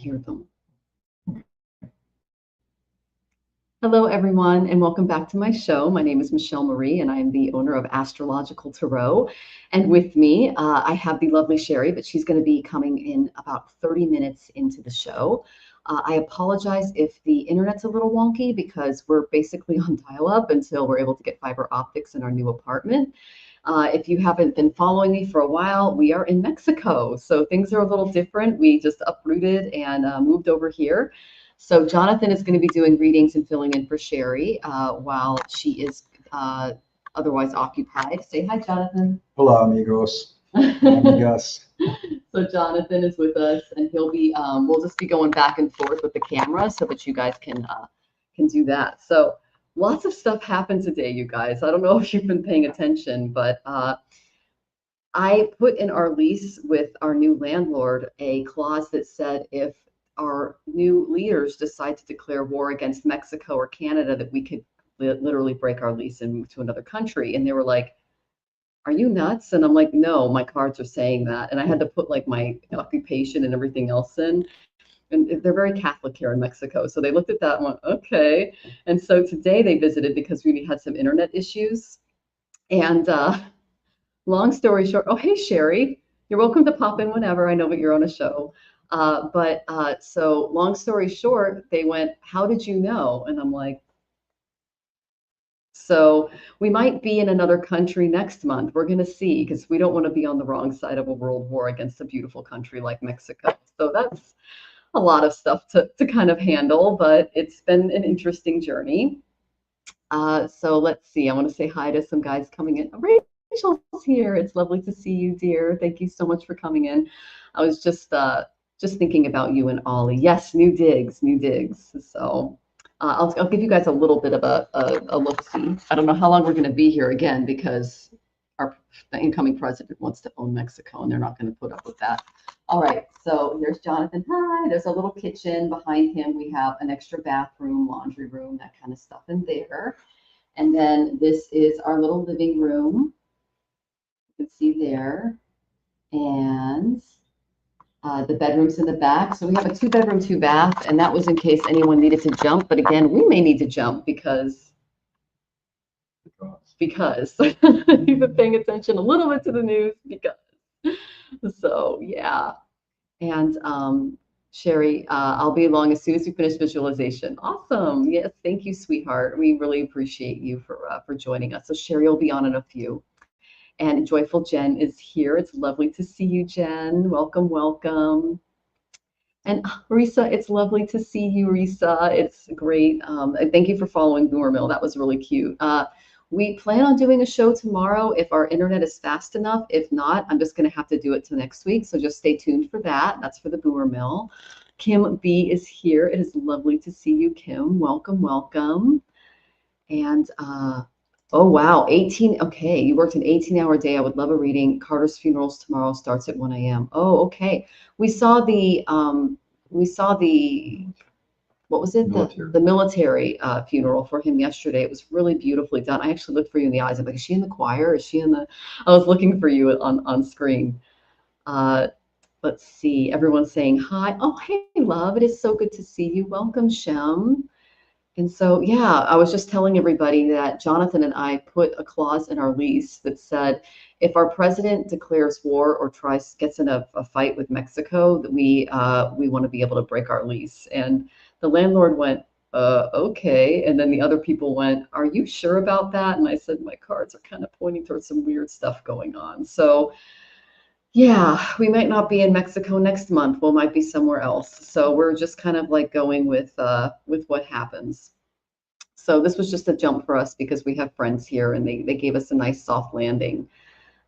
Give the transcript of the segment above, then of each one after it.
hear them. Hello, everyone, and welcome back to my show. My name is Michelle Marie, and I am the owner of Astrological Tarot. And with me, I have the lovely Shari, but she's going to be coming in about 30 minutes into the show. I apologize if the internet's a little wonky because we're basically on dial-up until we're able to get fiber optics in our new apartment. If you haven't been following me for a while, we are in Mexico, so things are a little different. We just uprooted and moved over here. So Jonathan is going to be doing readings and filling in for Shari while she is otherwise occupied. Say hi, Jonathan. Hola, amigos. Amigas. So Jonathan is with us, and he'll be. We'll just be going back and forth with the camera so that you guys can do that. So lots of stuff happened today, you guys. I don't know if you've been paying attention, but I put in our lease with our new landlord a clause that said if our new leaders decide to declare war against Mexico or Canada, that we could literally break our lease and move to another country. And they were like, are you nuts? And I'm like, no, my cards are saying that. And I had to put like my occupation and everything else in. And they're very Catholic here in Mexico. So they looked at that and went, okay. And so today they visited because we had some internet issues. And long story short, oh, hey, Shari, you're welcome to pop in whenever. I know that you're on a show. So long story short, they went, how did you know? And I'm like, so we might be in another country next month. We're going to see, because we don't want to be on the wrong side of a world war against a beautiful country like Mexico. So that's a lot of stuff to kind of handle, but it's been an interesting journey. So let's see. I want to say hi to some guys coming in. Rachel's here. It's lovely to see you, dear. Thank you so much for coming in. I was just thinking about you and Ollie. Yes, new digs. So I'll give you guys a little bit of a look-see. I don't know how long we're going to be here again because the incoming president wants to own Mexico, and they're not going to put up with that. All right, so here's Jonathan. Hi, there's a little kitchen. Behind him, we have an extra bathroom, laundry room, that kind of stuff in there. And then this is our little living room. You can see there. And the bedroom's in the back. So we have a 2-bedroom, 2-bath, and that was in case anyone needed to jump. But again, we may need to jump because you've been paying attention a little bit to the news because. So yeah. And Shari, I'll be along as soon as we finish visualization. Awesome. Yes, thank you, sweetheart. We really appreciate you for joining us. So Shari will be on in a few. And Joyful Jen is here. It's lovely to see you, Jen. Welcome, welcome. And Risa, it's lovely to see you, Risa. It's great. Thank you for following Boomer Mill. That was really cute. We plan on doing a show tomorrow if our internet is fast enough. If not, I'm just going to have to do it till next week. So just stay tuned for that. That's for the Boomer Mill. Kim B is here. It is lovely to see you, Kim. Welcome, welcome. And oh, wow. 18. Okay. You worked an 18-hour day. I would love a reading. Carter's funerals tomorrow starts at 1 a.m. Oh, okay. We saw the, what was it? The military funeral for him yesterday. It was really beautifully done. I actually looked for you in the eyes. I'm like, is she in the choir? Is she in the, I was looking for you on screen. Let's see. Everyone's saying hi. Oh, hey, love. It is so good to see you. Welcome, Shem. And so, yeah, I was just telling everybody that Jonathan and I put a clause in our lease that said, if our president declares war or gets in a fight with Mexico, that we want to be able to break our lease. And the landlord went, okay. And then the other people went, are you sure about that? And I said, my cards are kind of pointing towards some weird stuff going on. So yeah, we might not be in Mexico next month. We might be somewhere else. So we're just kind of like going with what happens. So this was just a jump for us because we have friends here and they gave us a nice soft landing.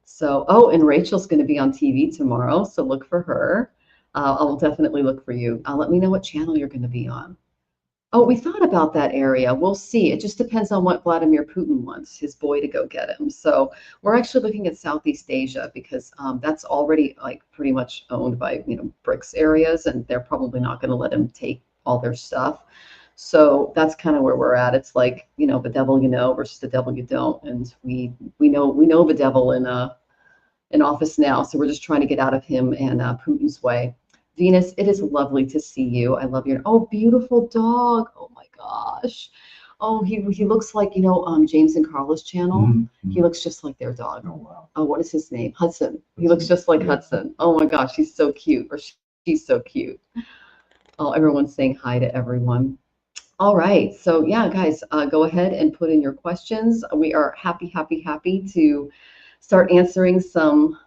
So, oh, and Rachel's going to be on TV tomorrow. So look for her. I'll definitely look for you. Let me know what channel you're going to be on. Oh, we thought about that area. We'll see. It just depends on what Vladimir Putin wants his boy to go get him. So we're actually looking at Southeast Asia because that's already like pretty much owned by, BRICS areas, and they're probably not going to let him take all their stuff. So that's kind of where we're at. It's like, the devil you know versus the devil you don't. And we know the devil in office now. So we're just trying to get out of him and Putin's way. Venus, it is lovely to see you. I love your, oh, beautiful dog. Oh my gosh. Oh, he looks like, James and Carla's channel. He looks just like their dog. Oh, wow. Oh, what is his name? Hudson. He looks just like Hudson. Oh my gosh, he's so cute. Or she's so cute. Oh, everyone's saying hi to everyone. All right. So yeah, guys, go ahead and put in your questions. We are happy to start answering some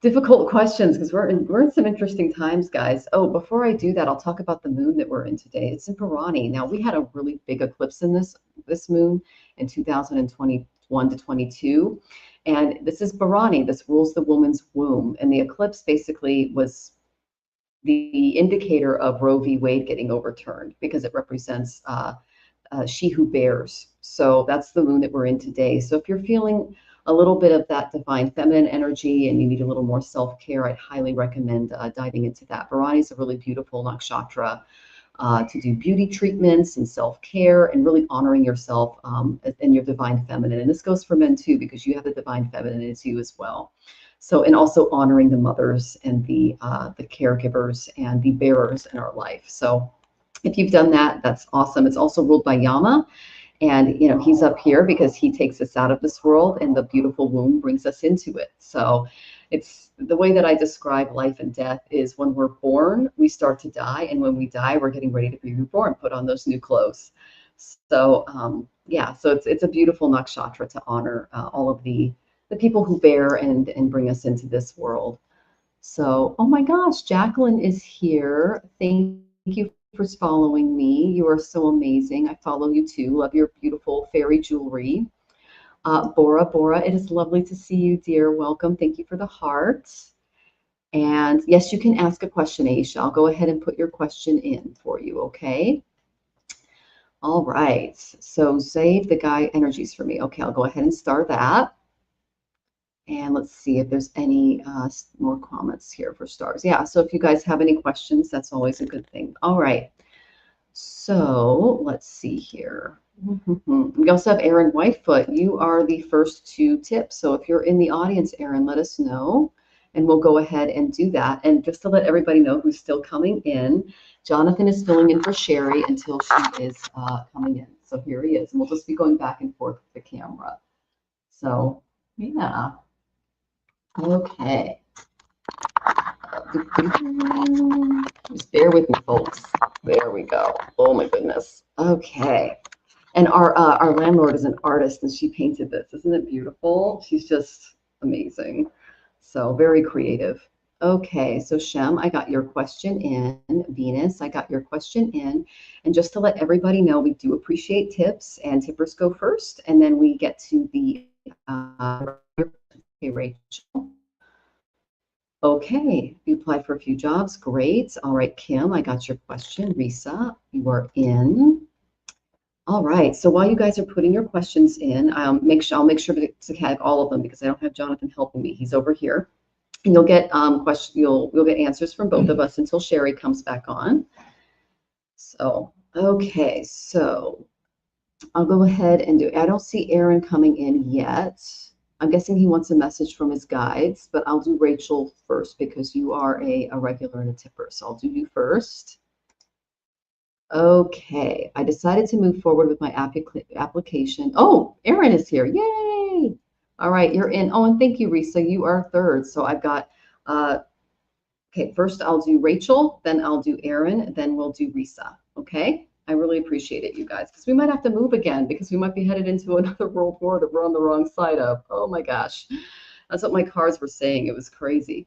difficult questions because we're in some interesting times, guys. Oh, before I do that, I'll talk about the moon that we're in today. It's in Bharani. Now, we had a really big eclipse in this moon in 2021 to 22. And this is Bharani. This rules the woman's womb. And the eclipse basically was the indicator of Roe v. Wade getting overturned because it represents she who bears. So that's the moon that we're in today. So if you're feeling a little bit of that divine feminine energy and you need a little more self-care, I'd highly recommend diving into that. Bharani is a really beautiful nakshatra to do beauty treatments and self-care and really honoring yourself and your divine feminine. And this goes for men too, because you have the divine feminine as you as well. So, and also honoring the mothers and the caregivers and the bearers in our life. So if you've done that, that's awesome. It's also ruled by Yama. And, he's up here because he takes us out of this world and the beautiful womb brings us into it. So it's the way that I describe life and death is when we're born, we start to die. And when we die, we're getting ready to be reborn, put on those new clothes. So, so it's a beautiful nakshatra to honor all of the people who bear and bring us into this world. So, oh my gosh, Jacqueline is here. Thank you for following me. You are so amazing. I follow you too. Love your beautiful fairy jewelry. Bora, it is lovely to see you, dear. Welcome. Thank you for the hearts. And yes, you can ask a question, Aisha. I'll go ahead and put your question in for you, okay? All right. So save the guy energies for me. Okay, I'll go ahead and start that. And let's see if there's any more comments here for stars. Yeah, so if you guys have any questions, that's always a good thing. All right. So let's see here. We also have Aaron Whitefoot. You are the first 2 tips. So if you're in the audience, Aaron, let us know. And we'll go ahead and do that. And just to let everybody know who's still coming in, Jonathan is filling in for Shari until she is coming in. So here he is. And we'll just be going back and forth with the camera. So, yeah. Okay. Just bear with me, folks. There we go. Oh my goodness. Okay. And our landlord is an artist, and she painted this. Isn't it beautiful? She's just amazing. So very creative. Okay, so Shem, I got your question in. Venus, I got your question in. And just to let everybody know, we do appreciate tips, and tippers go first, and then we get to the okay, Rachel. Okay, you applied for a few jobs. Great. All right, Kim, I got your question. Risa, you are in. All right. So while you guys are putting your questions in, I'll make sure to tag all of them because I don't have Jonathan helping me. He's over here, and you'll get you'll get answers from both of us until Shari comes back on. So okay, so I'll go ahead and do. I don't see Aaron coming in yet. I'm guessing he wants a message from his guides, but I'll do Rachel first because you are a regular and a tipper. So I'll do you first. Okay, I decided to move forward with my application. Oh, Aaron is here. Yay! All right, you're in. Oh, and thank you, Risa. You are third. So I've got, okay, first I'll do Rachel, then I'll do Aaron, then we'll do Risa. Okay? I really appreciate it, you guys, because we might have to move again because we might be headed into another world war that we're on the wrong side of. Oh my gosh. That's what my cards were saying. It was crazy.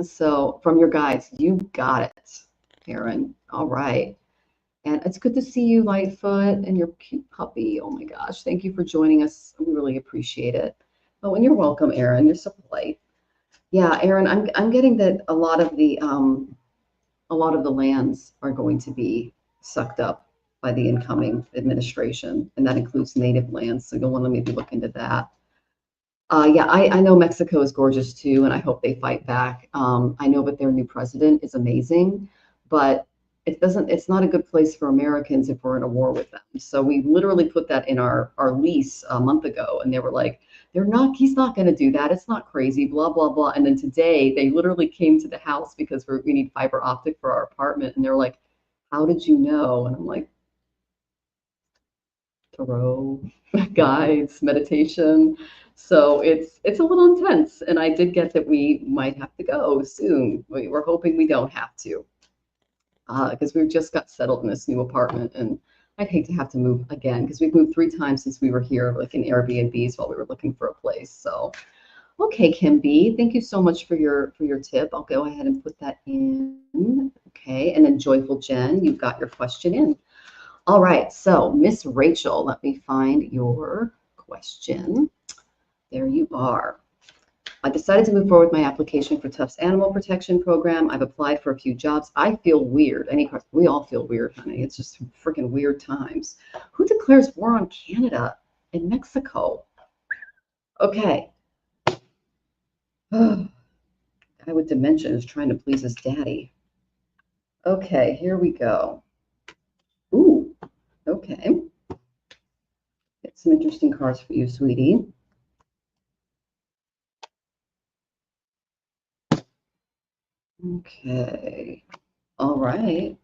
So from your guides, you got it, Aaron. All right. And it's good to see you, Lightfoot, and your cute puppy. Oh my gosh. Thank you for joining us. We really appreciate it. Oh, and you're welcome, Aaron. You're so polite. Yeah, Aaron, I'm getting that a lot of the lands are going to be sucked up by the incoming administration, and that includes native lands. So you'll want to maybe look into that. Yeah, I know Mexico is gorgeous too, and I hope they fight back. I know that their new president is amazing, but it's not a good place for Americans if we're in a war with them. So we literally put that in our lease a month ago, and they were like, he's not going to do that. It's not crazy, blah, blah, blah. And then today they literally came to the house because we need fiber optic for our apartment. And they're like, how did you know? And I'm like, tarot, guides, meditation. So it's a little intense. And I did get that we might have to go soon. We're hoping we don't have to. Because we've just got settled in this new apartment, and I'd hate to have to move again because we've moved 3 times since we were here, like in Airbnbs while we were looking for a place. So, okay, Kim B, thank you so much for your tip. I'll go ahead and put that in. Okay, and then Joyful Jen, you've got your question in. All right, so Miss Rachel, let me find your question. There you are. I decided to move forward with my application for Tufts Animal Protection Program. I've applied for a few jobs. I feel weird. We all feel weird, honey. It's just freaking weird times. Who declares war on Canada and Mexico? Okay. Guy with dementia is trying to please his daddy. Okay, here we go. Ooh, okay. Get some interesting cards for you, sweetie. Okay. All right.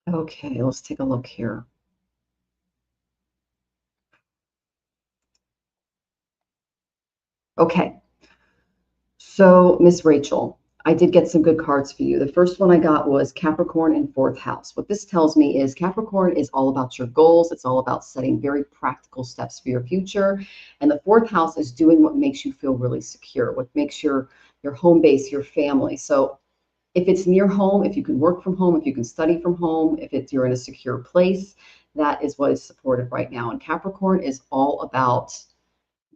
Okay, let's take a look here. Okay. So, Miss Rachel, I did get some good cards for you. The first one I got was Capricorn in 4th house. What this tells me is Capricorn is all about your goals. It's all about setting very practical steps for your future. And the 4th house is doing what makes you feel really secure, what makes your home base, your family. So if it's near home, if you can work from home, if you can study from home, if you're in a secure place, that is what is supported right now. And Capricorn is all about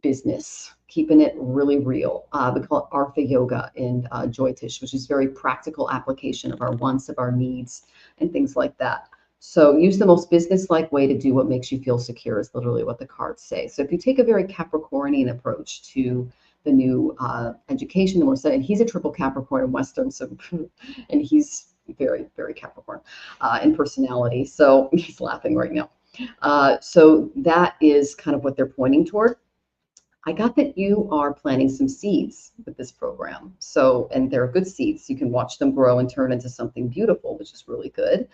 business, keeping it really real. We call it Artha Yoga in Jyotish, which is very practical application of our wants, of our needs, and things like that. So use the most business-like way to do what makes you feel secure is literally what the cards say. So if you take a very Capricornian approach to the new education, the more and he's a triple Capricorn in Western, so and he's very, very Capricorn in personality. So he's laughing right now. So that is kind of what they're pointing toward. I got that you are planting some seeds with this program. So, and they're good seeds. You can watch them grow and turn into something beautiful, which is really good.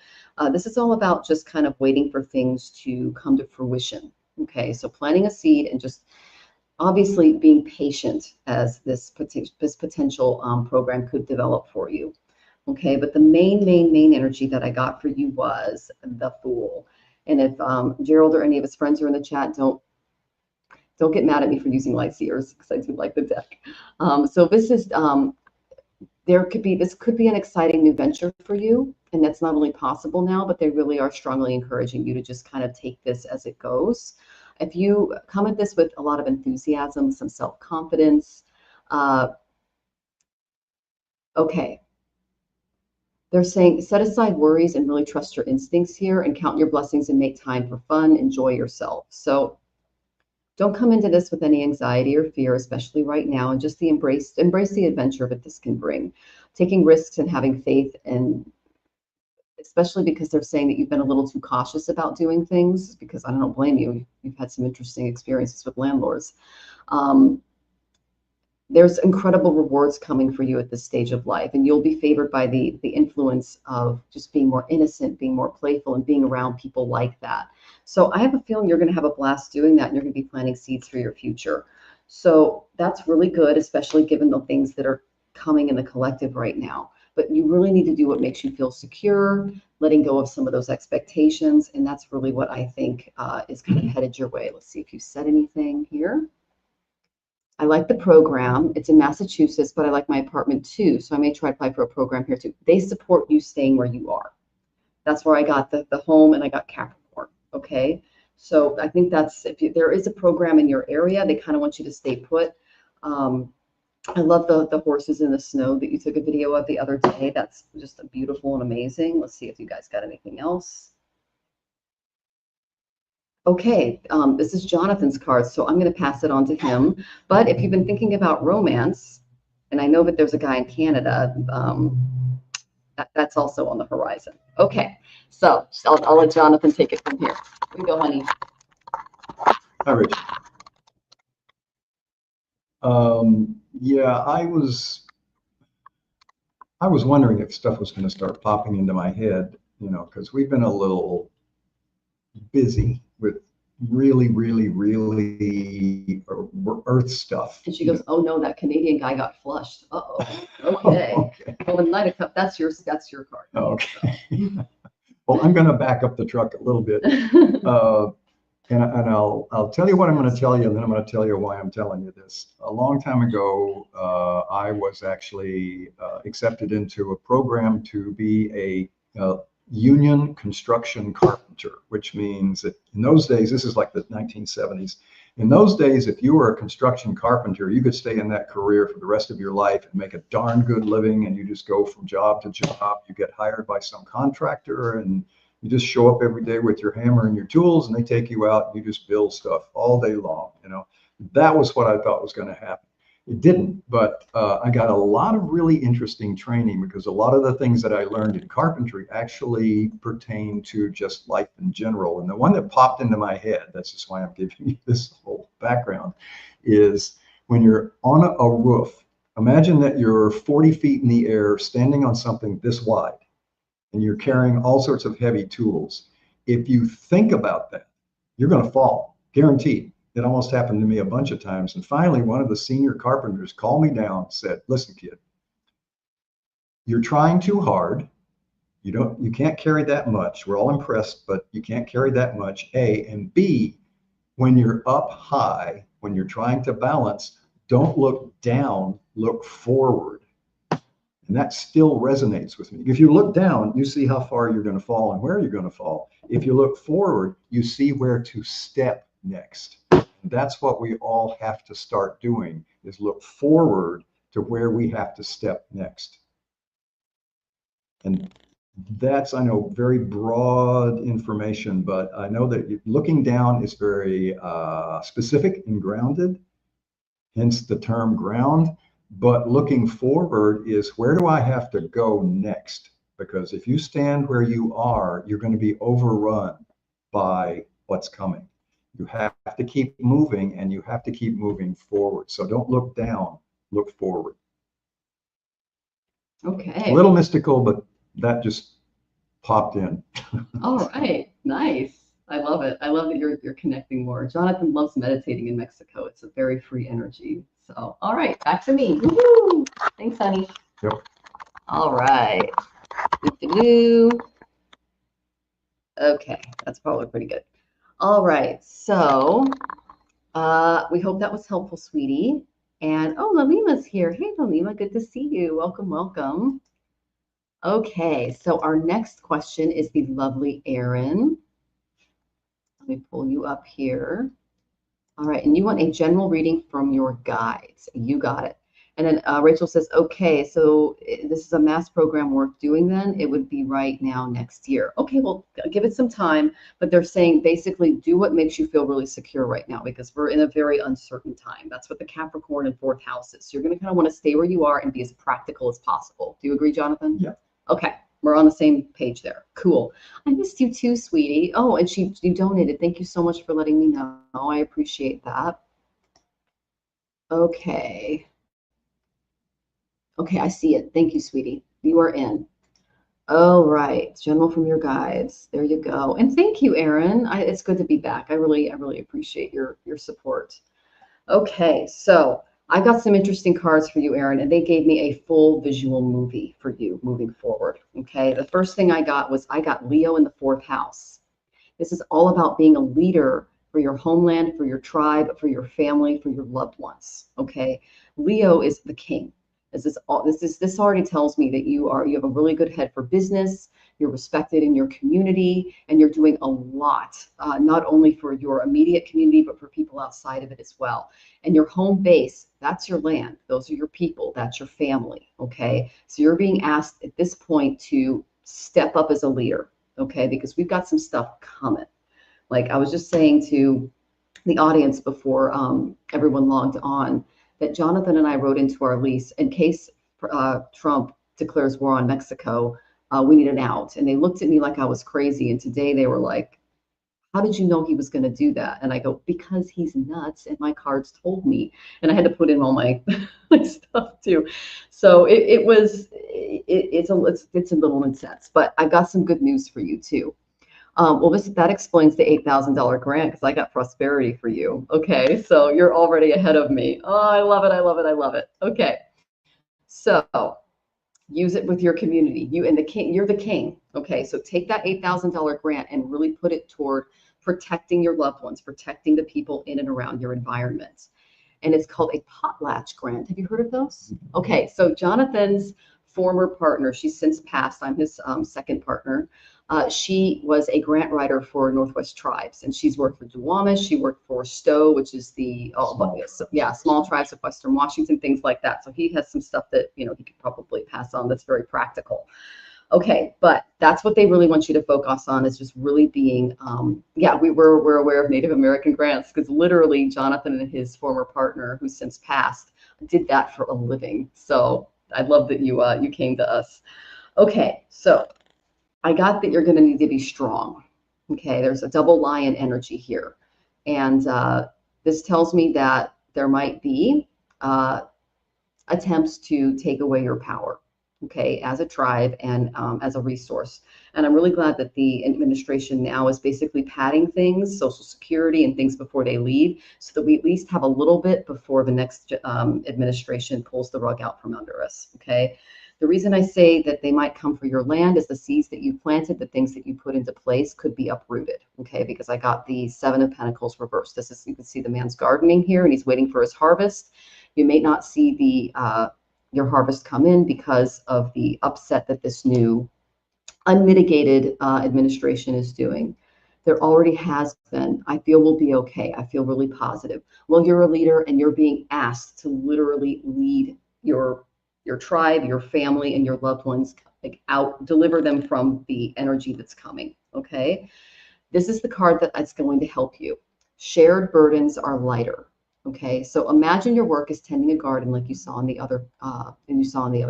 This is all about just kind of waiting for things to come to fruition. Okay, so planting a seed and just obviously being patient as this potential program could develop for you. Okay, but the main energy that I got for you was the Fool. And if Gerald or any of his friends are in the chat, don't get mad at me for using light seers because I do like the deck. So this is this could be an exciting new venture for you, and that's not only possible now, but they really are strongly encouraging you to just kind of take this as it goes. If you come at this with a lot of enthusiasm, some self-confidence, okay. They're saying set aside worries and really trust your instincts here and count your blessings and make time for fun, enjoy yourself. So don't come into this with any anxiety or fear, especially right now, and just embrace the adventure that this can bring. Taking risks and having faith, and especially because they're saying that you've been a little too cautious about doing things, because I don't blame you. You've had some interesting experiences with landlords. There's incredible rewards coming for you at this stage of life, and you'll be favored by the influence of just being more innocent, being more playful, and being around people like that. So I have a feeling you're going to have a blast doing that, and you're going to be planting seeds for your future. So that's really good, especially given the things that are coming in the collective right now. But you really need to do what makes you feel secure, letting go of some of those expectations, and that's really what I think is kind of headed your way. Let's see if you said anything here. I like the program. It's in Massachusetts, but I like my apartment too. So I may try to apply for a program here too. They support you staying where you are. That's where I got the home, and I got Capricorn. Okay. So I think that's, there is a program in your area, they kind of want you to stay put. I love the horses in the snow that you took a video of the other day. That's just beautiful and amazing. Let's see if you guys got anything else. Okay, this is Jonathan's card, so I'm going to pass it on to him. But if you've been thinking about romance, and I know that there's a guy in Canada, that's also on the horizon. Okay, so I'll let Jonathan take it from here. Here we go, honey. Hi, Rich. Yeah, I was wondering if stuff was going to start popping into my head, you know, because we've been a little busy with really earth stuff. And she goes, "Oh no, that Canadian guy got flushed." Uh-oh. Okay. Okay. Well, the Knight of Cups, that's your card. Okay. Well, I'm going to back up the truck a little bit. And I'll tell you what I'm going to tell you, and then I'm going to tell you why I'm telling you this. A long time ago, I was actually accepted into a program to be a union construction carpenter, which means that in those days, this is like the 1970s. In those days, if you were a construction carpenter, you could stay in that career for the rest of your life and make a darn good living, and you just go from job to job. You get hired by some contractor, and you just show up every day with your hammer and your tools, and they take you out and you just build stuff all day long. You know, that was what I thought was going to happen. It didn't, but I got a lot of really interesting training, because a lot of the things that I learned in carpentry actually pertain to just life in general. And the one that popped into my head, that's just why I'm giving you this whole background, is when you're on a roof, imagine that you're 40 feet in the air standing on something this wide, and you're carrying all sorts of heavy tools. If you think about that, you're going to fall, guaranteed. It almost happened to me a bunch of times. And finally, one of the senior carpenters called me down and said, "Listen, kid, you're trying too hard. You can't carry that much. We're all impressed, but you can't carry that much, A. And B, when you're up high, when you're trying to balance, don't look down, look forward." And that still resonates with me. If you look down, you see how far you're going to fall and where you're going to fall. If you look forward, you see where to step next. And that's what we all have to start doing, is look forward to where we have to step next. And that's, I know, very broad information, but I know that looking down is very specific and grounded, hence the term ground. But looking forward is, where do I have to go next? Because if you stand where you are, you're going to be overrun by what's coming. You have to keep moving, and you have to keep moving forward. So don't look down, look forward. Okay. A little mystical, but that just popped in. All right. Nice. I love it. I love that you're connecting more. Jonathan loves meditating in Mexico. It's a very free energy. So, all right, back to me. Woo-hoo. Thanks, honey. Yep. All right. Doo-doo-doo. Okay, that's probably pretty good. All right, so we hope that was helpful, sweetie. And oh, Lalima's here. Hey, Lalima, good to see you. Welcome, welcome. Okay, so our next question is the lovely Erin. Let me pull you up here. All right, and you want a general reading from your guides. You got it. And then Rachel says, okay, so this is a mass program worth doing then? It would be right now next year. Okay, well, give it some time. But they're saying basically do what makes you feel really secure right now, because we're in a very uncertain time. That's what the Capricorn and fourth house is. So you're going to kind of want to stay where you are and be as practical as possible. Do you agree, Jonathan? Yeah. Okay, we're on the same page there. Cool. I missed you too, sweetie. Oh, and you donated. Thank you so much for letting me know. I appreciate that. Okay. Okay, I see it. Thank you, sweetie. You are in. All right. General from your guides. There you go. And thank you, Erin. It's good to be back. I really appreciate your support. Okay, so I got some interesting cards for you, Erin, and they gave me a full visual movie for you moving forward. Okay, the first thing I got Leo in the fourth house. This is all about being a leader for your homeland, for your tribe, for your family, for your loved ones. Okay, Leo is the king. This already tells me that you have a really good head for business. You're respected in your community, and you're doing a lot, not only for your immediate community, but for people outside of it as well. And your home base, that's your land. Those are your people. That's your family. Okay. So you're being asked at this point to step up as a leader. Okay. Because we've got some stuff coming. Like I was just saying to the audience before everyone logged on, that Jonathan and I wrote into our lease in case Trump declares war on Mexico, we need an out. And they looked at me like I was crazy. And today they were like, how did you know he was going to do that? And I go, because he's nuts. And my cards told me. And I had to put in all my, my stuff too. So it's a little intense, but I've got some good news for you too. Well, that explains the $8,000 grant because I got prosperity for you. Okay, so you're already ahead of me. Oh, I love it. I love it. I love it. Okay, so use it with your community. You're the king. Okay, so take that $8,000 grant and really put it toward protecting your loved ones, protecting the people in and around your environment. And it's called a potlatch grant. Have you heard of those? Okay, so Jonathan's former partner, she's since passed. I'm his second partner. She was a grant writer for Northwest Tribes, and she's worked for Duwamish. She worked for Stowe, which is small tribes of Western Washington, things like that. So he has some stuff that he could probably pass on that's very practical. Okay, but that's what they really want you to focus on, is just really being, we're aware of Native American grants because literally Jonathan and his former partner, who's since passed, did that for a living. So I love that you came to us. Okay, so I got that you're going to need to be strong. Okay, there's a double lion energy here. And this tells me that there might be attempts to take away your power, okay, as a tribe and as a resource. And I'm really glad that the administration now is basically padding things, Social Security and things before they leave, so that we at least have a little bit before the next administration pulls the rug out from under us, okay? The reason I say that they might come for your land is the seeds that you planted, the things that you put into place could be uprooted, okay? Because I got the Seven of Pentacles reversed. You can see the man's gardening here and he's waiting for his harvest. You may not see your harvest come in because of the upset that this new unmitigated administration is doing. There already has been. I feel we'll be okay. I feel really positive. Well, you're a leader and you're being asked to literally lead your tribe, your family, and your loved ones deliver them from the energy that's coming, okay? This is the card that's going to help you. Shared burdens are lighter, okay? So imagine your work is tending a garden like you saw on the other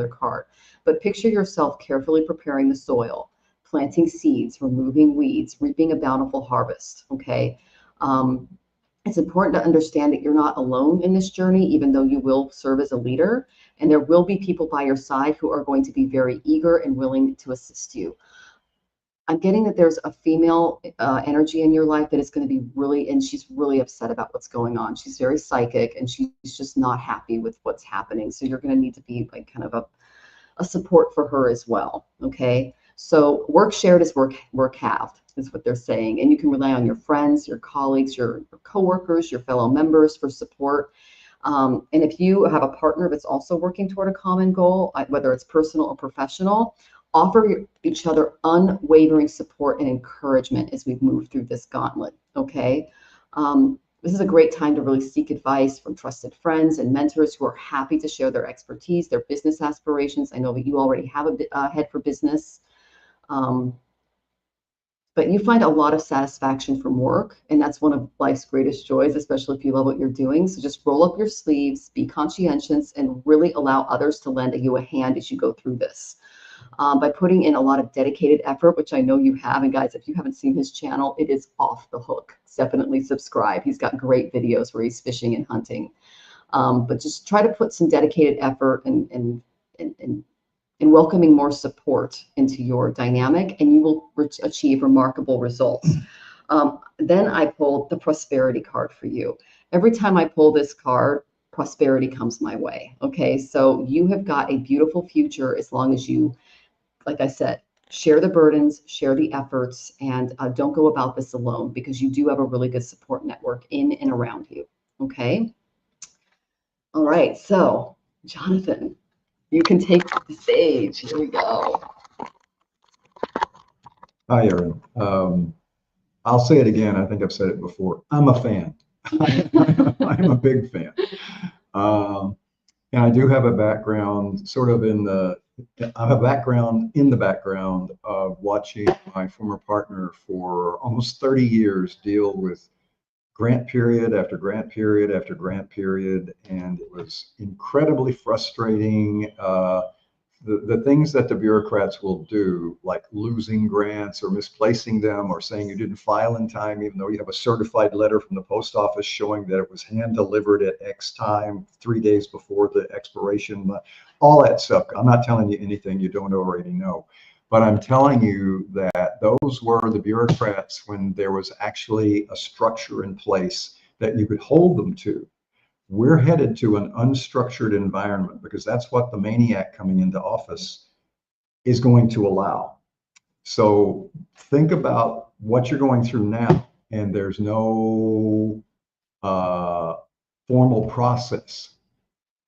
card, but picture yourself carefully preparing the soil, planting seeds, removing weeds, reaping a bountiful harvest, okay? It's important to understand that you're not alone in this journey, even though you will serve as a leader. And there will be people by your side who are going to be very eager and willing to assist you. I'm getting that there's a female energy in your life that is going to be and she's really upset about what's going on. She's very psychic and she's just not happy with what's happening. So you're going to need to be like kind of a support for her as well, okay? So work shared is work halved, is what they're saying. And you can rely on your friends, your colleagues, your coworkers, your fellow members for support. And if you have a partner that's also working toward a common goal, whether it's personal or professional, offer each other unwavering support and encouragement as we move through this gauntlet, okay? This is a great time to really seek advice from trusted friends and mentors who are happy to share their expertise, their business aspirations. I know that you already have a head for business. But you find a lot of satisfaction from work, and that's one of life's greatest joys, especially if you love what you're doing. So just roll up your sleeves, be conscientious, and really allow others to lend you a hand as you go through this. By putting in a lot of dedicated effort, which I know you have. And guys, if you haven't seen his channel, it is off the hook. Definitely subscribe. He's got great videos where he's fishing and hunting. But just try to put some dedicated effort and welcoming more support into your dynamic, and you will achieve remarkable results. Then I pulled the prosperity card for you. Every time I pull this card, prosperity comes my way. Okay, so you have got a beautiful future as long as you, like I said, share the burdens, share the efforts, and don't go about this alone, because you do have a really good support network in and around you. Okay. All right. So, Jonathan, you can take the stage. Here we go. Hi, Erin. I'll say it again. I think I've said it before. I'm a fan. I'm a big fan. And I do have a background sort of I have a background in the background of watching my former partner for almost 30 years deal with grant period after grant period after grant period. And it was incredibly frustrating. The things that the bureaucrats will do, like losing grants or misplacing them or saying you didn't file in time, even though you have a certified letter from the post office showing that it was hand delivered at X time, 3 days before the expiration, all that stuff. I'm not telling you anything you don't already know, but I'm telling you that those were the bureaucrats when there was actually a structure in place that you could hold them to. We're headed to an unstructured environment because that's what the maniac coming into office is going to allow. So think about what you're going through now, and there's no formal process.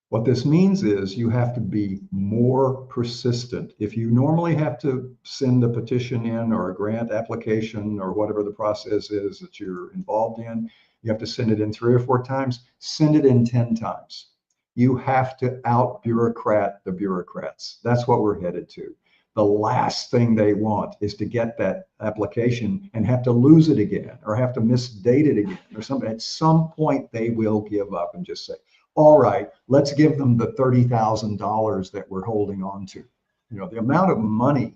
What this means is you have to be more persistent. If you normally have to send a petition in or a grant application or whatever the process is that you're involved in, you have to send it in 3 or 4 times, send it in 10 times. You have to out-bureaucrat the bureaucrats. That's what we're headed to. The last thing they want is to get that application and have to lose it again or have to misdate it again or something. At some point, they will give up and just say, all right, let's give them the $30,000 that we're holding on to. You know, the amount of money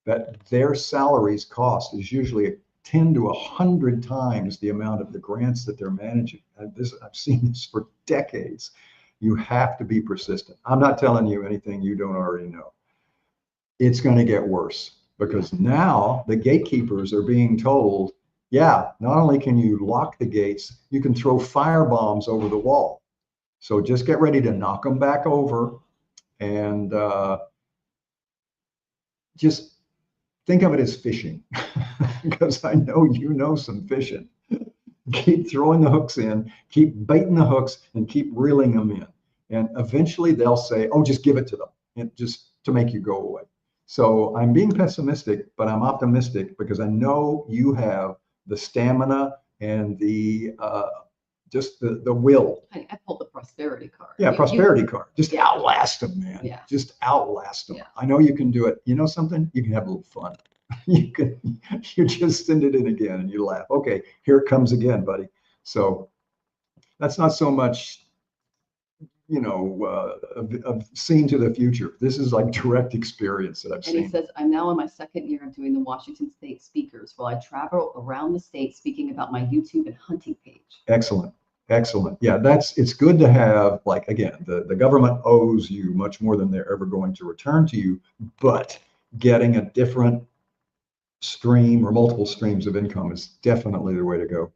that their salaries cost is usually 10 to 100 times the amount of the grants that they're managing. And I've seen this for decades. You have to be persistent. I'm not telling you anything you don't already know. It's going to get worse because now the gatekeepers are being told, yeah, not only can you lock the gates, you can throw fire bombs over the wall. So just get ready to knock them back over and just think of it as fishing because I know you know some fishing. Keep throwing the hooks in, keep baiting the hooks and keep reeling them in. And eventually they'll say, oh, just give it to them and just to make you go away. So I'm being pessimistic, but I'm optimistic because I know you have the stamina and the just the will. I pulled the prosperity card. Yeah, prosperity card. Just outlast them, man. Yeah. Just outlast them. Yeah. I know you can do it. You know something? You can have a little fun. You just send it in again and you laugh. Okay, here it comes again, buddy. So that's not so much, you know, seeing to the future. This is like direct experience that I've seen. And he says, I'm now in my 2nd year of doing the Washington State speakers while I travel around the state speaking about my YouTube and hunting page. Excellent. Excellent. Yeah, it's good to have, like, again, the government owes you much more than they're ever going to return to you, but getting a different stream or multiple streams of income is definitely the way to go.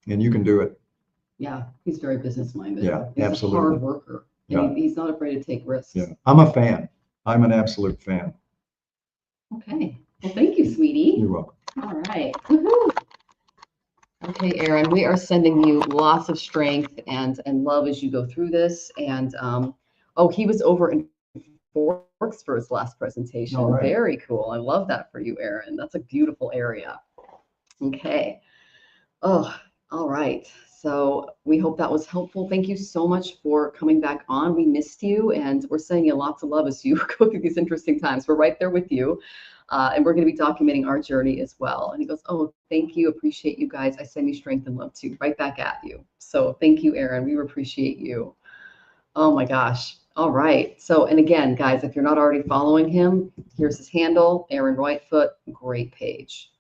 And you can do it. Yeah, he's very business-minded. Yeah, he's absolutely. a hard worker. And Yeah. he's not afraid to take risks. Yeah, I'm a fan. I'm an absolute fan. Okay. Well, thank you, sweetie. You're welcome. All right. Woohoo. Okay, Erin, we are sending you lots of strength and love as you go through this. And oh, he was over in Forks for his last presentation. All right. Very cool. I love that for you, Erin. That's a beautiful area. Okay. Oh, all right. So we hope that was helpful. Thank you so much for coming back on. We missed you, and we're sending you lots of love as you go through these interesting times. We're right there with you. And we're going to be documenting our journey as well. And he goes, oh, thank you. Appreciate you guys. I send you strength and love too. Right back at you. So thank you, Erin. We appreciate you. Oh my gosh. All right. So, and again, guys, if you're not already following him, here's his handle, Erin Whitefoot. Great page.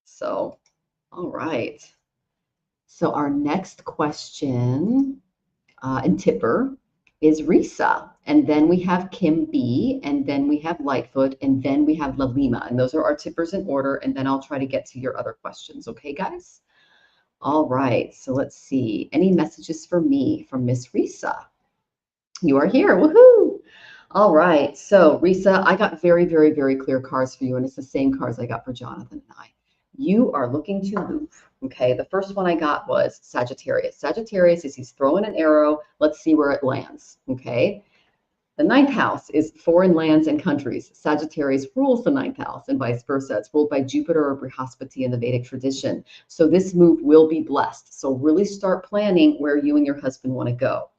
So, all right. So our next question and tipper is Risa. And then we have Kim B, and then we have Lightfoot, and then we have Lalima. And those are our tippers in order. And then I'll try to get to your other questions. Okay, guys? All right. So let's see. Any messages for me from Miss Risa? You are here. Woohoo! All right. So Risa, I got very, very, very clear cards for you. And it's the same cards I got for Jonathan and I. You are looking to move. Okay. The first one I got was Sagittarius. Sagittarius is he's throwing an arrow. Let's see where it lands. Okay. The ninth house is foreign lands and countries. Sagittarius rules the ninth house and vice versa. It's ruled by Jupiter or Brihaspati in the Vedic tradition. So this move will be blessed. So really start planning where you and your husband want to go.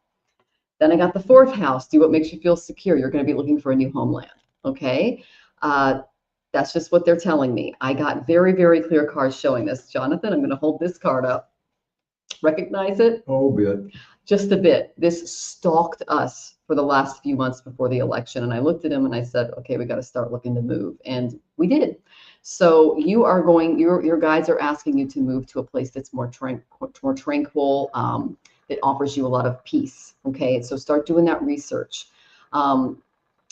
Then I got the fourth house. Do what makes you feel secure. You're going to be looking for a new homeland. Okay. That's just what they're telling me. I got very, very clear cards showing this. Jonathan, I'm going to hold this card up. Recognize it? Oh, bit. Just a bit. This stalked us for the last few months before the election. And I looked at him and I said, okay, we got to start looking to move. And we did. So you are going, your guides are asking you to move to a place that's more tranquil, that offers you a lot of peace. Okay. So start doing that research.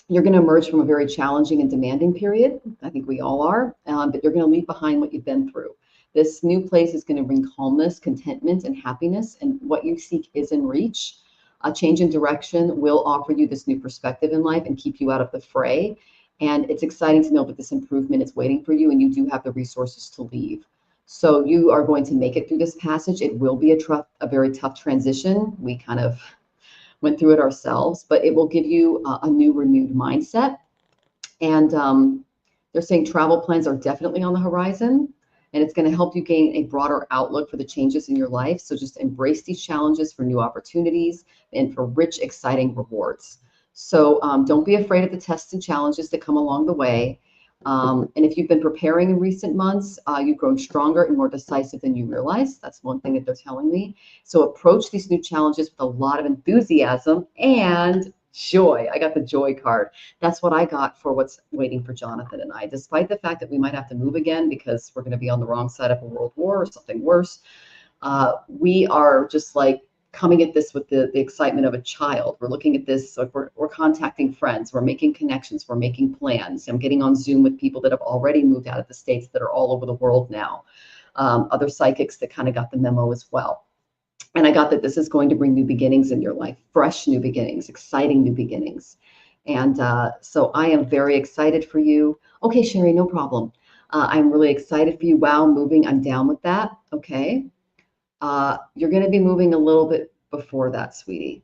You're going to emerge from a very challenging and demanding period. I think we all are, but you're going to leave behind what you've been through. This new place is going to bring calmness, contentment, and happiness, and what you seek is in reach. A change in direction will offer you this new perspective in life and keep you out of the fray. And it's exciting to know that this improvement is waiting for you, and you do have the resources to leave. So you are going to make it through this passage. It will be a very tough transition. We kind of went through it ourselves, but it will give you a new renewed mindset. And they're saying travel plans are definitely on the horizon, and it's going to help you gain a broader outlook for the changes in your life. So just embrace these challenges for new opportunities and for rich, exciting rewards. So don't be afraid of the tests and challenges that come along the way. And if you've been preparing in recent months, you've grown stronger and more decisive than you realize. That's one thing that they're telling me. So approach these new challenges with a lot of enthusiasm and joy. I got the joy card. That's what I got for what's waiting for Jonathan and I. Despite the fact that we might have to move again because we're going to be on the wrong side of a world war or something worse, we are just like coming at this with the excitement of a child. We're looking at this, like we're contacting friends, we're making connections, we're making plans. I'm getting on Zoom with people that have already moved out of the States that are all over the world now. Other psychics that kind of got the memo as well. And I got that this is going to bring new beginnings in your life, fresh new beginnings, exciting new beginnings. And so I am very excited for you. Okay, Shari, no problem. I'm really excited for you. Wow, moving, I'm down with that. Okay. You're going to be moving a little bit before that, sweetie,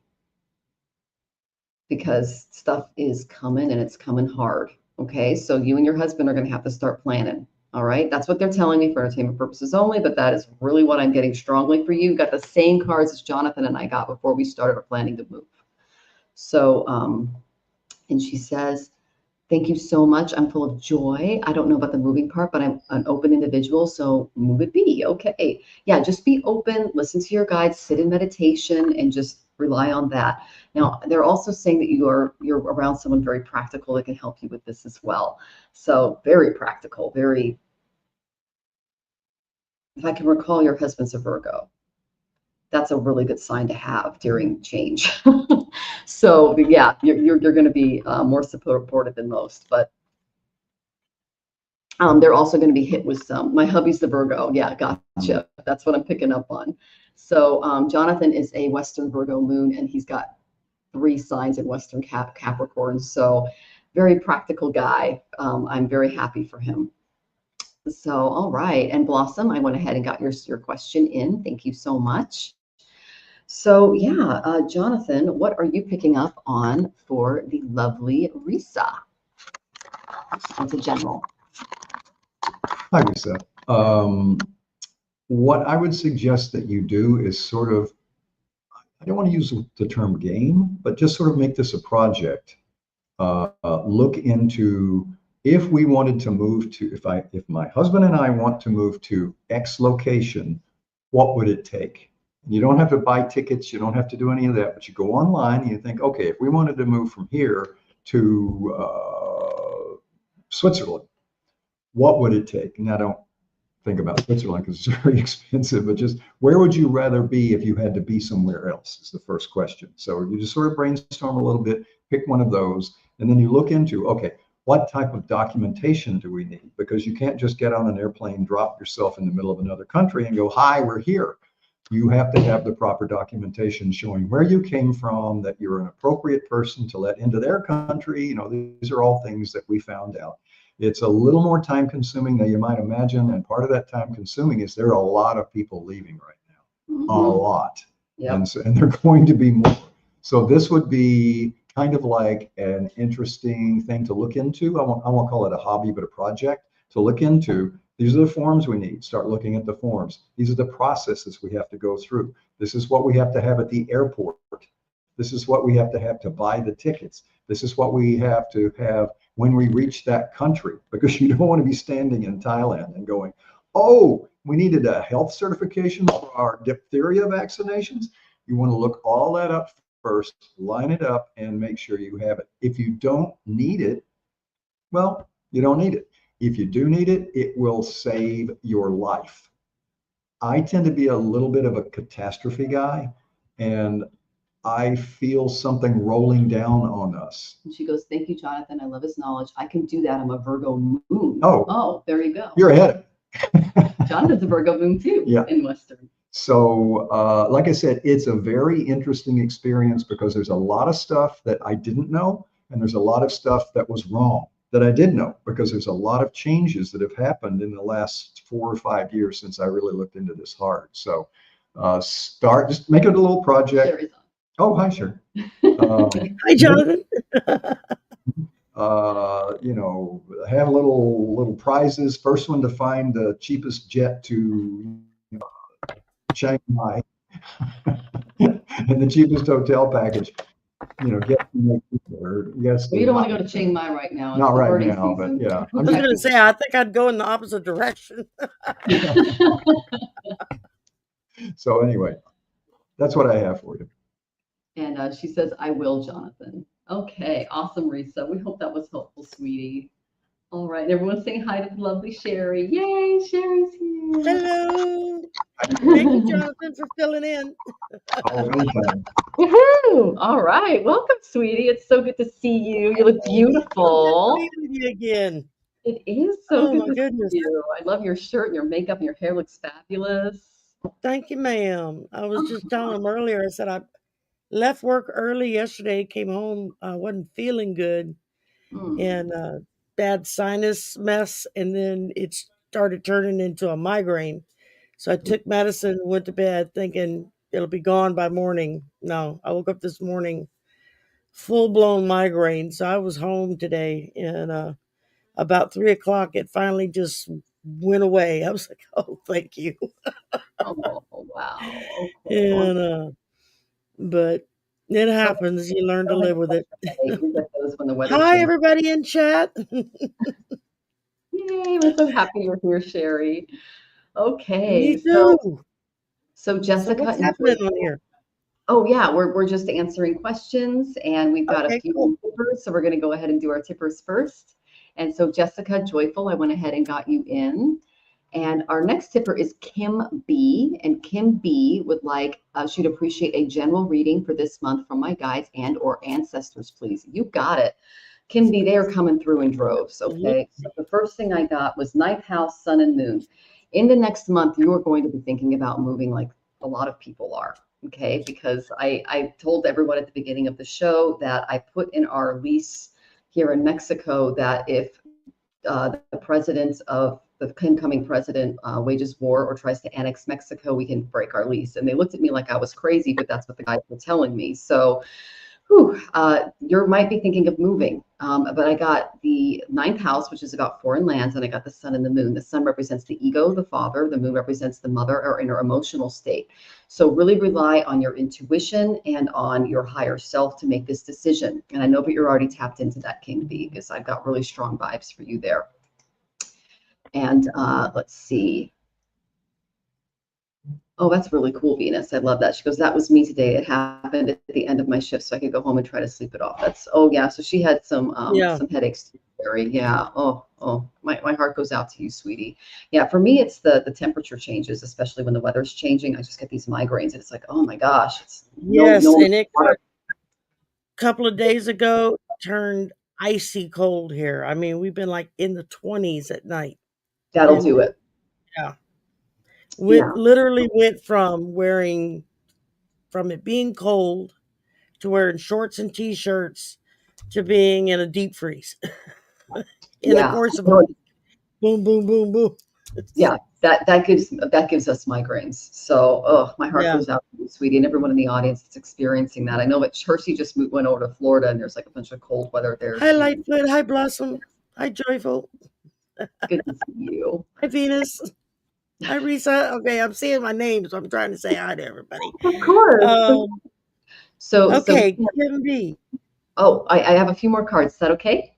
because stuff is coming and it's coming hard. Okay. So you and your husband are going to have to start planning. All right. That's what they're telling me for entertainment purposes only, but that is really what I'm getting strongly for you. You got the same cards as Jonathan and I got before we started our planning to move. So, and she says, thank you so much. I'm full of joy. I don't know about the moving part, but I'm an open individual. So move it be. Okay. Yeah. Just be open, listen to your guides, sit in meditation, and just rely on that. Now, they're also saying that you're around someone very practical that can help you with this as well. So very practical, very, if I can recall, your husband's a Virgo. That's a really good sign to have during change. So yeah, you're going to be more supportive than most, but they're also going to be hit with some. My hubby's the Virgo. Yeah, gotcha. That's what I'm picking up on. So Jonathan is a Western Virgo moon, and he's got 3 signs in Western Capricorn. So very practical guy. I'm very happy for him. So, all right. And Blossom, I went ahead and got your question in. Thank you so much. So yeah, Jonathan, what are you picking up on for the lovely Risa? That's a general. Hi, Risa. What I would suggest that you do is sort of, I don't want to use the term game, but just sort of make this a project. Look into, if we wanted to move to, if my husband and I want to move to X location, what would it take? You don't have to buy tickets, you don't have to do any of that, but you go online and you think, okay, if we wanted to move from here to Switzerland, what would it take? And I don't think about Switzerland because it's very expensive, but just where would you rather be if you had to be somewhere else is the first question. So you just sort of brainstorm a little bit, pick one of those, and then you look into, okay, what type of documentation do we need? Because you can't just get on an airplane, drop yourself in the middle of another country and go, hi, we're here. You have to have the proper documentation showing where you came from, that you're an appropriate person to let into their country. You know, these are all things that we found out. It's a little more time consuming than you might imagine. And part of that time consuming is there are a lot of people leaving right now, a lot. Yep. And they're going to be more. So this would be kind of like an interesting thing to look into. I won't call it a hobby, but a project to look into. These are the forms we need. Start looking at the forms. These are the processes we have to go through. This is what we have to have at the airport. This is what we have to buy the tickets. This is what we have to have when we reach that country, because you don't want to be standing in Thailand and going, oh, we needed a health certification for our diphtheria vaccinations. You want to look all that up first, line it up, and make sure you have it. If you don't need it, well, you don't need it. If you do need it, it will save your life. I tend to be a little bit of a catastrophe guy, and I feel something rolling down on us. And she goes, thank you, Jonathan. I love his knowledge. I can do that. I'm a Virgo moon. Oh, there you go. You're ahead. Jonathan's a Virgo moon too, yeah. In Western. So, like I said, it's a very interesting experience because there's a lot of stuff that I didn't know, and there's a lot of stuff that was wrong that I did know, because there's a lot of changes that have happened in the last 4 or 5 years since I really looked into this hard. So, just make it a little project. Sherry's on. Oh, hi, Sherry. Hi, Jonathan. Have little prizes. First one to find the cheapest jet to Shanghai and the cheapest hotel package. Get yes. You don't want to go to Chiang Mai right now. Not right now, season. But yeah. I was going to say, I think I'd go in the opposite direction. So anyway, that's what I have for you. And she says, I will, Jonathan. Okay, awesome, Risa. We hope that was helpful, sweetie. All right, everyone's saying hi to the lovely Shari. Yay, Shari's here. Hello. Thank you, Jonathan, for filling in. Woohoo! All right, welcome, sweetie. It's so good to see you. You look beautiful. Good to be with you again. It is so good to goodness. see you. I love your shirt and your makeup and your hair looks fabulous. Thank you, ma'am. I was just telling him earlier, I said I left work early yesterday, came home, I wasn't feeling good, and bad sinus mess, and then it started turning into a migraine. So I took medicine, went to bed thinking it'll be gone by morning. No, I woke up this morning, full-blown migraine. So I was home today, and about 3:00, it finally just went away. I was like, oh, thank you. Oh, wow. Okay. And but it happens. You learn to live with it. Hi, everybody in chat. Yay, we're so happy you're here, Shari. Okay. Me too. So Jessica, what's happening on here? Oh yeah, we're just answering questions, and we've got a few tippers, so we're going to go ahead and do our tippers first. And so Jessica Joyful, I went ahead and got you in. And our next tipper is Kim B. And Kim B would like, she'd appreciate a general reading for this month from my guides and or ancestors, please. You got it. Kim B, they are coming through in droves, okay? So the first thing I got was ninth house, sun and moon. In the next month, you are going to be thinking about moving like a lot of people are, okay? Because I told everyone at the beginning of the show that I put in our lease here in Mexico that if the president of the incoming president wages war or tries to annex Mexico, we can break our lease. And they looked at me like I was crazy, but that's what the guys were telling me. So you might be thinking of moving. But I got the ninth house, which is about foreign lands, and I got the sun and the moon. The sun represents the ego, the father. The moon represents the mother or inner emotional state. So really rely on your intuition and on your higher self to make this decision. And I know that you're already tapped into that, King B, because I've got really strong vibes for you there. And let's see. Oh, that's really cool, Venus. I love that. She goes, that was me today. It happened at the end of my shift, so I could go home and try to sleep it off. Yeah. So she had some headaches too, Barry. Yeah. My heart goes out to you, sweetie. Yeah. For me, it's the temperature changes, especially when the weather's changing. I just get these migraines, and it's like, oh my gosh. And it got, a couple of days ago turned icy cold here. I mean, we've been like in the 20s at night. That'll do it. Yeah. Literally went from it being cold to wearing shorts and t-shirts to being in a deep freeze in the course of a week. Boom, boom, boom, boom. Yeah, that gives us migraines. So, oh, my heart Yeah. goes out to you, sweetie, and everyone in the audience that's experiencing that. I know that Hershey just went over to Florida, and there's like a bunch of cold weather there Hi, too. Lightfoot. Hi, Blossom. Hi, Joyful. Good to see you. Hi, Venus. Hi, Risa. Okay, I'm seeing my name, so I'm trying to say hi to everybody. Of course. Um, So okay, Kim B. oh, I have a few more cards. Is that okay?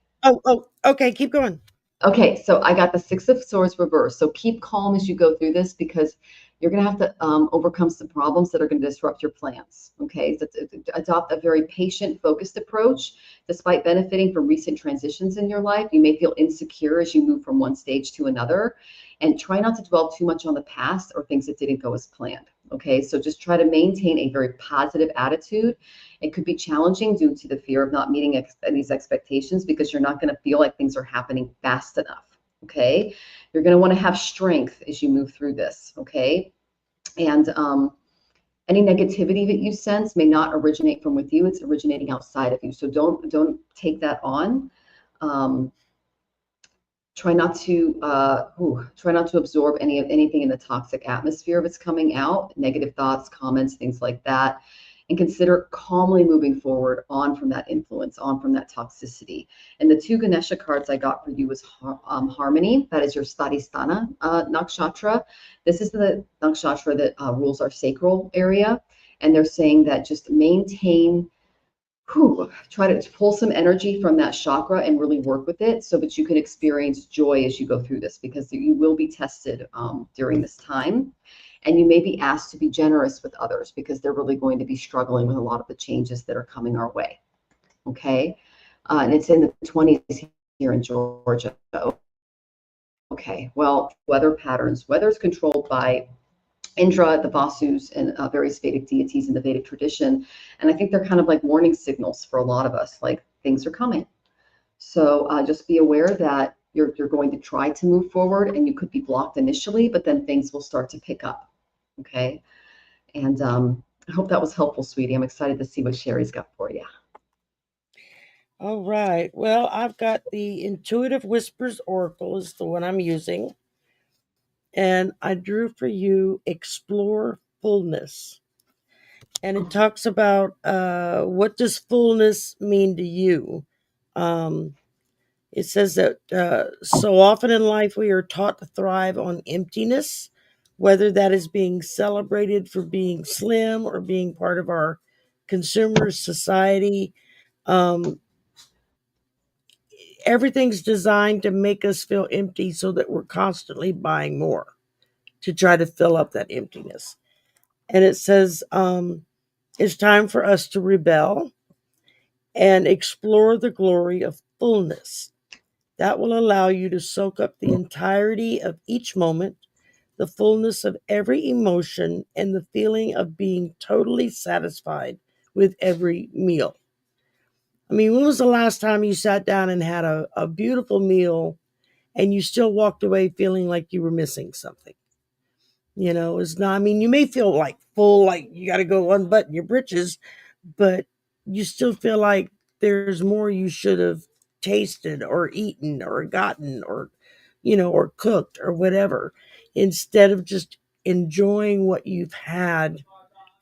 Okay, keep going. Okay, so I got the Six of Swords reversed. So keep calm as you go through this because you're going to have to overcome some problems that are going to disrupt your plans. Okay, so adopt a very patient, focused approach. Despite benefiting from recent transitions in your life, you may feel insecure as you move from one stage to another. And try not to dwell too much on the past or things that didn't go as planned. Okay, so just try to maintain a very positive attitude. It could be challenging due to the fear of not meeting these expectations because you're not going to feel like things are happening fast enough. Okay. You're going to want to have strength as you move through this. Okay. And any negativity that you sense may not originate from with you. It's originating outside of you. So don't take that on. Um, try not to absorb anything in the toxic atmosphere if it's coming out, negative thoughts, comments, things like that, and consider calmly moving forward on from that influence, on from that toxicity. And the two Ganesha cards I got for you was Harmony. That is your Svadhisthana nakshatra. This is the nakshatra that rules our sacral area, and they're saying that just maintain, try to pull some energy from that chakra and really work with it so that you can experience joy as you go through this, because you will be tested during this time. And you may be asked to be generous with others because they're really going to be struggling with a lot of the changes that are coming our way. Okay. And it's in the 20s here in Georgia. Okay. Well, weather patterns. Weather is controlled by Indra, the Vasus, and various Vedic deities in the Vedic tradition. And I think they're kind of like warning signals for a lot of us, like things are coming. So just be aware that you're going to try to move forward and you could be blocked initially, but then things will start to pick up. Okay. And I hope that was helpful, sweetie. I'm excited to see what Shari's got for you. All right. Well, I've got the Intuitive Whispers Oracle is the one I'm using. And I drew for you Explore Fullness. And it talks about what does fullness mean to you? Um, it says that so often in life we are taught to thrive on emptiness, whether that is being celebrated for being slim or being part of our consumer society. Um, Everything's designed to make us feel empty so that we're constantly buying more to try to fill up that emptiness. And it says it's time for us to rebel and explore the glory of fullness. That will allow you to soak up the entirety of each moment, the fullness of every emotion, and the feeling of being totally satisfied with every meal. I mean, when was the last time you sat down and had a beautiful meal and you still walked away feeling like you were missing something? You know, it's not, I mean, you may feel like full, like you got to go unbutton your britches, but you still feel like there's more you should have tasted or eaten or gotten or, or cooked or whatever, instead of just enjoying what you've had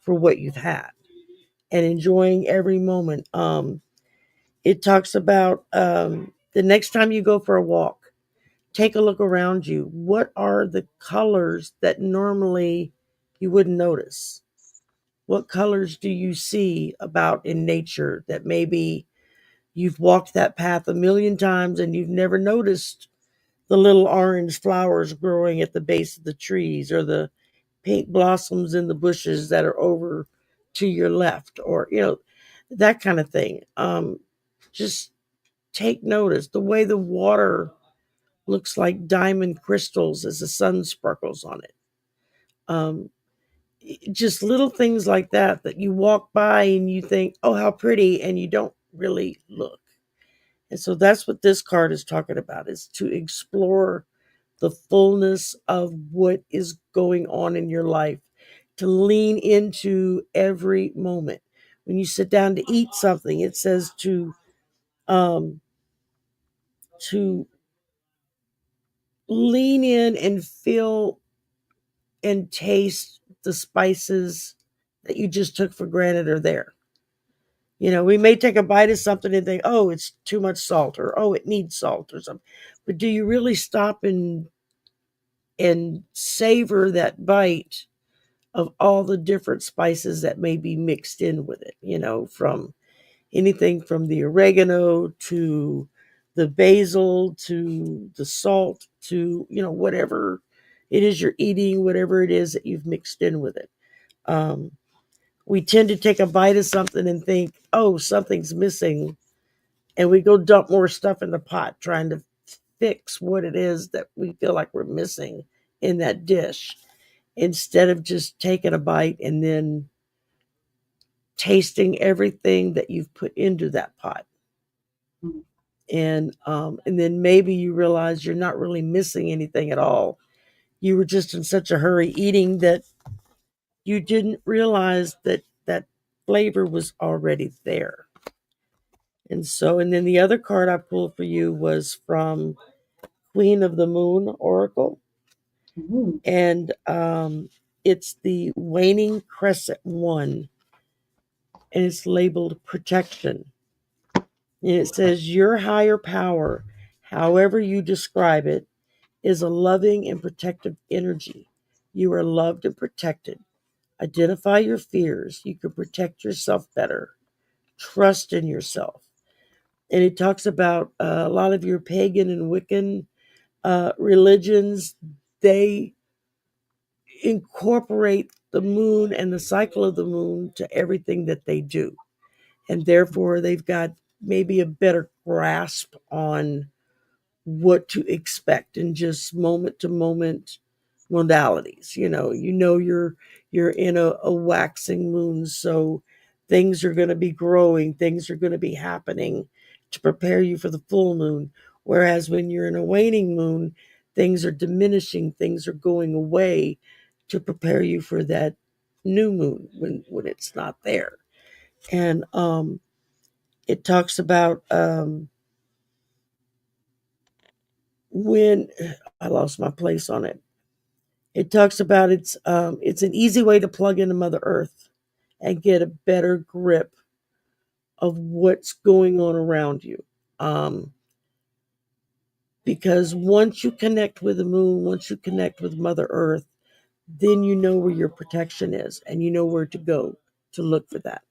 for what you've had and enjoying every moment. It talks about the next time you go for a walk, take a look around you. What are the colors that normally you wouldn't notice? What colors do you see about in nature that maybe you've walked that path a million times and you've never noticed the little orange flowers growing at the base of the trees or the pink blossoms in the bushes that are over to your left, or that kind of thing. Just take notice the way the water looks like diamond crystals as the sun sparkles on it. Um, just little things like that you walk by and you think, oh, how pretty, and you don't really look. And so that's what this card is talking about, is to explore the fullness of what is going on in your life, to lean into every moment. When you sit down to eat something, it says to lean in and feel and taste the spices that you just took for granted are there. You know, we may take a bite of something and think, oh, it's too much salt, or oh, it needs salt or something. But do you really stop and savor that bite of all the different spices that may be mixed in with it? You know, from anything from the oregano to the basil to the salt to, you know, whatever it is you're eating, whatever it is that you've mixed in with it. Um, we tend to take a bite of something and think, oh, something's missing. And we go dump more stuff in the pot trying to fix what it is that we feel like we're missing in that dish, instead of just taking a bite and then tasting everything that you've put into that pot. Mhm. And then maybe you realize you're not really missing anything at all. You were just in such a hurry eating that you didn't realize that that flavor was already there. And then the other card I pulled for you was from Queen of the Moon Oracle, Mhm. and it's the Waning Crescent one, and it's labeled Protection. And it says, your higher power, however you describe it, is a loving and protective energy. You are loved and protected. Identify your fears. You can protect yourself better. Trust in yourself. And it talks about a lot of your pagan and Wiccan religions. They incorporate the moon and the cycle of the moon to everything that they do. And therefore, they've got maybe a better grasp on what to expect in just moment to moment modalities. You're in a waxing moon, so things are going to be growing, things are going to be happening to prepare you for the full moon. Whereas when you're in a waning moon, things are diminishing, things are going away to prepare you for that new moon when it's not there. And it talks about when I lost my place on it. It talks about it's an easy way to plug into Mother Earth and get a better grip of what's going on around you. Because once you connect with the moon, once you connect with Mother Earth, then you know where your protection is and you know where to go to look for that.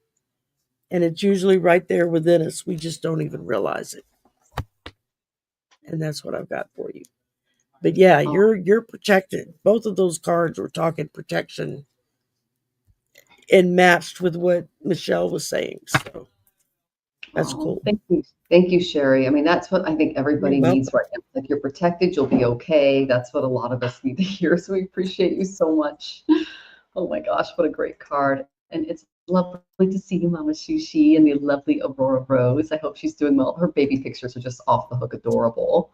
And it's usually right there within us. We just don't even realize it. And that's what I've got for you. But yeah, Oh, you're protected. Both of those cards were talking protection and matched with what Michelle was saying. So that's oh, cool. thank you. Thank you, Shari. I mean, that's what I think You're everybody needs welcome. right now. If you're protected, you'll be okay. That's what a lot of us need to hear. So we appreciate you so much. Oh my gosh, what a great card. And it's lovely to see you, Mama Shushi, and the lovely Aurora Rose. I hope she's doing well. Her baby pictures are just off the hook adorable.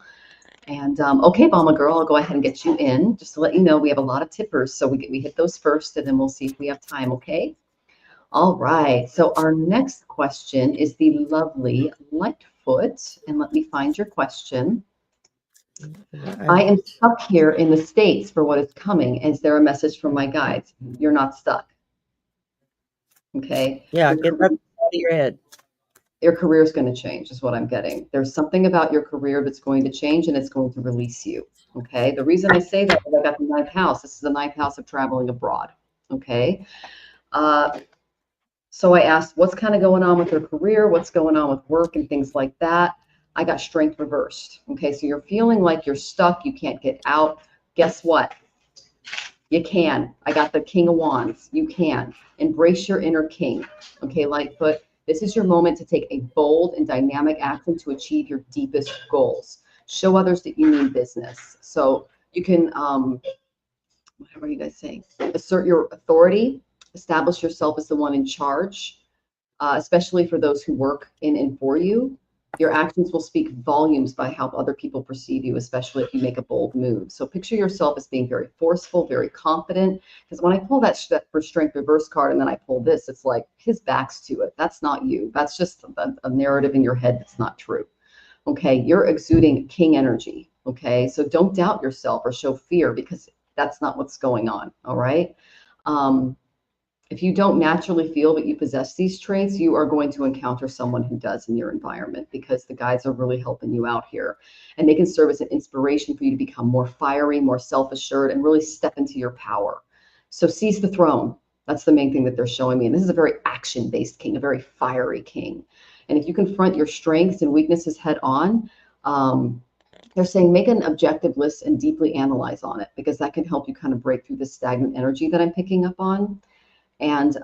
And okay, Mama Girl, I'll go ahead and get you in. Just to let you know, we have a lot of tippers, so we hit those first, and then we'll see if we have time, okay? All right, so our next question is the lovely Lightfoot. And let me find your question. I am stuck here in the States for what is coming. Is there a message from my guides? You're not stuck. Okay. Yeah, get that out of your head. Your career is going to change, is what I'm getting. There's something about your career that's going to change and it's going to release you. Okay. The reason I say that is I got the ninth house. This is the ninth house of traveling abroad. Okay. So I asked, what's kind of going on with her career? What's going on with work and things like that? I got strength reversed. Okay. So you're feeling like you're stuck. You can't get out. Guess what? You can. I got the King of Wands. You can. Embrace your inner king. Okay, Lightfoot. This is your moment to take a bold and dynamic action to achieve your deepest goals. Show others that you mean business. So you can, what are you guys saying? Assert your authority. Establish yourself as the one in charge, especially for those who work in and for you. Your actions will speak volumes by how other people perceive you, especially if you make a bold move. So picture yourself as being very forceful, very confident. Because when I pull that for strength reverse card and then I pull this, it's like his back's to it. That's not you. That's just a narrative in your head that's not true. Okay, you're exuding king energy. Okay, so don't doubt yourself or show fear, because that's not what's going on. All right. Um, if you don't naturally feel that you possess these traits, you are going to encounter someone who does in your environment, because the guides are really helping you out here. And they can serve as an inspiration for you to become more fiery, more self-assured, and really step into your power. So seize the throne. That's the main thing that they're showing me. And this is a very action-based king, a very fiery king. And if you confront your strengths and weaknesses head on, they're saying make an objective list and deeply analyze on it, because that can help you kind of break through this stagnant energy that I'm picking up on. And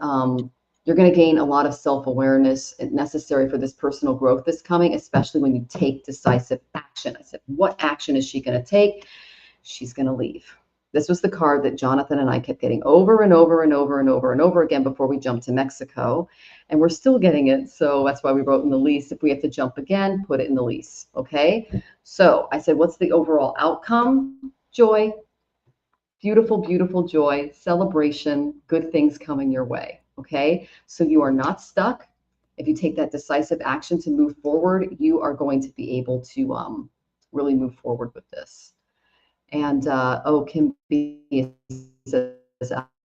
you're going to gain a lot of self-awareness necessary for this personal growth that's coming, especially when you take decisive action. I said, what action is she going to take? She's going to leave. This was the card that Jonathan and I kept getting over and over and over and over and over again before we jumped to Mexico. And we're still getting it. So that's why we wrote in the lease, if we have to jump again, put it in the lease. Okay. So I said, what's the overall outcome? Joy. Beautiful, beautiful joy, celebration, good things coming your way. Okay. So you are not stuck. If you take that decisive action to move forward, you are going to be able to really move forward with this. And Kim B says,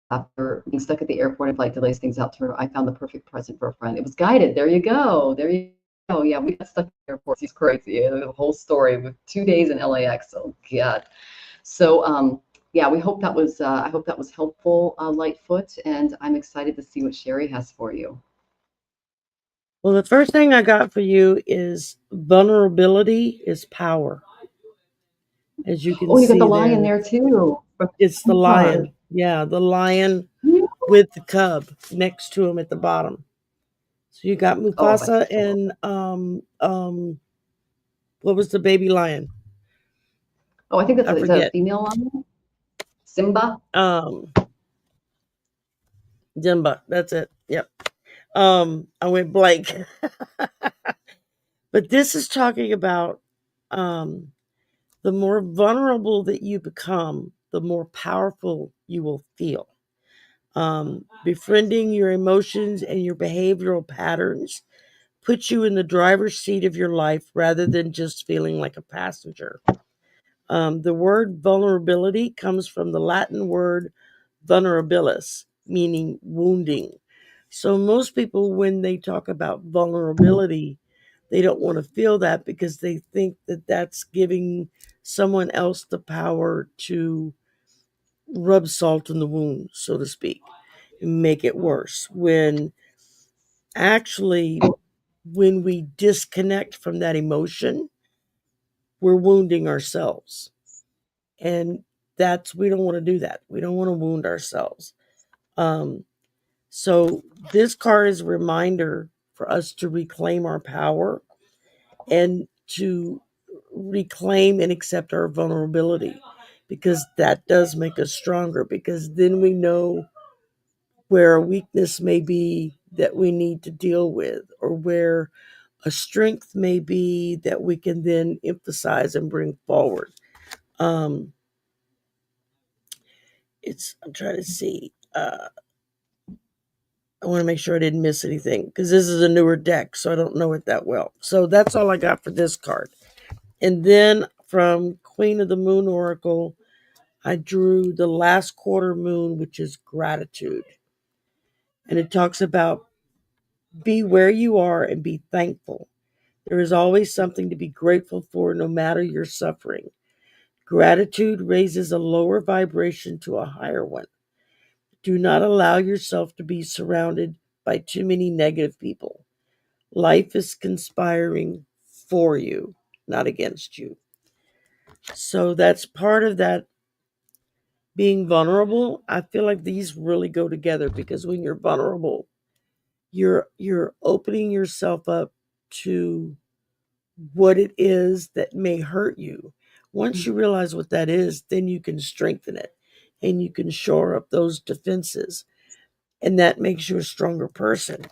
after being stuck at the airport and flight delays things out to her, I found the perfect present for a friend. It was guided. There you go. There you go. Yeah, we got stuck at the airport. She's crazy. The whole story with 2 days in LAX. Oh God. So yeah, we hope that was I hope that was helpful, Lightfoot, and I'm excited to see what Shari has for you. Well, the first thing I got for you is vulnerability is power. As you can Oh, you got see the lion there, there too. it's the Card. lion. Yeah, the lion with the cub next to him at the bottom. So you got Oh, that's Mufasa adorable. and what was the baby lion? Oh, I think I is that a forget. female lion? Simba? Um Jimba. That's it. Yep. I went blank. But this is talking about um the more vulnerable that you become, the more powerful you will feel. Befriending your emotions and your behavioral patterns puts you in the driver's seat of your life rather than just feeling like a passenger. The word vulnerability comes from the Latin word vulnerabilis, meaning wounding. So most people, when they talk about vulnerability, they don't want to feel that because they think that that's giving someone else the power to rub salt in the wound, so to speak, and make it worse. When actually, when we disconnect from that emotion, we're wounding ourselves. And we don't want to do that. We don't want to wound ourselves. Um, so this card is a reminder for us to reclaim our power and to reclaim and accept our vulnerability, because that does make us stronger, because then we know where a weakness may be that we need to deal with, or where a strength may be that we can then emphasize and bring forward. Um, I'm trying to see. I want to make sure I didn't miss anything because this is a newer deck, so I don't know it that well. So that's all I got for this card. And then from Queen of the Moon Oracle, I drew the last quarter moon, which is gratitude. And it talks about be where you are and be thankful. There is always something to be grateful for, no matter your suffering. Gratitude raises a lower vibration to a higher one. Do not allow yourself to be surrounded by too many negative people. Life is conspiring for you, not against you. So that's part of that being vulnerable. I feel like these really go together, because when you're vulnerable, you're opening yourself up to what it is that may hurt you. Once you realize what that is, then you can strengthen it and you can shore up those defenses, and that makes you a stronger person.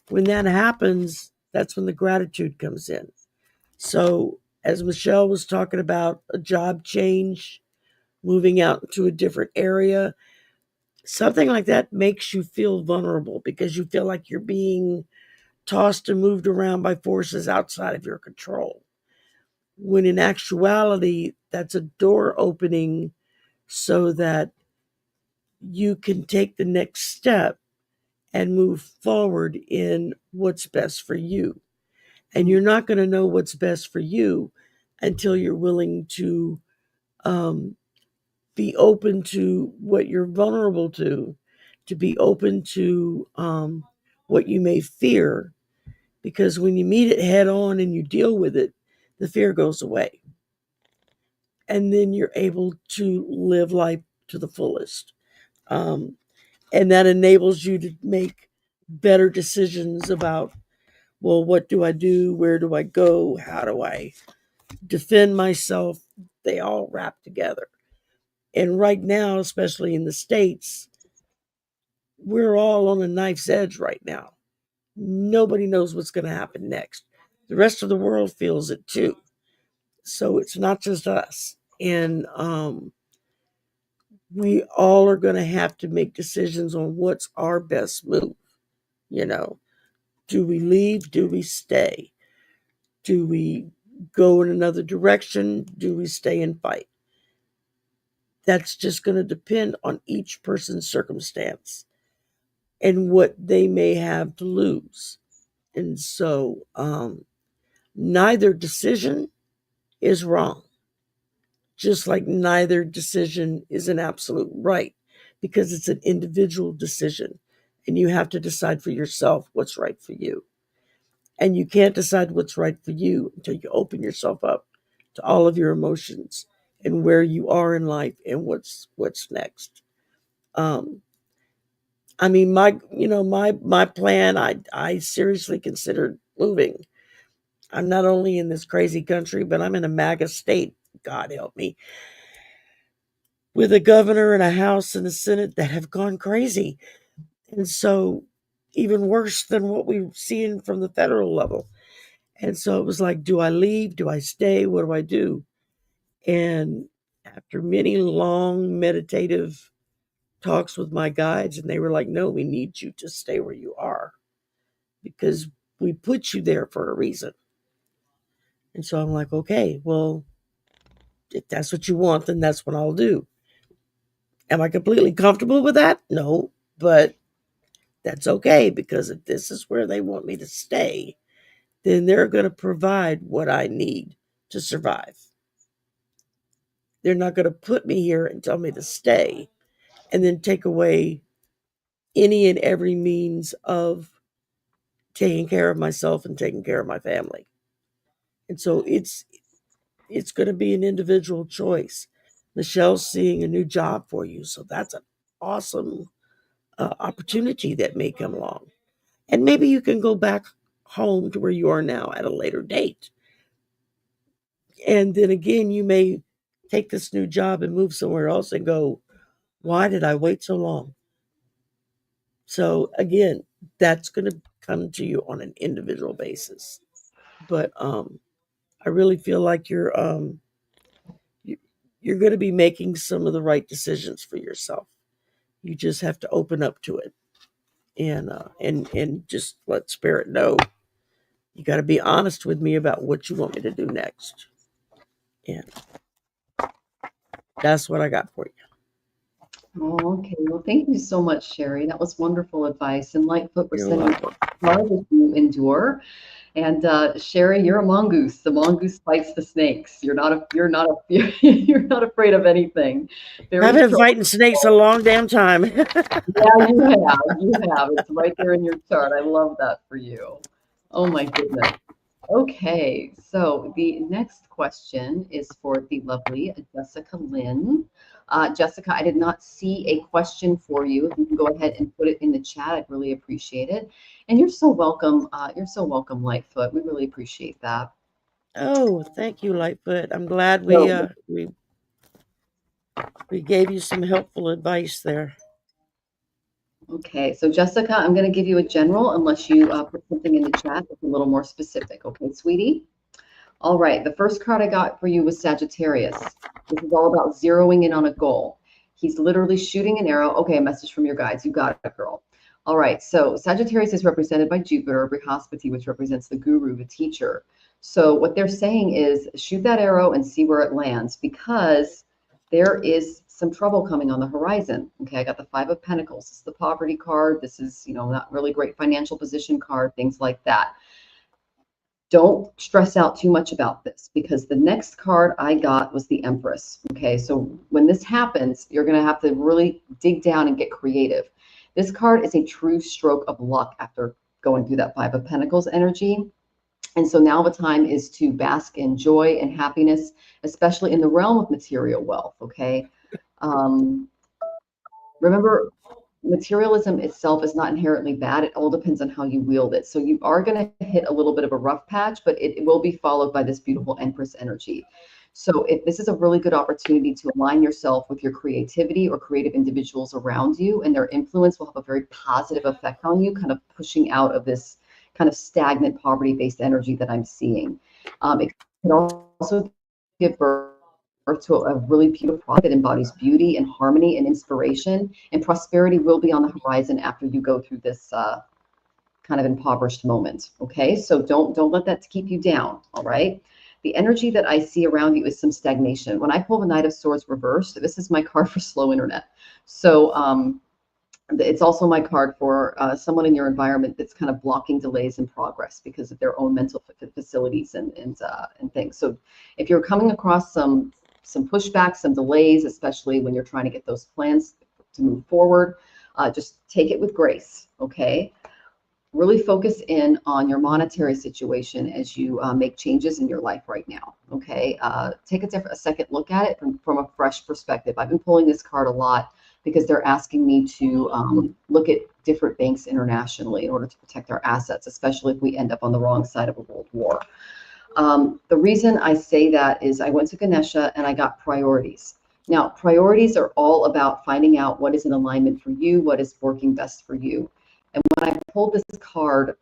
When that happens, that's when the gratitude comes in. So, as Michelle was talking about a job change, moving out to a different area, something like that makes you feel vulnerable because you feel like you're being tossed and moved around by forces outside of your control. when in actuality, that's a door opening so that you can take the next step and move forward in what's best for you. And you're not going to know what's best for you until you're willing to be open to what you're vulnerable to be open to what you may fear. Because when you meet it head on and you deal with it, the fear goes away. And then you're able to live life to the fullest. And that enables you to make better decisions about, well, what do I do? Where do I go? How do I defend myself? They all wrap together. And right now, especially in the States, we're all on a knife's edge right now. Nobody knows what's going to happen next. The rest of the world feels it too. So it's not just us. And we all are going to have to make decisions on what's our best move. You know, do we leave? Do we stay? Do we go in another direction? Do we stay and fight? That's just going to depend on each person's circumstance and what they may have to lose. And so neither decision is wrong, just like neither decision is an absolute right, because it's an individual decision. And you have to decide for yourself what's right for you. And you can't decide what's right for you until you open yourself up to all of your emotions and where you are in life and what's next. I mean, my plan. I seriously considered moving. I'm not only in this crazy country, but I'm in a MAGA state. God help me, with a governor and a House and a Senate that have gone crazy, and so even worse than what we've seen from the federal level. And so it was like, do I leave? Do I stay? What do I do? And after many long meditative talks with my guides, and they were like, no, we need you to stay where you are because we put you there for a reason. And so I'm like, okay, well, if that's what you want, then that's what I'll do. Am I completely comfortable with that? No, but that's okay, because if this is where they want me to stay, then they're going to provide what I need to survive. They're not going to put me here and tell me to stay and then take away any and every means of taking care of myself and taking care of my family. And so it's going to be an individual choice. Michelle's seeing a new job for you, so that's an awesome opportunity that may come along. And maybe you can go back home to where you are now at a later date. And then again, you may take this new job and move somewhere else and go, why did I wait so long? So again, that's going to come to you on an individual basis. But I really feel like you're going to be making some of the right decisions for yourself. You just have to open up to it, and just let spirit know. You got to be honest with me about what you want me to do next. And that's what I got for you. Oh, okay. Well, thank you so much, Shari. That was wonderful advice. And Lightfoot, we're sending hard as you endure. And Shari, you're a mongoose. The mongoose fights the snakes. You're not you're not afraid of anything. I've been fighting snakes a long damn time. Yeah, you have. You have. It's right there in your chart. I love that for you. Oh my goodness. Okay, so the next question is for the lovely Jessica Lynn. Jessica, I did not see a question for you. If you can go ahead and put it in the chat, I'd really appreciate it. And you're so welcome. You're so welcome, Lightfoot. We really appreciate that. Oh, thank you, Lightfoot. I'm glad we gave you some helpful advice there. Okay, so Jessica, I'm going to give you a general unless you put something in the chat that's a little more specific. Okay, sweetie? All right, the first card I got for you was Sagittarius. This is all about zeroing in on a goal. He's literally shooting an arrow. Okay, a message from your guides. You got it, girl. All right, so Sagittarius is represented by Jupiter, Brihaspati, which represents the guru, the teacher. So what they're saying is shoot that arrow and see where it lands, because there is some trouble coming on the horizon. Okay, I got the Five of Pentacles. This is the poverty card. This is, not really great financial position card, things like that. Don't stress out too much about this, because the next card I got was the Empress. Okay, so when this happens, you're going to have to really dig down and get creative. This card is a true stroke of luck after going through that Five of Pentacles energy. And so now the time is to bask in joy and happiness, especially in the realm of material wealth. Okay. Remember, materialism itself is not inherently bad. It all depends on how you wield it. So you are going to hit a little bit of a rough patch, but it will be followed by this beautiful Empress energy. So this is a really good opportunity to align yourself with your creativity or creative individuals around you, and their influence will have a very positive effect on you, kind of pushing out of this kind of stagnant poverty-based energy that I'm seeing. It can also give birth to a really beautiful product that embodies beauty and harmony and inspiration, and prosperity will be on the horizon after you go through this kind of impoverished moment. Okay, so don't let that keep you down. All right. The energy that I see around you is some stagnation. When I pull the Knight of Swords reversed, this is my card for slow internet. So it's also my card for someone in your environment that's kind of blocking delays in progress because of their own mental facilities and things. So if you're coming across some pushback, some delays, especially when you're trying to get those plans to move forward, just take it with grace. Okay. Really focus in on your monetary situation as you make changes in your life right now. Okay. Take a second look at it from a fresh perspective. I've been pulling this card a lot because they're asking me to look at different banks internationally in order to protect our assets, especially if we end up on the wrong side of a world war. The reason I say that is I went to Ganesha and I got priorities. Now, priorities are all about finding out what is in alignment for you, what is working best for you. And when I pulled this card,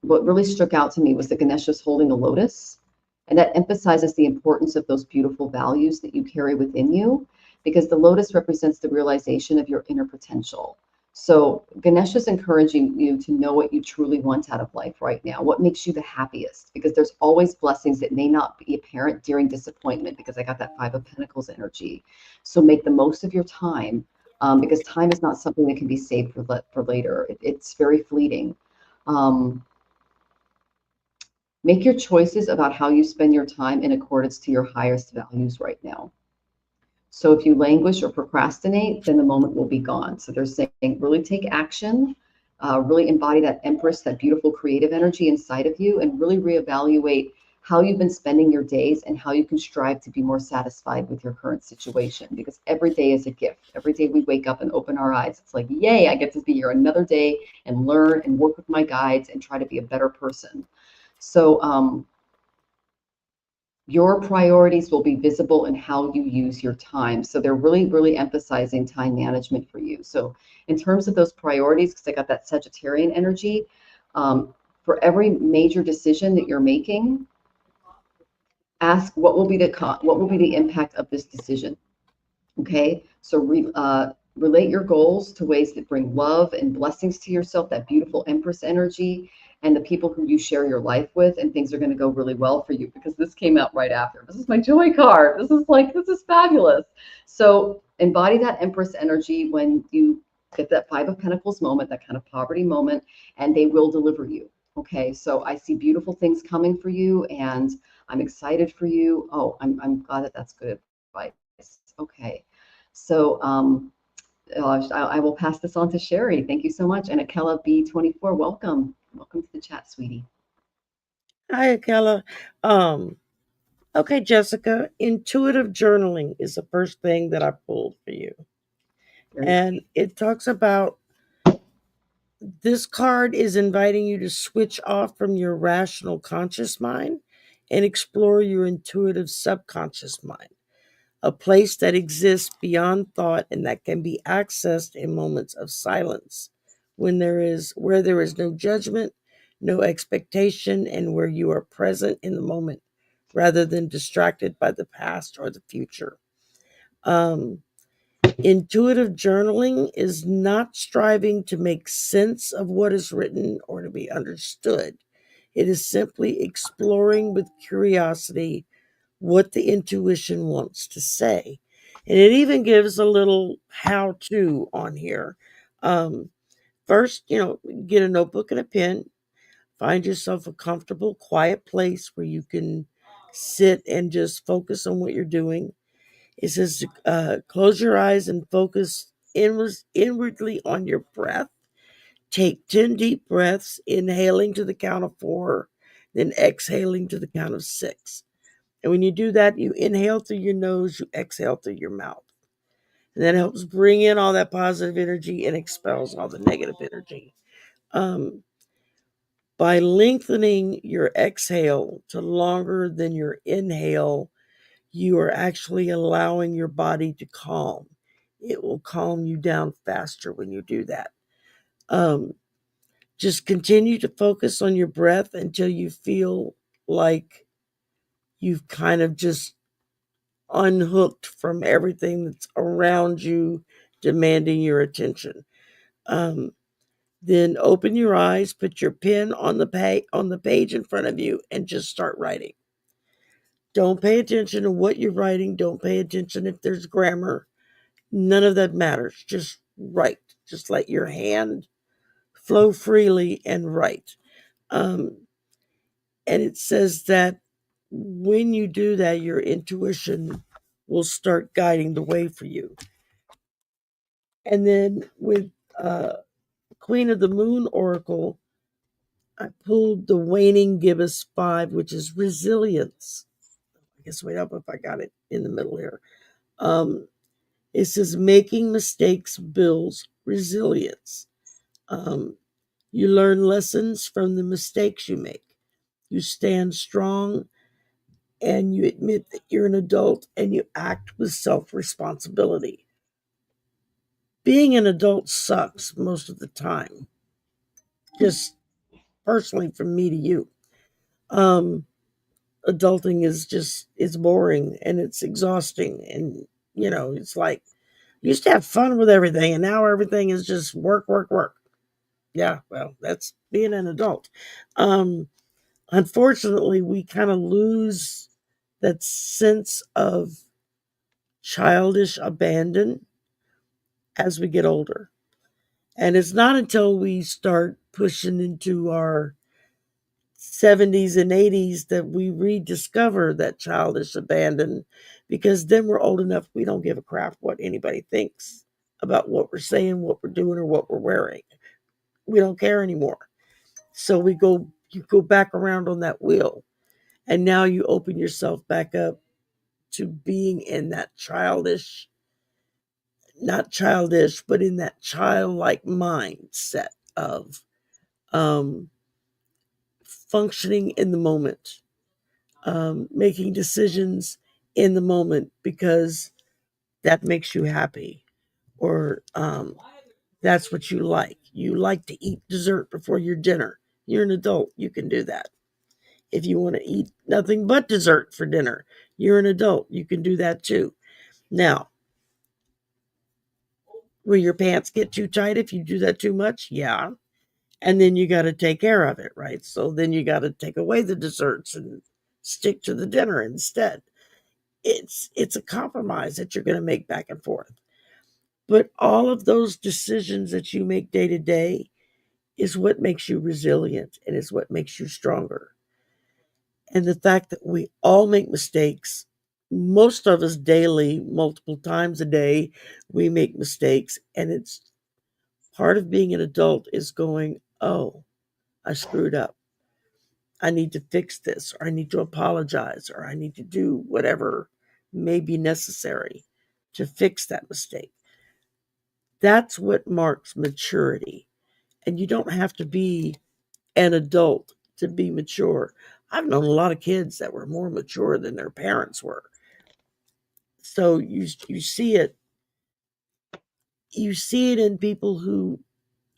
what really struck out to me was that Ganesha is holding a lotus, and that emphasizes the importance of those beautiful values that you carry within you, because the lotus represents the realization of your inner potential. So Ganesha is encouraging you to know what you truly want out of life right now, what makes you the happiest, because there's always blessings that may not be apparent during disappointment, because I got that Five of Pentacles energy. So make the most of your time, because time is not something that can be saved for later. It's very fleeting. Make your choices about how you spend your time in accordance to your highest values right now. So if you languish or procrastinate, then the moment will be gone. So they're saying really take action, really embody that Empress, that beautiful creative energy inside of you, and really reevaluate how you've been spending your days and how you can strive to be more satisfied with your current situation, because every day is a gift. Every day we wake up and open our eyes, it's like, yay, I get to be here another day and learn and work with my guides and try to be a better person. So your priorities will be visible in how you use your time. So they're really, really emphasizing time management for you. So in terms of those priorities, because I got that Sagittarian energy, for every major decision that you're making, ask what will be the impact of this decision. Okay, so relate your goals to ways that bring love and blessings to yourself, that beautiful Empress energy, and the people who you share your life with, and things are going to go really well for you, because this came out right after. This is my joy card. This is fabulous. So embody that Empress energy when you get that Five of Pentacles moment, that kind of poverty moment, and they will deliver you. Okay, so I see beautiful things coming for you, and I'm excited for you. Oh, I'm glad that that's good advice. Okay, so I will pass this on to Shari. Thank you so much. And Akela B24, welcome. Welcome to the chat, sweetie. Hi, Akela. Okay, Jessica, intuitive journaling is the first thing that I pulled for you. And it talks about, this card is inviting you to switch off from your rational conscious mind and explore your intuitive subconscious mind, a place that exists beyond thought and that can be accessed in moments of silence, where there is no judgment, no expectation, and where you are present in the moment rather than distracted by the past or the future. Intuitive journaling is not striving to make sense of what is written or to be understood. It is simply exploring with curiosity what the intuition wants to say. And it even gives a little how to on here. Um, First, get a notebook and a pen. Find yourself a comfortable, quiet place where you can sit and just focus on what you're doing. It says close your eyes and focus inwardly on your breath. Take 10 deep breaths, inhaling to the count of 4, then exhaling to the count of 6. And when you do that, you inhale through your nose, you exhale through your mouth. And that helps bring in all that positive energy and expels all the negative energy. Um, by lengthening your exhale to longer than your inhale, you are actually allowing your body to calm. It will calm you down faster when you do that. Um, just continue to focus on your breath until you feel like you've kind of just unhooked from everything that's around you demanding your attention. Um, then open your eyes, put your pen on the page in front of you, and just start writing. Don't pay attention to what you're writing. Don't pay attention if there's grammar. None of that matters. Just write. Just let your hand flow freely and write. Um, and it says that when you do that, your intuition will start guiding the way for you. And then with Queen of the Moon Oracle, I pulled the Waning Gibbous 5, which is resilience. I guess wait up if I got it in the middle here. It says making mistakes builds resilience. Um, you learn lessons from the mistakes you make. You stand strong and you admit that you're an adult and you act with self responsibility. Being an adult sucks most of the time, just personally from me to you. Adulting is boring and it's exhausting, and it's like you used to have fun with everything and now everything is just work, work, work. Yeah, well, that's being an adult. Unfortunately, we kind of lose that sense of childish abandon as we get older. And it's not until we start pushing into our 70s and 80s that we rediscover that childish abandon, because then we're old enough we don't give a crap what anybody thinks about what we're saying, what we're doing, or what we're wearing. We don't care anymore. So you go back around on that wheel, and now you open yourself back up to being in that childish, not childish, but in that childlike mindset of um, functioning in the moment, making decisions in the moment because that makes you happy, or that's what you like. You like to eat dessert before your dinner. You're an adult. You can do that. If you want to eat nothing but dessert for dinner, you're an adult. You can do that too. Now, will your pants get too tight if you do that too much? Yeah. And then you got to take care of it, right? So then you got to take away the desserts and stick to the dinner instead. It's a compromise that you're going to make back and forth. But all of those decisions that you make day to day is what makes you resilient and is what makes you stronger. And the fact that we all make mistakes, most of us daily, multiple times a day, we make mistakes. And it's part of being an adult is going, oh, I screwed up. I need to fix this, or I need to apologize, or I need to do whatever may be necessary to fix that mistake. That's what marks maturity. And you don't have to be an adult to be mature. I've known a lot of kids that were more mature than their parents were. So you see it. You see it in people who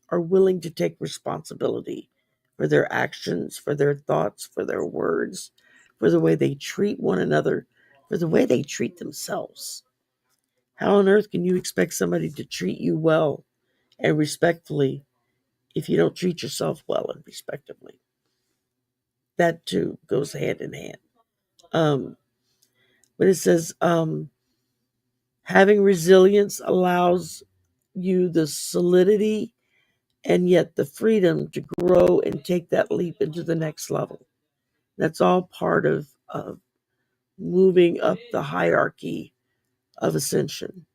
are willing to take responsibility for their actions, for their thoughts, for their words, for the way they treat one another, for the way they treat themselves. How on earth can you expect somebody to treat you well and respectfully if you don't treat yourself well and respectfully? that too goes hand in hand. But it says having resilience allows you the solidity and yet the freedom to grow and take that leap into the next level. That's all part of moving up the hierarchy of ascension,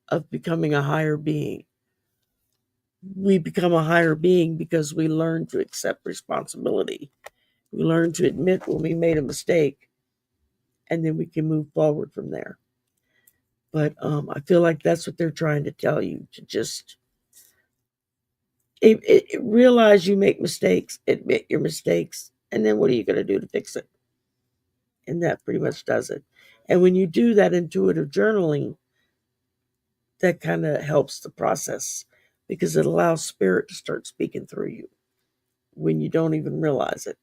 of becoming a higher being. We become a higher being because we learn to accept responsibility. We learn to admit when we made a mistake, and then we can move forward from there. But I feel like that's what they're trying to tell you, to just realize you make mistakes, admit your mistakes, and then what are you going to do to fix it? And that pretty much does it. And when you do that intuitive journaling, that kind of helps the process because it allows spirit to start speaking through you when you don't even realize it.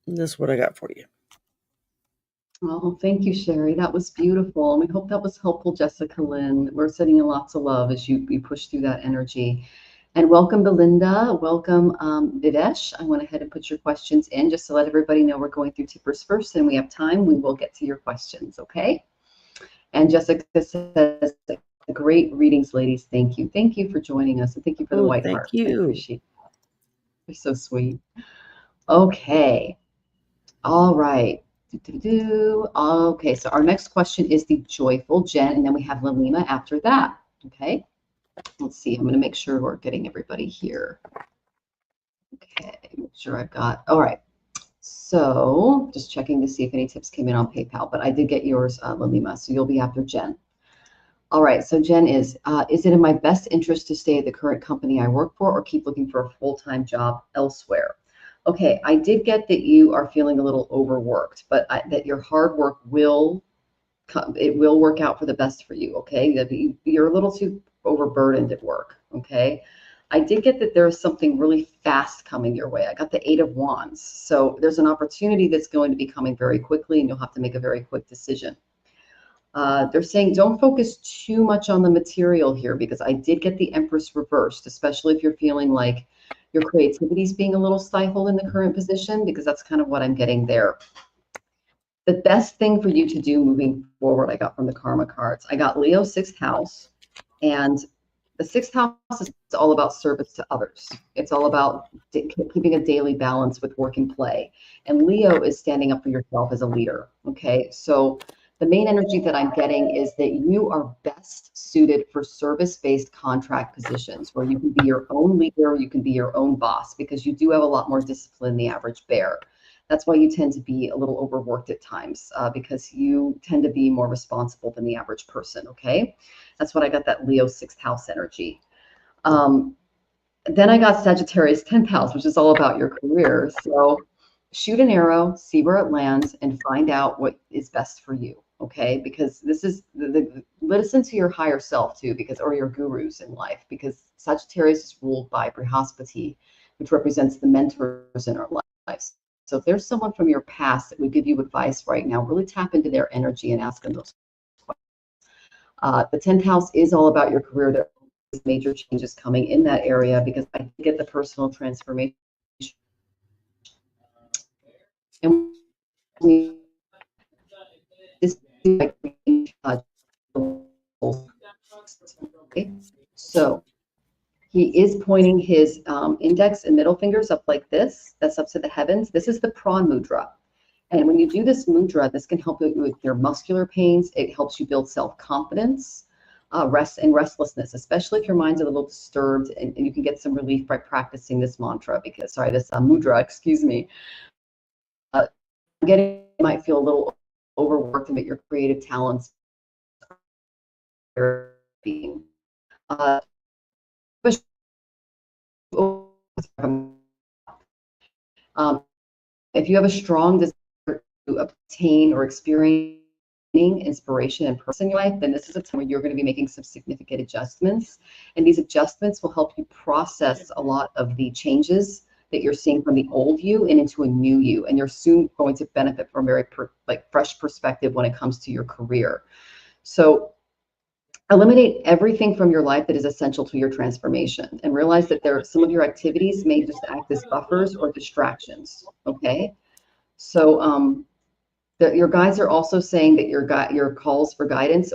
And that's what I got for you. Oh, thank you, Shari. That was beautiful. And we hope that was helpful, Jessica Lynn. We're sending you lots of love as you push through that energy. And welcome, Belinda. Welcome, Videsh. I went ahead and put your questions in just to let everybody know we're going through tippers first, and we have time. We will get to your questions, okay? And Jessica says, great readings, ladies. Thank you. Thank you for joining us, and thank you for the white heart. Thank you. I appreciate that. You're so sweet. Okay. All right. Okay, so our next question is the joyful Jen, and then we have Lalima after that. Okay. Let's see. I'm going to make sure we're getting everybody here. Okay, make sure I've got. All right. So just checking to see if any tips came in on PayPal, but I did get yours, Lalima. So you'll be after Jen. All right. So Jen is it in my best interest to stay at the current company I work for or keep looking for a full-time job elsewhere? Okay, I did get that you are feeling a little overworked, but that your hard work will work out for the best for you. Okay, you're a little too overburdened at work. Okay, I did get that there's something really fast coming your way. I got the 8 of Wands, so there's an opportunity that's going to be coming very quickly, and you'll have to make a very quick decision. They're saying don't focus too much on the material here because I did get the Empress reversed, especially if you're feeling like your creativity is being a little stifled in the current position, because that's kind of what I'm getting there. The best thing for you to do moving forward, I got from the Karma cards. I got Leo 6th house, and the 6th house is all about service to others. It's all about keeping a daily balance with work and play. And Leo is standing up for yourself as a leader. Okay, so the main energy that I'm getting is that you are best suited for service-based contract positions where you can be your own leader, you can be your own boss, because you do have a lot more discipline than the average bear. That's why you tend to be a little overworked at times, because you tend to be more responsible than the average person, okay? That's what I got, that Leo 6th house energy. Then I got Sagittarius 10th house, which is all about your career. So shoot an arrow, see where it lands, and find out what is best for you. Okay, because this is listen to your higher self too, or your gurus in life, because Sagittarius is ruled by Brihaspati, which represents the mentors in our lives. So if there's someone from your past that would give you advice right now, really tap into their energy and ask them those questions. The 10th house is all about your career. There are major changes coming in that area because I get the personal transformation. And this is like okay. So he is pointing his index and middle fingers up like this. That's up to the heavens. This is the prawn mudra. And when you do this mudra, this can help you with your muscular pains. It helps you build self-confidence, rest and restlessness, especially if your mind's a little disturbed, and you can get some relief by practicing this mantra this mudra, excuse me. You might feel a little overworked, but your creative talents are being if you have a strong desire to obtain or experience inspiration and purpose in your life, then this is a time where you're going to be making some significant adjustments. And these adjustments will help you process a lot of the changes that you're seeing from the old you and into a new you. And you're soon going to benefit from a very fresh perspective when it comes to your career. So eliminate everything from your life that is essential to your transformation, and realize that some of your activities may just act as buffers or distractions. Okay. So your guides are also saying that your calls for guidance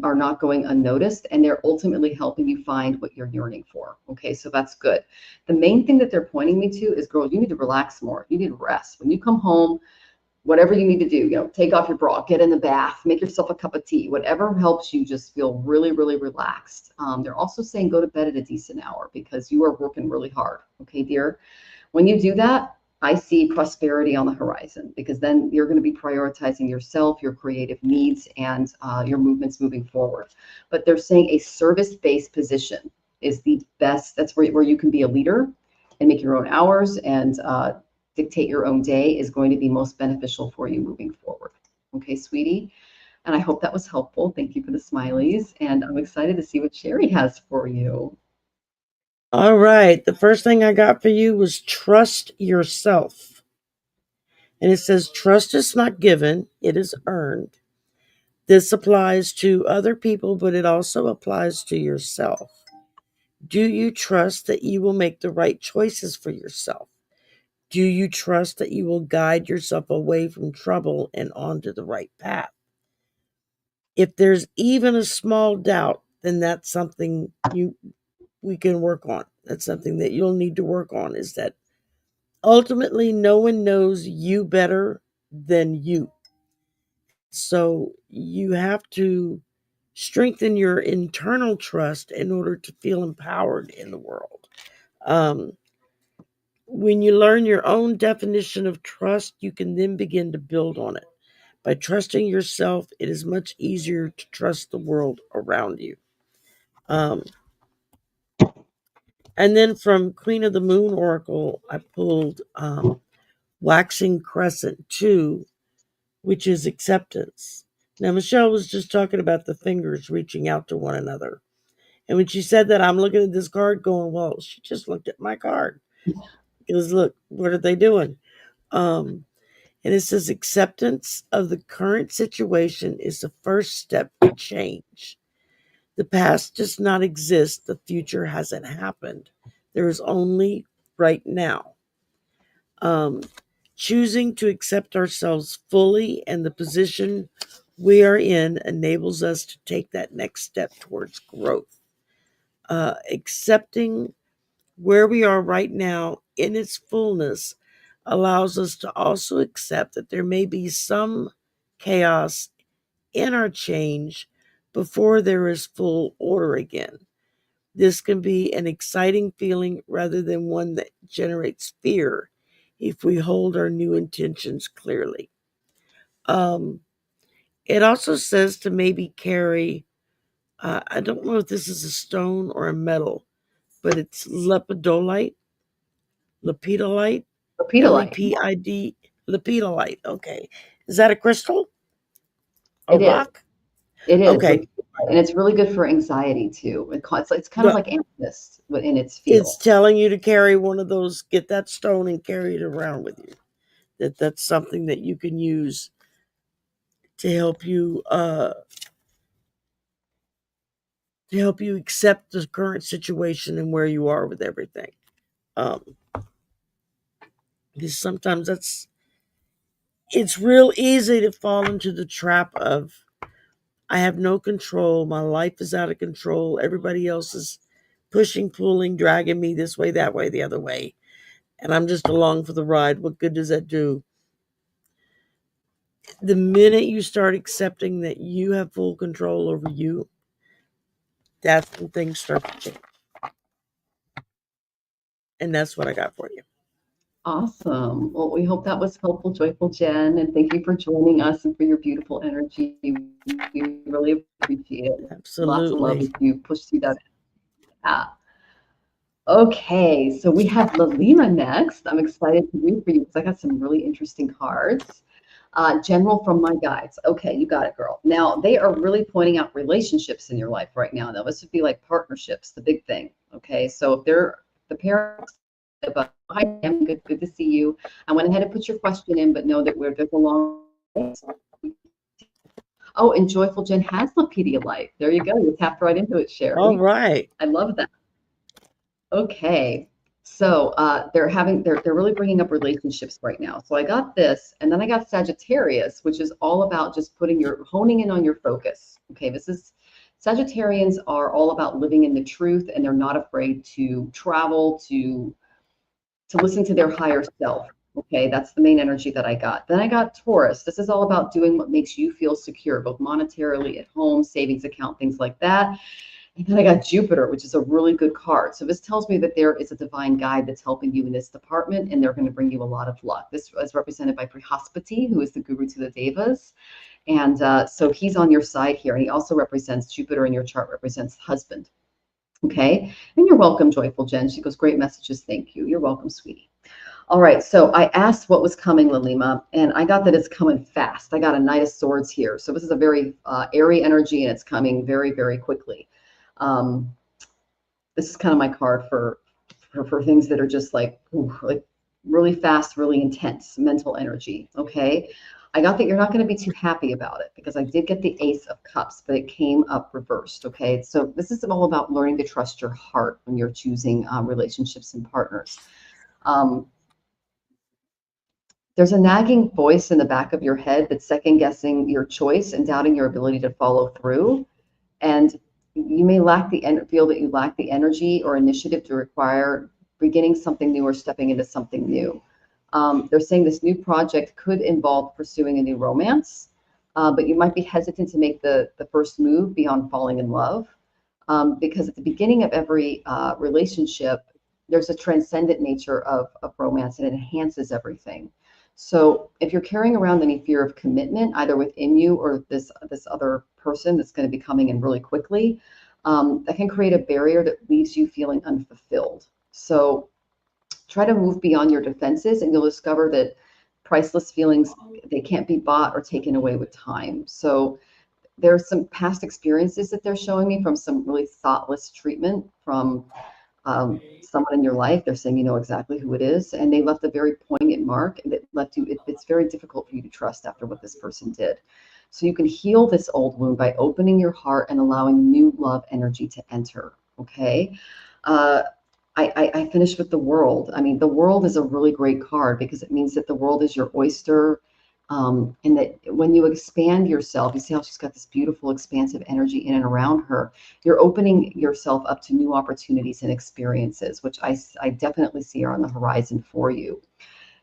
are not going unnoticed, and they're ultimately helping you find what you're yearning for. Okay, so that's good. The main thing that they're pointing me to is, girl, you need to relax more. You need to rest. When you come home, whatever you need to do, take off your bra, get in the bath, make yourself a cup of tea, whatever helps you just feel really, really relaxed. They're also saying go to bed at a decent hour because you are working really hard. Okay, dear. When you do that, I see prosperity on the horizon, because then you're going to be prioritizing yourself, your creative needs, and your movements moving forward. But they're saying a service-based position is the best. That's where you can be a leader and make your own hours and dictate your own day is going to be most beneficial for you moving forward. Okay, sweetie? And I hope that was helpful. Thank you for the smileys. And I'm excited to see what Shari has for you. All right. The first thing I got for you was trust yourself. And it says, trust is not given, it is earned. This applies to other people, but it also applies to yourself. Do you trust that you will make the right choices for yourself? Do you trust that you will guide yourself away from trouble and onto the right path? If there's even a small doubt, then that's something we can work on. That's something that you'll need to work on, is that ultimately no one knows you better than you. So you have to strengthen your internal trust in order to feel empowered in the world. When you learn your own definition of trust, you can then begin to build on it. By trusting yourself, it is much easier to trust the world around you. And then from Queen of the Moon Oracle, I pulled Waxing Crescent 2, which is acceptance. Now, Michelle was just talking about the fingers reaching out to one another. And when she said that, I'm looking at this card going, well, she just looked at my card. Because look, what are they doing? And it says acceptance of the current situation is the first step to change. The past does not exist. The future hasn't happened. There is only right now. Choosing to accept ourselves fully and the position we are in enables us to take that next step towards growth. Accepting where we are right now in its fullness allows us to also accept that there may be some chaos in our change before there is full order again. This can be an exciting feeling rather than one that generates fear if we hold our new intentions clearly. It also says to maybe carry, I don't know if this is a stone or a metal, but it's lepidolite, Lepidolite, Lepidolite. Lepid, Lepidolite. Okay. Is that a crystal? A It is. rock? It is. Okay. And it's really good for anxiety too. It's kind of like amethyst in its feel. It's telling you to carry one of those, get that stone and carry it around with you. That's something that you can use to help you accept the current situation and where you are with everything. Because sometimes it's real easy to fall into the trap of, I have no control. My life is out of control. Everybody else is pushing, pulling, dragging me this way, that way, the other way. And I'm just along for the ride. What good does that do? The minute you start accepting that you have full control over you, that's when things start to change. And that's what I got for you. Awesome. Well, we hope that was helpful, Joyful Jen. And thank you for joining us and for your beautiful energy. We really appreciate it. Absolutely. Lots of love as you push through that. Okay, so we have Lalima next. I'm excited to read for you because I got some really interesting cards. General from my guides. Okay, you got it, girl. Now, they are really pointing out relationships in your life right now. Now, this would be like partnerships, the big thing. Okay, so if they're the parents, hi, Pam, good to see you. I went ahead and put your question in, but know that there's a long Oh, and Joyful Jen has the Pedialyte. There you go. You tapped right into it, Shari. All right. I love that. Okay. So they're really bringing up relationships right now. So I got this, and then I got Sagittarius, which is all about just honing in on your focus. Okay, Sagittarians are all about living in the truth, and they're not afraid to travel, to listen to their higher self. Okay, that's the main energy that I got. Then I got Taurus. This is all about doing what makes you feel secure, both monetarily, at home, savings account, things like that. And then I got Jupiter, which is a really good card. So this tells me that there is a divine guide that's helping you in this department, and they're going to bring you a lot of luck. This is represented by Brihaspati, who is the guru to the Devas. And so he's on your side here. And he also represents Jupiter in your chart, represents husband. Okay. And you're welcome, Joyful Jen. She goes, great messages. Thank you. You're welcome, sweetie. All right. So I asked what was coming, Lalima, and I got that it's coming fast. I got a Knight of Swords here. So this is a very airy energy, and it's coming very, very quickly. This is kind of my card for things that are just like really fast, really intense mental energy. Okay. I got that you're not going to be too happy about it, because I did get the Ace of Cups, but it came up reversed. Okay. So this is all about learning to trust your heart when you're choosing relationships and partners. There's a nagging voice in the back of your head that's second guessing your choice and doubting your ability to follow through. And you may feel that you lack the energy or initiative to require beginning something new or stepping into something new. They're saying this new project could involve pursuing a new romance, but you might be hesitant to make the first move beyond falling in love, because at the beginning of every relationship, there's a transcendent nature of romance, and it enhances everything. So if you're carrying around any fear of commitment, either within you or this other person that's going to be coming in really quickly, that can create a barrier that leaves you feeling unfulfilled. So try to move beyond your defenses, and you'll discover that priceless feelings, they can't be bought or taken away with time. So there's some past experiences that they're showing me from some really thoughtless treatment from someone in your life. They're saying you know exactly who it is, and they left a very poignant mark that left you. It's very difficult for you to trust after what this person did. So you can heal this old wound by opening your heart and allowing new love energy to enter. Okay. I finished with the World. I mean, the World is a really great card because it means that the world is your oyster. And that when you expand yourself, you see how she's got this beautiful, expansive energy in and around her. You're opening yourself up to new opportunities and experiences, which I definitely see are on the horizon for you.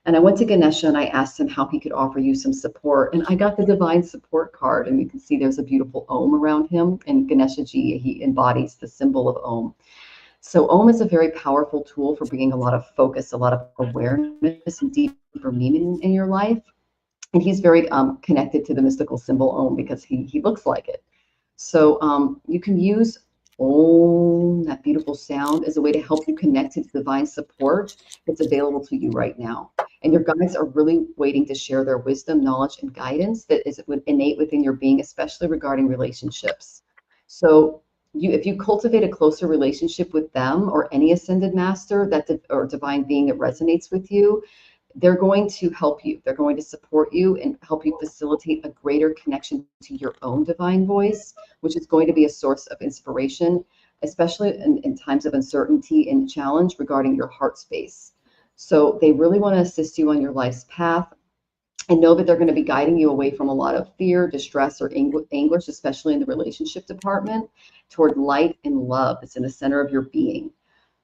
And I went to Ganesha and I asked him how he could offer you some support. And I got the Divine Support card. And you can see there's a beautiful Om around him. And Ganesha Ji, he embodies the symbol of Om. So Om is a very powerful tool for bringing a lot of focus, a lot of awareness, and deeper meaning in your life. And he's very connected to the mystical symbol Om because he looks like it. So you can use Om, that beautiful sound, as a way to help you connect to divine support that's available to you right now. And your guides are really waiting to share their wisdom, knowledge, and guidance that is innate within your being, especially regarding relationships. So if you cultivate a closer relationship with them or any ascended master or divine being that resonates with you, they're going to help you. They're going to support you and help you facilitate a greater connection to your own divine voice, which is going to be a source of inspiration, especially in times of uncertainty and challenge regarding your heart space. So they really want to assist you on your life's path, and know that they're going to be guiding you away from a lot of fear, distress, or anguish, especially in the relationship department, toward light and love that's in the center of your being.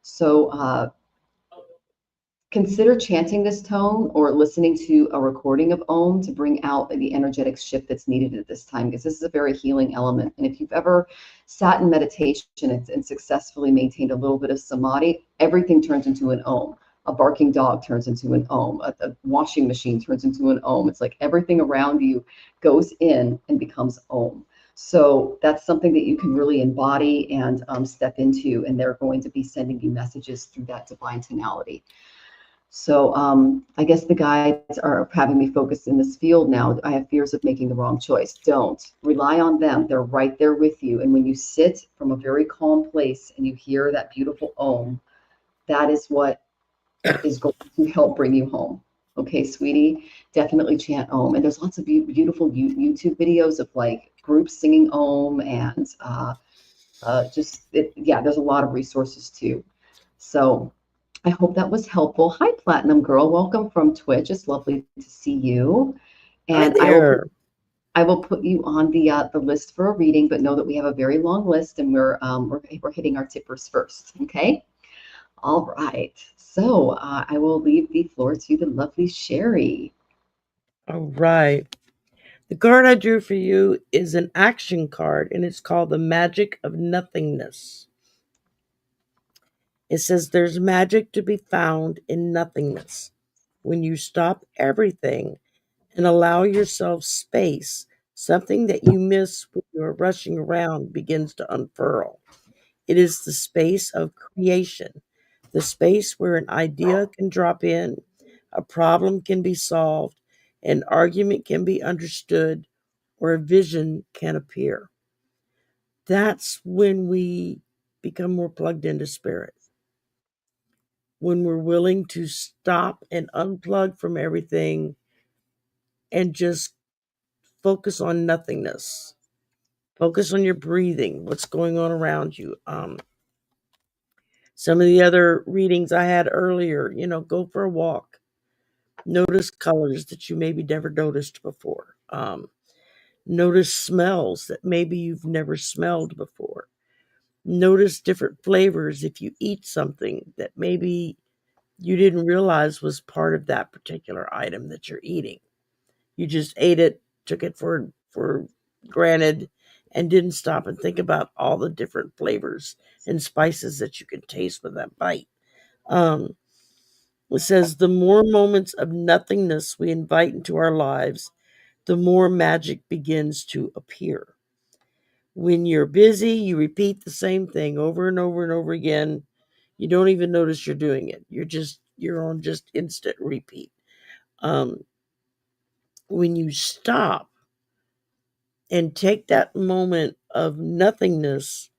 So consider chanting this tone or listening to a recording of Om to bring out the energetic shift that's needed at this time, because this is a very healing element. And if you've ever sat in meditation and successfully maintained a little bit of samadhi, everything turns into an Om. A barking dog turns into an Om. A washing machine turns into an Om. It's like everything around you goes in and becomes Om. So that's something that you can really embody and step into, and they're going to be sending you messages through that divine tonality. So I guess the guides are having me focus in this field now. I have fears of making the wrong choice. Don't. Rely on them. They're right there with you. And when you sit from a very calm place and you hear that beautiful Om, that is what is going to help bring you home. Okay, sweetie, definitely chant Om. And there's lots of beautiful YouTube videos of like groups singing Om, and there's a lot of resources too. So I hope that was helpful. Hi, Platinum Girl. Welcome from Twitch. It's lovely to see you. And Hi there. I will put you on the list for a reading, but know that we have a very long list, and we're hitting our tippers first. Okay. All right. So I will leave the floor to the lovely Shari. All right. The card I drew for you is an action card, and it's called the Magic of Nothingness. It says there's magic to be found in nothingness. When you stop everything and allow yourself space, something that you miss when you're rushing around begins to unfurl. It is the space of creation, the space where an idea can drop in, a problem can be solved, an argument can be understood, or a vision can appear. That's when we become more plugged into spirit. When we're willing to stop and unplug from everything and just focus on nothingness. Focus on your breathing, what's going on around you. Some of the other readings I had earlier, go for a walk. Notice colors that you maybe never noticed before. Notice smells that maybe you've never smelled before. Notice different flavors if you eat something that maybe you didn't realize was part of that particular item that you're eating. You just ate it, took it for granted, and didn't stop and think about all the different flavors and spices that you can taste with that bite. It says the more moments of nothingness we invite into our lives, the more magic begins to appear. When you're busy, you repeat the same thing over and over and over again. You don't even notice you're doing it. You're on just instant repeat. When you stop and take that moment of nothingness,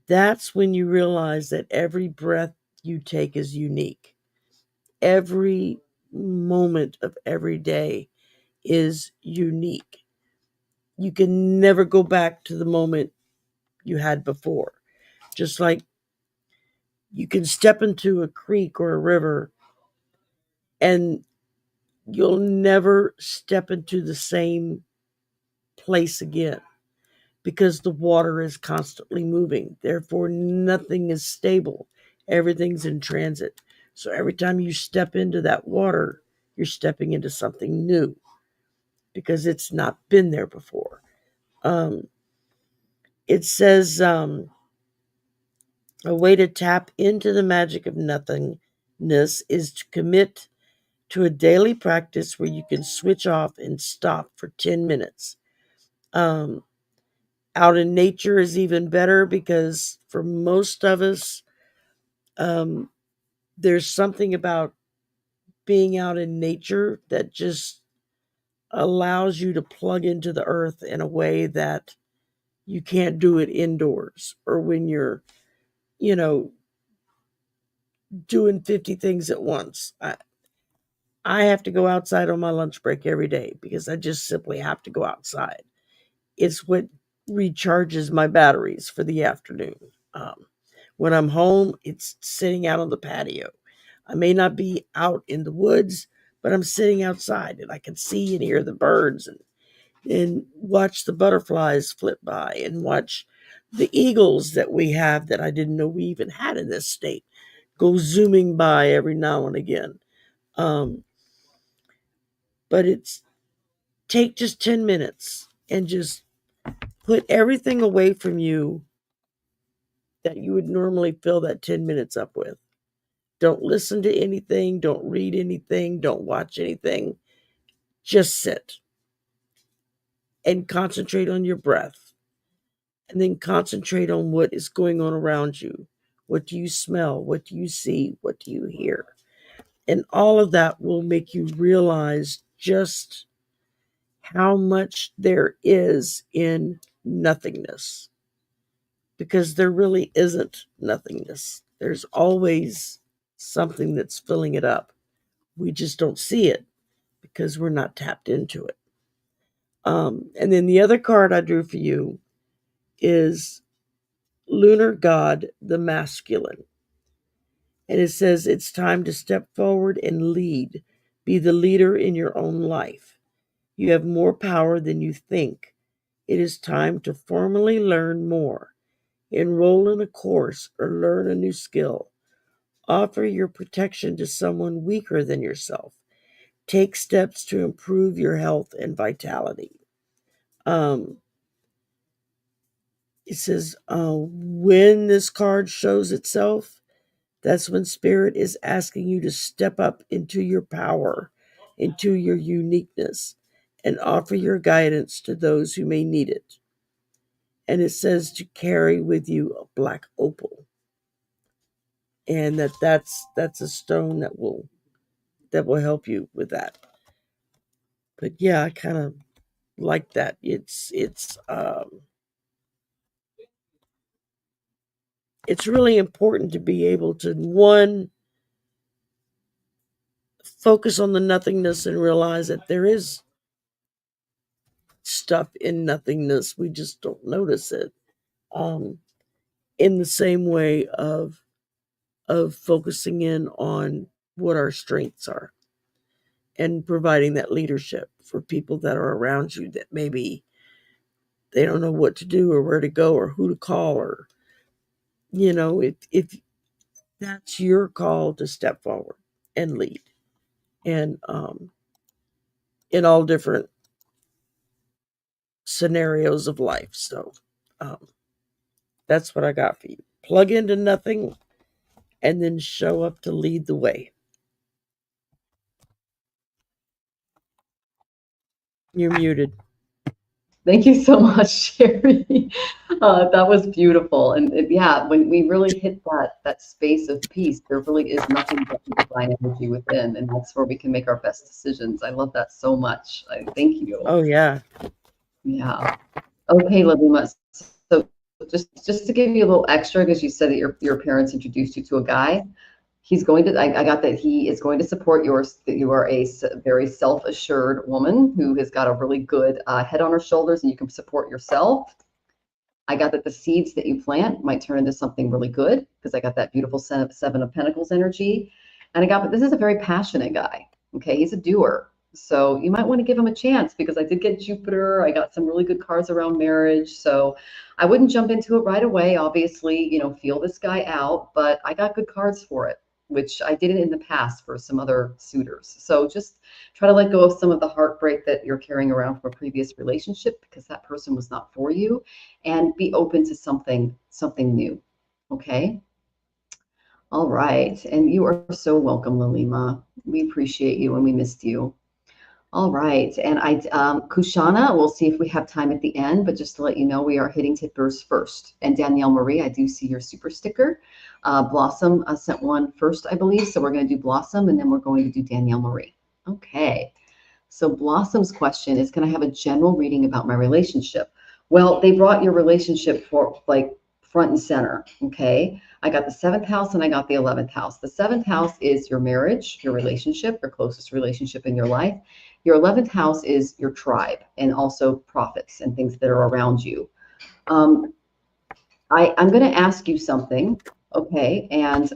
that's when you realize that every breath you take is unique. Every moment of every day is unique. You can never go back to the moment you had before. Just like you can step into a creek or a river and you'll never step into the same place again because the water is constantly moving. Therefore, nothing is stable. Everything's in transit. So every time you step into that water, you're stepping into something new because it's not been there before. It says a way to tap into the magic of nothingness is to commit to a daily practice where you can switch off and stop for 10 minutes. Out in nature is even better because for most of us, there's something about being out in nature that just allows you to plug into the earth in a way that you can't do it indoors or when you're, you know, doing 50 things at once. I have to go outside on my lunch break every day because I just simply have to go outside. It's what recharges my batteries for the afternoon. When I'm home, it's sitting out on the patio. I may not be out in the woods, but I'm sitting outside and I can see and hear the birds and watch the butterflies flip by and watch the eagles that we have that I didn't know we even had in this state go zooming by every now and again. But it's take just 10 minutes and just put everything away from you that you would normally fill that 10 minutes up with. Don't listen to anything. Don't read anything. Don't watch anything. Just sit and concentrate on your breath. And then concentrate on what is going on around you. What do you smell? What do you see? What do you hear? And all of that will make you realize just how much there is in nothingness. Because there really isn't nothingness. There's always something that's filling it up. We just don't see it because we're not tapped into it. And then the other card I drew for you is Lunar God, the Masculine. And it says it's time to step forward and lead. Be the leader in your own life. You have more power than you think. It is time to formally learn more. Enroll in a course or learn a new skill. Offer your protection to someone weaker than yourself. Take steps to improve your health and vitality. Um, it says, when this card shows itself, that's when Spirit is asking you to step up into your power, into your uniqueness, and offer your guidance to those who may need it. And it says to carry with you a black opal, and that's a stone that will help you with that. But yeah, I kind of like that. It's really important to be able to, one, focus on the nothingness and realize that there is stuff in nothingness. We just don't notice it. In the same way of focusing in on what our strengths are and providing that leadership for people that are around you that maybe they don't know what to do or where to go or who to call, or if that's your call to step forward and lead, and in all different scenarios of life. So that's what I got for you. Plug into nothing and then show up to lead the way. You're muted. Thank you so much, Sherry. That was beautiful. And yeah, when we really hit that space of peace, there really is nothing but the divine energy within, and that's where we can make our best decisions. I love that so much. Thank you. Oh yeah. Yeah. Okay, Lalima. So just to give you a little extra, because you said that your parents introduced you to a guy. He's going to, I got that he is going to support yours, that you are a very self-assured woman who has got a really good head on her shoulders and you can support yourself. I got that the seeds that you plant might turn into something really good, because I got that beautiful Seven of Pentacles energy. And I got that this is a very passionate guy. Okay, he's a doer. So you might want to give him a chance, because I did get Jupiter. I got some really good cards around marriage. So I wouldn't jump into it right away. Obviously, feel this guy out, but I got good cards for it, which I did it in the past for some other suitors. So just try to let go of some of the heartbreak that you're carrying around from a previous relationship, because that person was not for you, and be open to something new. Okay. All right. And you are so welcome, Lalima. We appreciate you and we missed you. All right. And Kushana, we'll see if we have time at the end, but just to let you know, we are hitting tippers first. And Danielle Marie, I do see your super sticker. Blossom sent one first, I believe. So we're going to do Blossom, and then we're going to do Danielle Marie. Okay. So Blossom's question is, can I have a general reading about my relationship? Well, they brought your relationship for like front and center. Okay. I got the 7th house and I got the 11th house. The 7th house is your marriage, your relationship, your closest relationship in your life. Your 11th house is your tribe, and also profits and things that are around you. I'm going to ask you something. Okay. And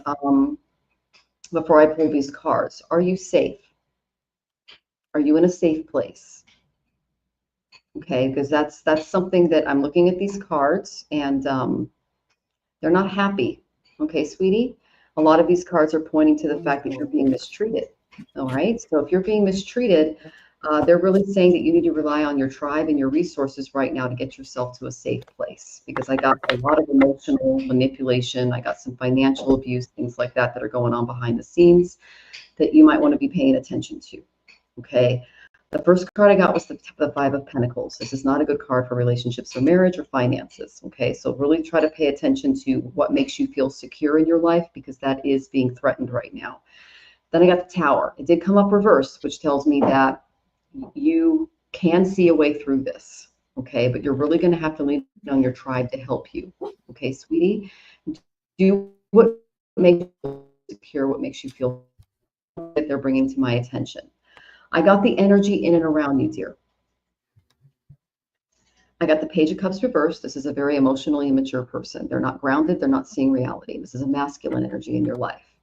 before I pull these cards, are you safe? Are you in a safe place? Okay, because that's something that I'm looking at these cards, and they're not happy. Okay, sweetie? A lot of these cards are pointing to the fact that you're being mistreated. All right, so if you're being mistreated, they're really saying that you need to rely on your tribe and your resources right now to get yourself to a safe place, because I got a lot of emotional manipulation. I got some financial abuse, things like that are going on behind the scenes that you might want to be paying attention to. Okay. The first card I got was the 5 of Pentacles. This is not a good card for relationships or marriage or finances. Okay, so really try to pay attention to what makes you feel secure in your life, because that is being threatened right now. Then I got the Tower. It did come up reversed, which tells me that you can see a way through this. Okay, but you're really going to have to lean on your tribe to help you. Okay, sweetie, do what makes you feel secure, what makes you feel that they're bringing to my attention. I got the energy in and around you, dear. I got the Page of Cups reversed. This is a very emotionally immature person. They're not grounded. They're not seeing reality. This is a masculine energy in your life.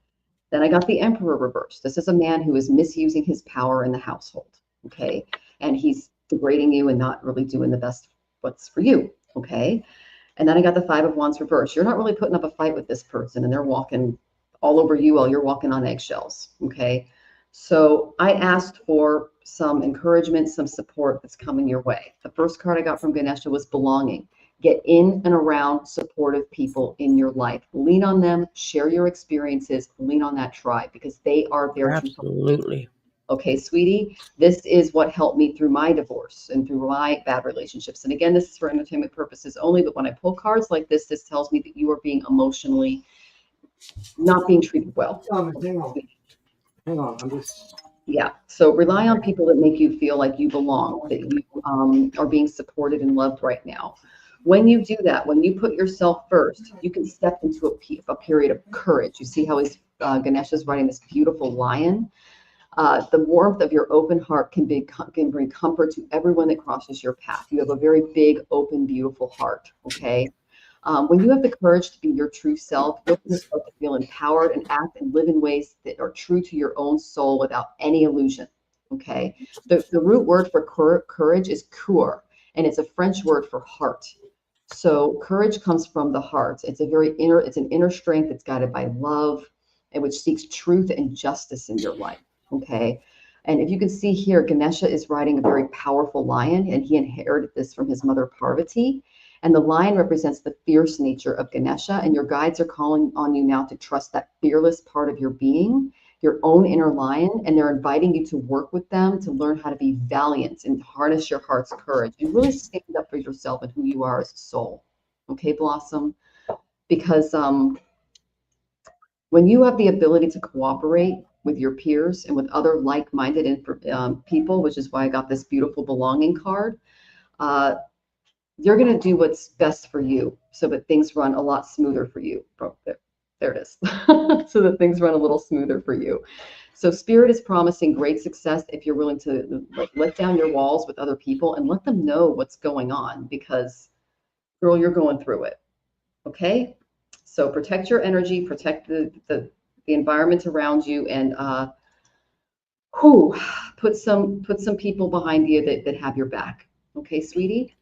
Then I got the Emperor reversed. This is a man who is misusing his power in the household. Okay. And he's degrading you and not really doing the best what's for you. Okay. And then I got the Five of Wands reversed. You're not really putting up a fight with this person, and they're walking all over you while you're walking on eggshells. Okay. So I asked for some encouragement, some support that's coming your way. The first card I got from Ganesha was belonging. Get in and around supportive people in your life. Lean on them, share your experiences, lean on that tribe because they are there to help. Absolutely. Okay, sweetie, this is what helped me through my divorce and through my bad relationships. And again, this is for entertainment purposes only, but when I pull cards like this tells me that you are being emotionally not being treated well. Hang on, I'm just. Yeah, so rely on people that make you feel like you belong, that you are being supported and loved right now. When you do that, when you put yourself first, you can step into a period of courage. You see how Ganesh is riding this beautiful lion. The warmth of your open heart can bring comfort to everyone that crosses your path. You have a very big, open, beautiful heart, okay? When you have the courage to be your true self, you're going to start to feel empowered and act and live in ways that are true to your own soul without any illusion, okay? The root word for courage is cœur, and it's a French word for heart. So courage comes from the heart. It's an inner strength that's guided by love and which seeks truth and justice in your life. Okay. And if you can see here, Ganesha is riding a very powerful lion, and he inherited this from his mother Parvati. And the lion represents the fierce nature of Ganesha, and your guides are calling on you now to trust that fearless part of your being, your own inner lion, and they're inviting you to work with them to learn how to be valiant and harness your heart's courage and really stand up for yourself and who you are as a soul. Okay, Blossom? Because when you have the ability to cooperate with your peers and with other like-minded people, which is why I got this beautiful belonging card, you're going to do what's best for you so that things run a lot smoother for you. There it is. So that things run a little smoother for you. So Spirit is promising great success if you're willing to let down your walls with other people and let them know what's going on because, girl, you're going through it. Okay? So protect your energy, protect the environment around you, and put some people behind you that have your back. Okay, sweetie?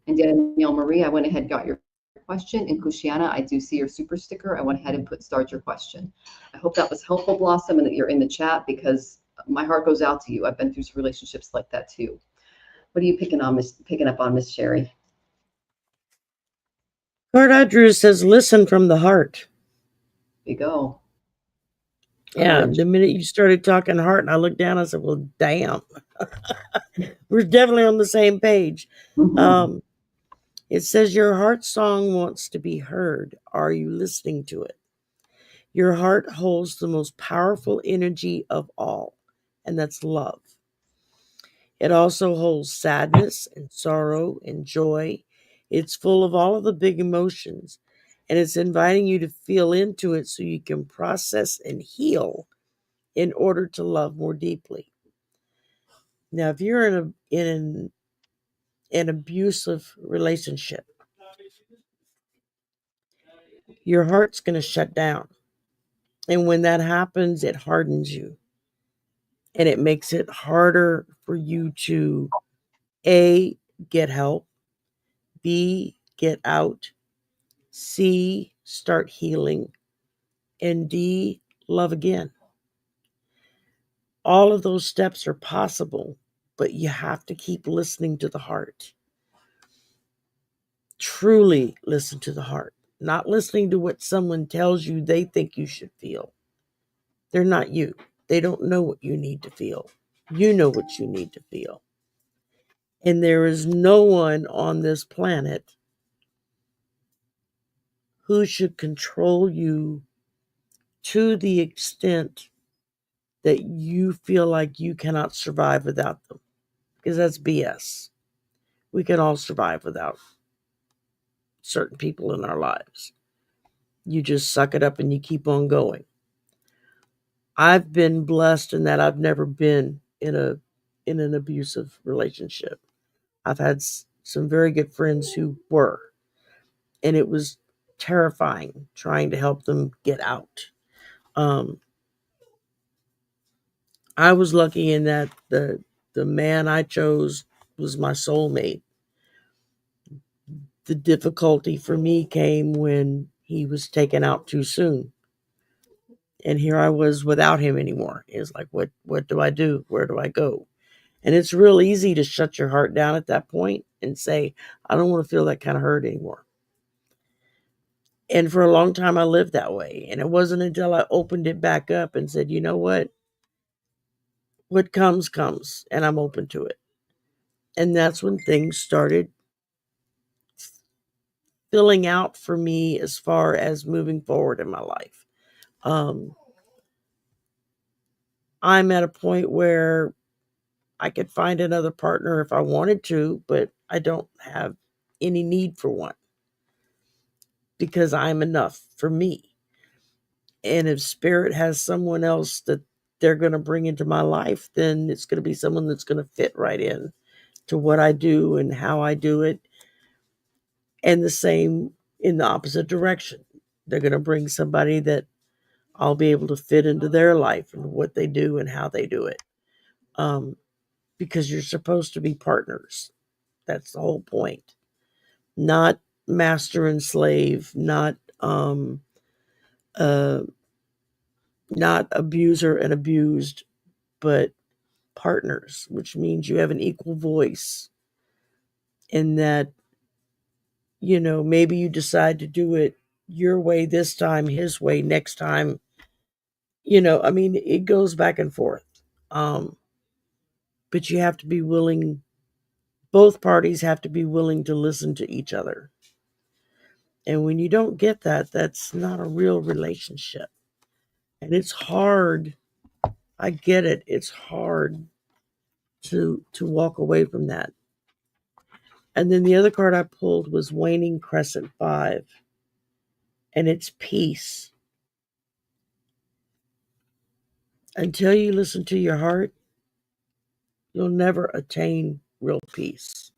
And Danielle Marie, I went ahead and got your question. And Kushiana, I do see your super sticker. I went ahead and start your question. I hope that was helpful, Blossom, and that you're in the chat because my heart goes out to you. I've been through relationships like that too. What are you picking up on, Miss Shari? Card I drew says, listen from the heart. There you go. Yeah, the minute you started talking heart, and I looked down, I said, well, damn. We're definitely on the same page. Mm-hmm. It says, your heart song wants to be heard. Are you listening to it? Your heart holds the most powerful energy of all, and that's love. It also holds sadness and sorrow and joy. It's full of all of the big emotions, and it's inviting you to feel into it so you can process and heal in order to love more deeply. Now, if you're in an abusive relationship, your heart's going to shut down. And when that happens, it hardens you. And it makes it harder for you to A, get help, B, get out, C, start healing, and D, love again. All of those steps are possible, but you have to keep listening to the heart. Truly listen to the heart, not listening to what someone tells you they think you should feel. They're not you. They don't know what you need to feel. You know what you need to feel. And there is no one on this planet who should control you to the extent that you feel like you cannot survive without them. Because that's BS. We can all survive without certain people in our lives. You just suck it up and you keep on going. I've been blessed in that I've never been in an abusive relationship. I've had some very good friends who were. And it was terrifying trying to help them get out. I was lucky in that the man I chose was my soulmate. The difficulty for me came when he was taken out too soon. And here I was without him anymore. It's like, what do I do? Where do I go? And it's real easy to shut your heart down at that point and say, I don't want to feel that kind of hurt anymore. And for a long time, I lived that way. And it wasn't until I opened it back up and said, you know what? What comes, comes. And I'm open to it. And that's when things started filling out for me as far as moving forward in my life. I'm at a point where I could find another partner if I wanted to, but I don't have any need for one because I'm enough for me. And if spirit has someone else that they're going to bring into my life, then it's going to be someone that's going to fit right in to what I do and how I do it. And the same in the opposite direction. They're going to bring somebody that I'll be able to fit into their life and what they do and how they do it. Because you're supposed to be partners. That's the whole point. Not master and slave, not abuser and abused, but partners, which means you have an equal voice. And that, maybe you decide to do it your way this time, his way next time. It goes back and forth. But you have to be willing, both parties have to be willing to listen to each other. And when you don't get that, that's not a real relationship. And it's hard. I get it. It's hard to walk away from that. And then the other card I pulled was Waning Crescent 5. And it's peace. Until you listen to your heart, you'll never attain real peace.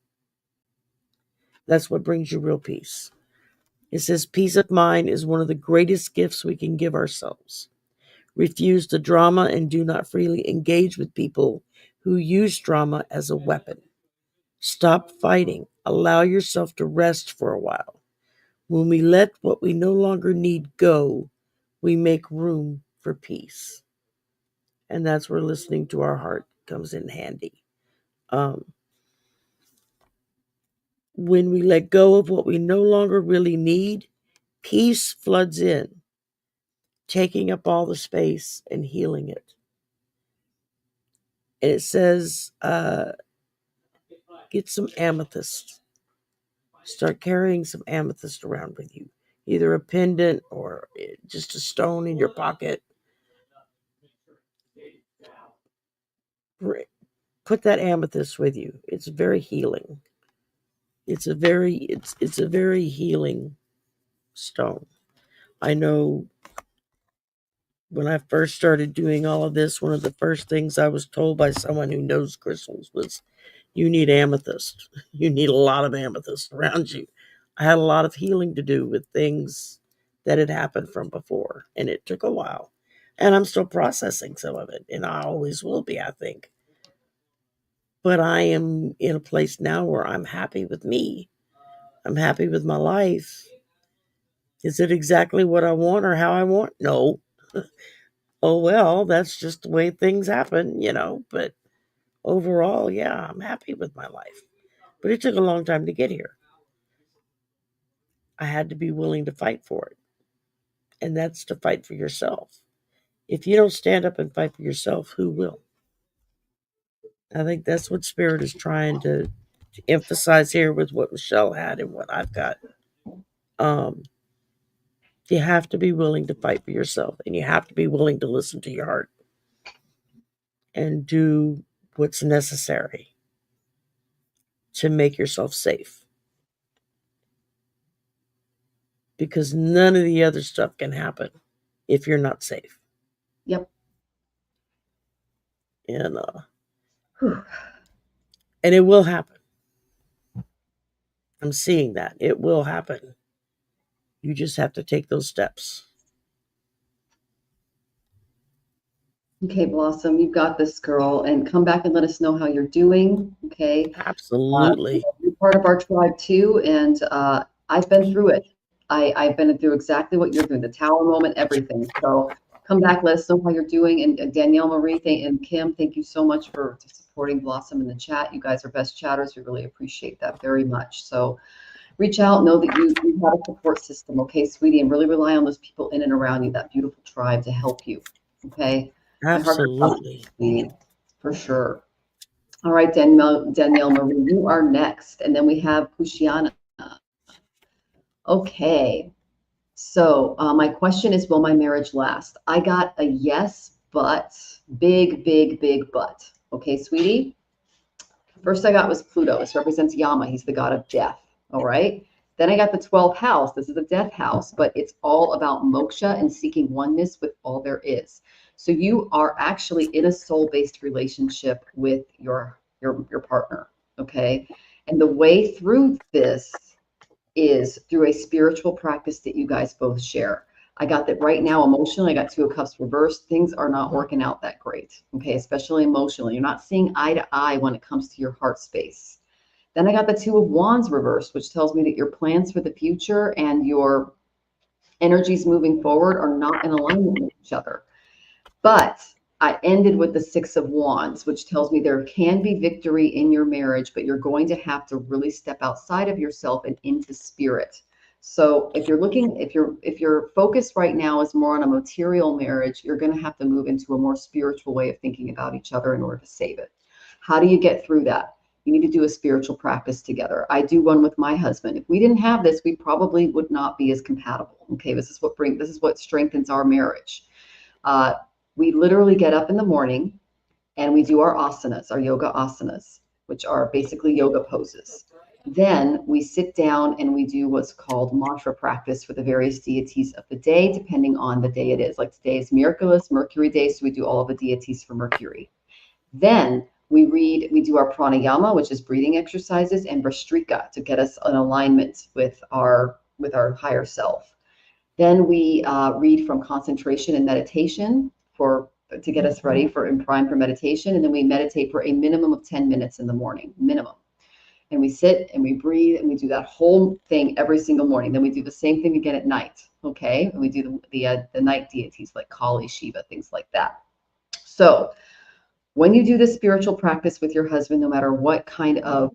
That's what brings you real peace. It says peace of mind is one of the greatest gifts we can give ourselves. Refuse the drama and do not freely engage with people who use drama as a weapon. Stop fighting. Allow yourself to rest for a while. When we let what we no longer need go, we make room for peace. And that's where listening to our heart comes in handy. When we let go of what we no longer really need, peace floods in, taking up all the space and healing it. And it says, get some amethyst. Start carrying some amethyst around with you, either a pendant or just a stone in your pocket. Put that amethyst with you. It's very healing. It's a very healing stone. I know when I first started doing all of this, one of the first things I was told by someone who knows crystals was, you need amethyst. You need a lot of amethyst around you. I had a lot of healing to do with things that had happened from before, and it took a while. And I'm still processing some of it, and I always will be, I think. But I am in a place now where I'm happy with me. I'm happy with my life. Is it exactly what I want or how I want? No. Oh, well, that's just the way things happen, But overall, yeah, I'm happy with my life. But it took a long time to get here. I had to be willing to fight for it. And that's to fight for yourself. If you don't stand up and fight for yourself, who will? I think that's what Spirit is trying to emphasize here with what Michelle had and what I've got. You have to be willing to fight for yourself, and you have to be willing to listen to your heart and do what's necessary to make yourself safe. Because none of the other stuff can happen if you're not safe. Yep. And it will happen. I'm seeing that. It will happen. You just have to take those steps. Okay, Blossom, you've got this, girl, and come back and let us know how you're doing. Okay. Absolutely. You're part of our tribe too, and I've been through it. I've been through exactly what you're doing, the tower moment, everything. So come back, let us know how you're doing. And Danielle Marie and Kim, thank you so much for supporting Blossom in the chat. You guys are best chatters. We really appreciate that very much. So reach out, know that you have a support system, okay, sweetie, and really rely on those people in and around you, that beautiful tribe to help you. Okay. My heart goes out to you, Absolutely. sweetie, for sure. All right, Danielle Marie, you are next. And then we have Pushiana. Okay. So my question is, will my marriage last? I got a yes, but big, big, big but. Okay, sweetie? First I got was Pluto. This represents Yama. He's the god of death. All right. Then I got the 12th house. This is the death house, but it's all about moksha and seeking oneness with all there is. So you are actually in a soul-based relationship with your partner. Okay. And the way through this is through a spiritual practice that you guys both share. I got that right now emotionally. I got Two of Cups reversed. Things are not working out that great. Okay, especially emotionally. You're not seeing eye to eye when it comes to your heart space. Then I got the Two of Wands reversed, which tells me that your plans for the future and your energies moving forward are not in alignment with each other. But I ended with the Six of Wands, which tells me there can be victory in your marriage, but you're going to have to really step outside of yourself and into spirit. So if you're looking, if your focus right now is more on a material marriage, you're going to have to move into a more spiritual way of thinking about each other in order to save it. How do you get through that? You need to do a spiritual practice together. I do one with my husband. If we didn't have this, we probably would not be as compatible. Okay, this is what strengthens our marriage. We literally get up in the morning and we do our asanas, our yoga asanas, which are basically yoga poses. Then we sit down and we do what's called mantra practice for the various deities of the day, depending on the day it is. Like today is Miraculous, Mercury Day, so we do all of the deities for Mercury. Then we do our pranayama, which is breathing exercises, and Brastrika to get us in alignment with our higher self. Then we read from concentration and meditation to get us ready and prime for meditation. And then we meditate for a minimum of 10 minutes in the morning, minimum. And we sit and we breathe and we do that whole thing every single morning. Then we do the same thing again at night. Okay. And we do the night deities like Kali, Shiva, things like that. So when you do this spiritual practice with your husband, no matter what kind of,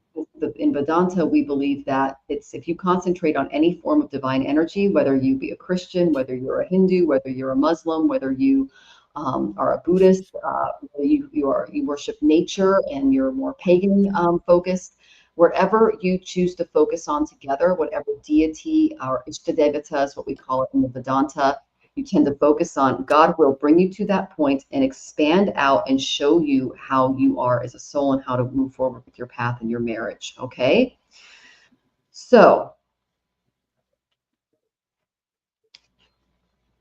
in Vedanta, we believe that if you concentrate on any form of divine energy, whether you be a Christian, whether you're a Hindu, whether you're a Muslim, whether you are a Buddhist, you worship nature and you're more pagan focused, wherever you choose to focus on together, whatever deity, our Ishtadevata is what we call it in the Vedanta, you tend to focus on, God will bring you to that point and expand out and show you how you are as a soul and how to move forward with your path and your marriage. Okay. So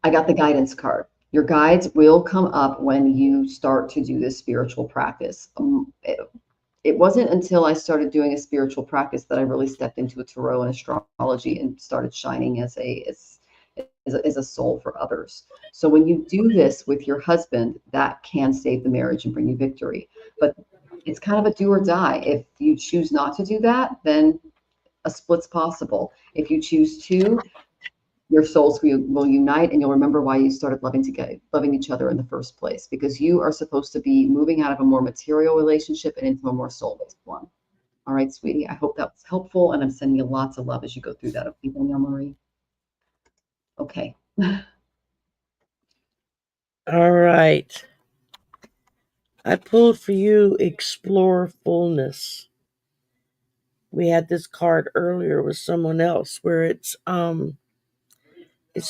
I got the guidance card. Your guides will come up when you start to do this spiritual practice. It wasn't until I started doing a spiritual practice that I really stepped into a tarot and astrology and started shining as a soul for others. So when you do this with your husband, that can save the marriage and bring you victory. But it's kind of a do or die. If you choose not to do that, then a split's possible. If you choose to, your souls will unite and you'll remember why you started loving each other in the first place, because you are supposed to be moving out of a more material relationship and into a more soul-based one. All right, sweetie, I hope that was helpful, and I'm sending you lots of love as you go through that. Okay, Danielle Marie? Okay. All right. I pulled for you Explore Fullness. We had this card earlier with someone else where it's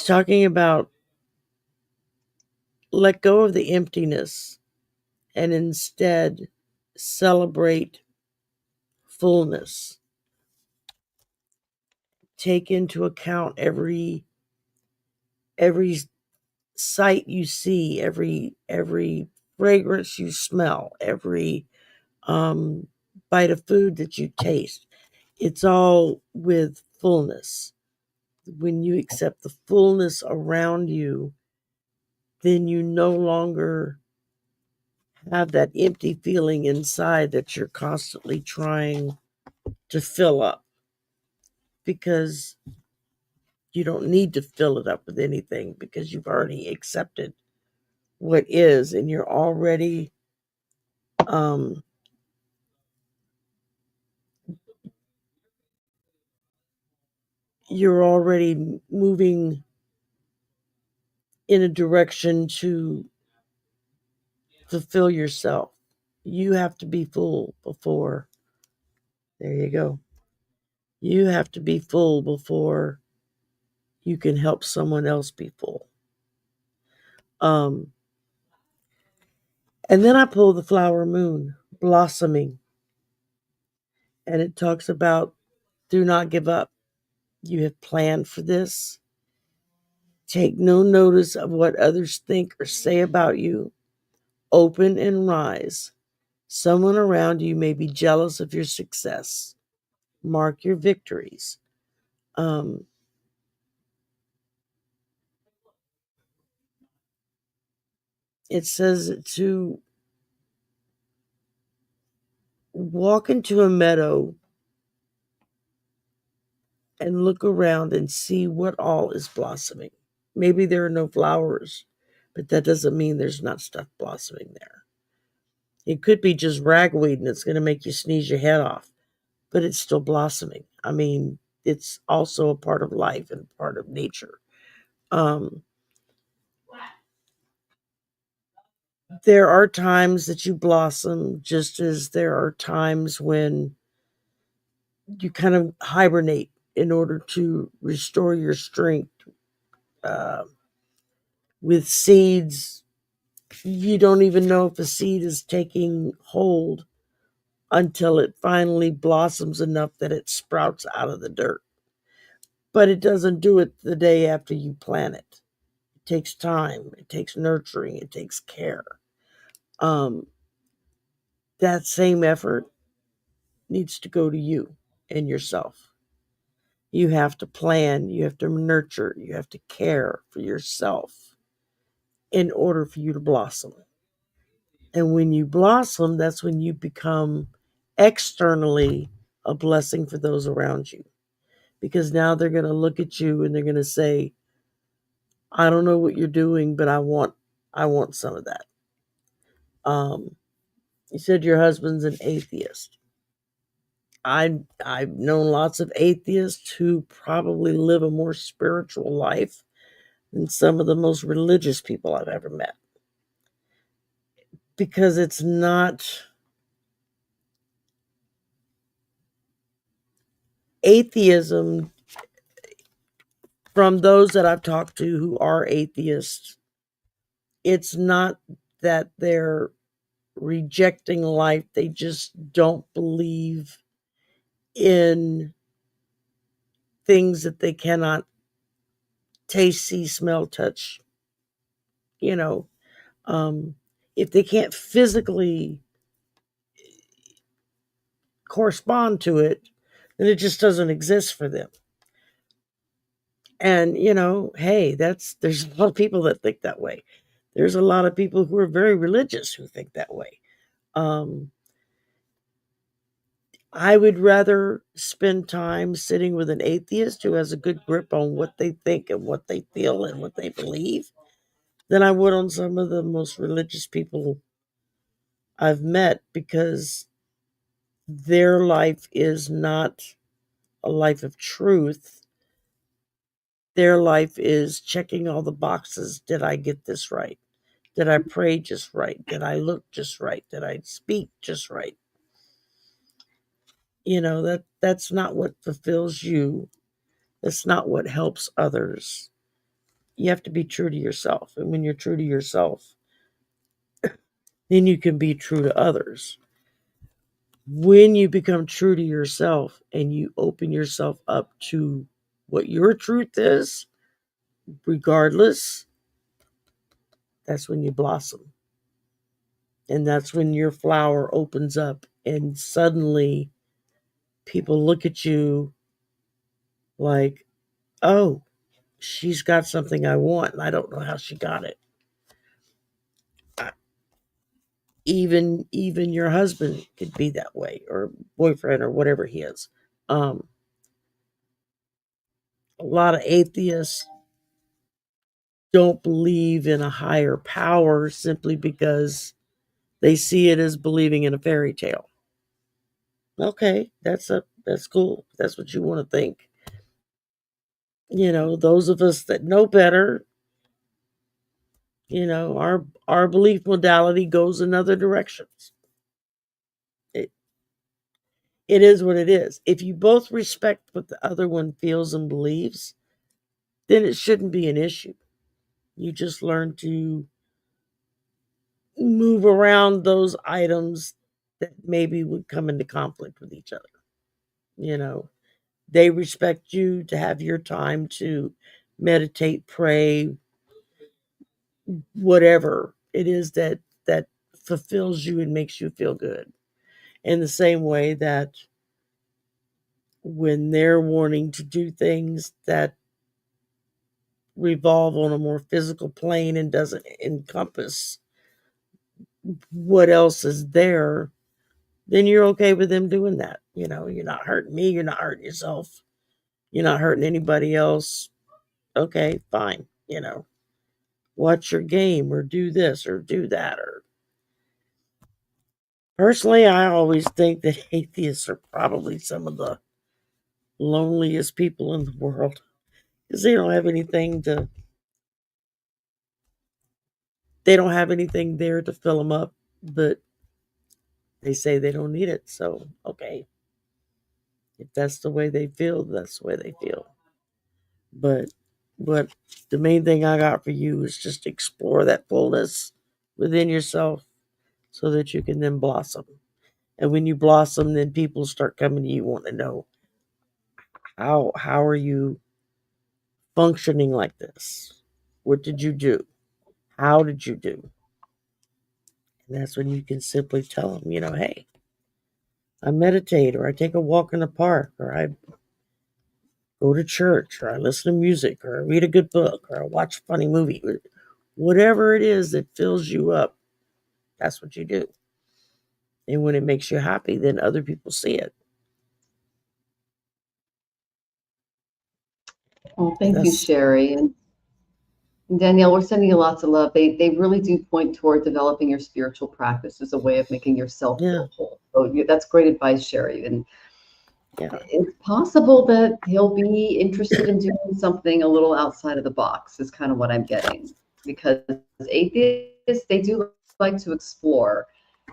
talking about let go of the emptiness and instead celebrate fullness. Take into account every sight you see, every fragrance you smell, every bite of food that you taste. It's all with fullness. When you accept the fullness around you, then you no longer have that empty feeling inside that you're constantly trying to fill up, because you don't need to fill it up with anything, because you've already accepted what is, and you're already moving in a direction to fulfill yourself. You have to be full before, there you go. You have to be full before you can help someone else be full. And then I pull the flower moon, blossoming. And it talks about, do not give up. You have planned for this. Take no notice of what others think or say about you. Open and rise. Someone around you may be jealous of your success. Mark your victories. It says to walk into a meadow and look around and see what all is blossoming. Maybe there are no flowers, but that doesn't mean there's not stuff blossoming there. It could be just ragweed and it's going to make you sneeze your head off, but it's still blossoming. I mean, it's also a part of life and part of nature. There are times that you blossom, just as there are times when you kind of hibernate in order to restore your strength. With seeds, you don't even know if a seed is taking hold until it finally blossoms enough that it sprouts out of the dirt. But it doesn't do it the day after you plant it. It takes time, it takes nurturing, it takes care. That same effort needs to go to you and yourself. You have to plan, you have to nurture, you have to care for yourself in order for you to blossom. And when you blossom, that's when you become externally a blessing for those around you. Because now they're going to look at you and they're going to say, I don't know what you're doing, but I want some of that. You said your husband's an atheist. I've known lots of atheists who probably live a more spiritual life than some of the most religious people I've ever met. Because it's not... Atheism, from those that I've talked to who are atheists, it's not that they're rejecting life. They just don't believe in things that they cannot taste, see, smell, touch. You know, if they can't physically correspond to it, then it just doesn't exist for them. And, hey, there's a lot of people that think that way. There's a lot of people who are very religious who think that way. I would rather spend time sitting with an atheist who has a good grip on what they think and what they feel and what they believe than I would on some of the most religious people I've met, because their life is not a life of truth. Their life is checking all the boxes. Did I get this right? Did I pray just right? Did I look just right? Did I speak just right? That's not what fulfills you. That's not what helps others. You have to be true to yourself. And when you're true to yourself, then you can be true to others. When you become true to yourself and you open yourself up to what your truth is, regardless, that's when you blossom. And that's when your flower opens up and suddenly people look at you like, oh, she's got something I want, and I don't know how she got it. Even your husband could be that way, or boyfriend, or whatever he is. A lot of atheists don't believe in a higher power simply because they see it as believing in a fairy tale. Okay, that's cool. That's what you want to think. Those of us that know better, our belief modality goes in other directions. It is what it is. If you both respect what the other one feels and believes, then it shouldn't be an issue. You just learn to move around those items that maybe would come into conflict with each other. They respect you to have your time to meditate, pray, whatever it is that fulfills you and makes you feel good. In the same way that when they're wanting to do things that revolve on a more physical plane and doesn't encompass what else is there, then you're okay with them doing that. You're not hurting me, you're not hurting yourself, you're not hurting anybody else. Okay, fine. Watch your game, or do this or do that. Or personally, I always think that atheists are probably some of the loneliest people in the world, because they don't have anything there to fill them up, but they say they don't need it. So, okay, if that's the way they feel, that's the way they feel. But the main thing I got for you is just explore that fullness within yourself so that you can then blossom. And when you blossom, then people start coming to you, want to know, how are you functioning like this? What did you do? How did you do? And that's when you can simply tell them, hey, I meditate, or I take a walk in the park, or I go to church, or I listen to music, or I read a good book, or I watch a funny movie. Whatever it is that fills you up, that's what you do. And when it makes you happy, then other people see it. Well, thank you, Shari. And Danielle, we're sending you lots of love. They really do point toward developing your spiritual practice as a way of making yourself feel whole. So that's great advice, Shari. And it's possible that he'll be interested in doing something a little outside of the box, is kind of what I'm getting. Because atheists, they do like to explore.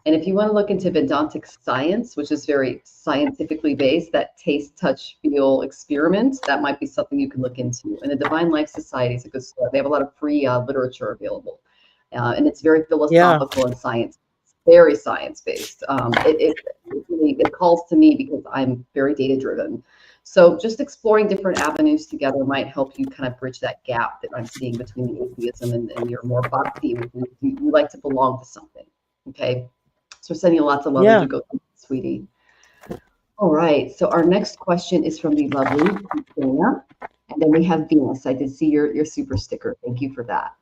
And if you want to look into Vedantic science, which is very scientifically based, that taste, touch, feel experiment, that might be something you can look into. And the Divine Life Society is a good start. They have a lot of free literature available. And it's very philosophical and science, very science-based. It calls to me because I'm very data-driven. So just exploring different avenues together might help you kind of bridge that gap that I'm seeing between the atheism and your more bhakti. You like to belong to something, okay? So we're sending you lots of love as you go through, sweetie. All right. So our next question is from the lovely Christina. And then we have Venus. I did see your super sticker. Thank you for that.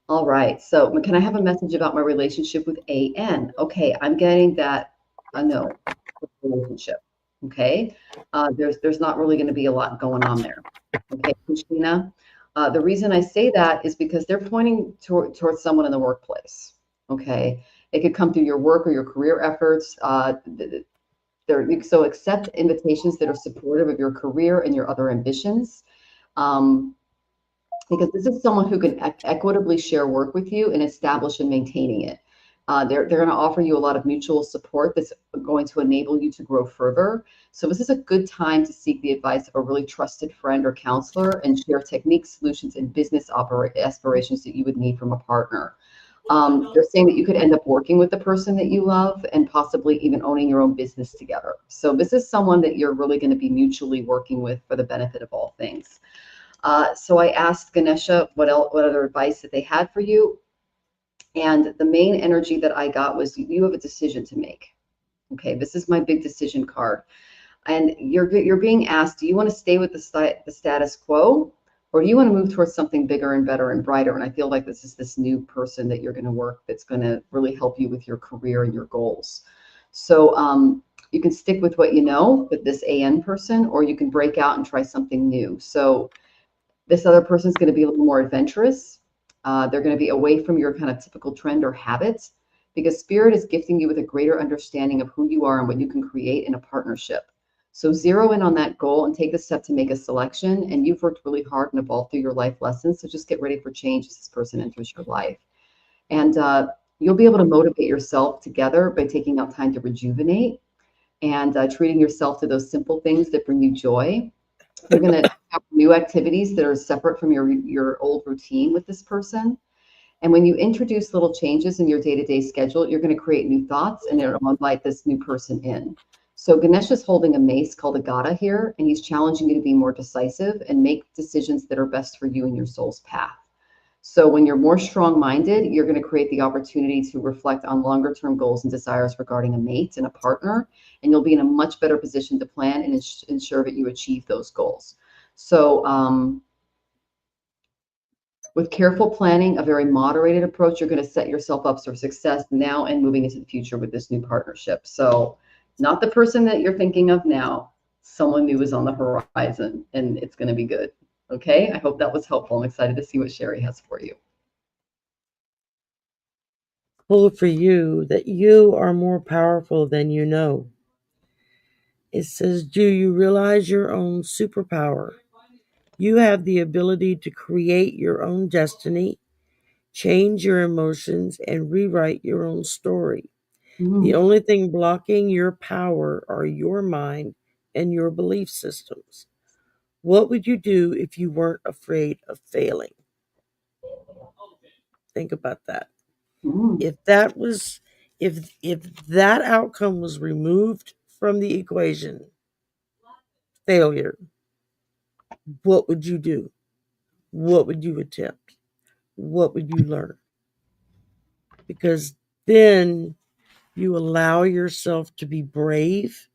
All right. So can I have a message about my relationship with AN? Okay. I'm getting that. No relationship. Okay. There's not really going to be a lot going on there. Okay, Christina. The reason I say that is because they're pointing towards someone in the workplace. Okay. It could come through your work or your career efforts. So accept invitations that are supportive of your career and your other ambitions. Because this is someone who can equitably share work with you and establish and maintaining it. They're going to offer you a lot of mutual support that's going to enable you to grow further. So this is a good time to seek the advice of a really trusted friend or counselor and share techniques, solutions, and business aspirations that you would need from a partner. They're saying that you could end up working with the person that you love and possibly even owning your own business together. So this is someone that you're really going to be mutually working with for the benefit of all things. So I asked Ganesha what other advice that they had for you. And the main energy that I got was you have a decision to make. Okay, this is my big decision card. And you're being asked, do you want to stay with the status quo, or do you want to move towards something bigger and better and brighter? And I feel like this is this new person that you're going to work that's going to really help you with your career and your goals. So you can stick with what you know with this AN person, or you can break out and try something new. So this other person is going to be a little more adventurous. They're going to be away from your kind of typical trend or habits, because spirit is gifting you with a greater understanding of who you are and what you can create in a partnership. So zero in on that goal and take the step to make a selection. And you've worked really hard and evolved through your life lessons. So just get ready for change as this person enters your life. And you'll be able to motivate yourself together by taking out time to rejuvenate and treating yourself to those simple things that bring you joy. You're going to have new activities that are separate from your old routine with this person. And when you introduce little changes in your day-to-day schedule, you're going to create new thoughts and it'll invite this new person in. So Ganesh is holding a mace called a Gada here, and he's challenging you to be more decisive and make decisions that are best for you and your soul's path. So when you're more strong-minded, you're going to create the opportunity to reflect on longer-term goals and desires regarding a mate and a partner, and you'll be in a much better position to plan and ensure that you achieve those goals. So with careful planning, a very moderated approach, you're going to set yourself up for success now and moving into the future with this new partnership. So not the person that you're thinking of now, someone new is on the horizon, and it's going to be good. Okay, I hope that was helpful. I'm excited to see what Shari has for you. Cool for you that you are more powerful than you know. It says, do you realize your own superpower? You have the ability to create your own destiny, change your emotions, and rewrite your own story. The only thing blocking your power are your mind and your belief systems. What would you do if you weren't afraid of failing? Think about that. If that was if that outcome was removed from the equation, failure, what would you do? What would you attempt? What would you learn? Because then you allow yourself to be brave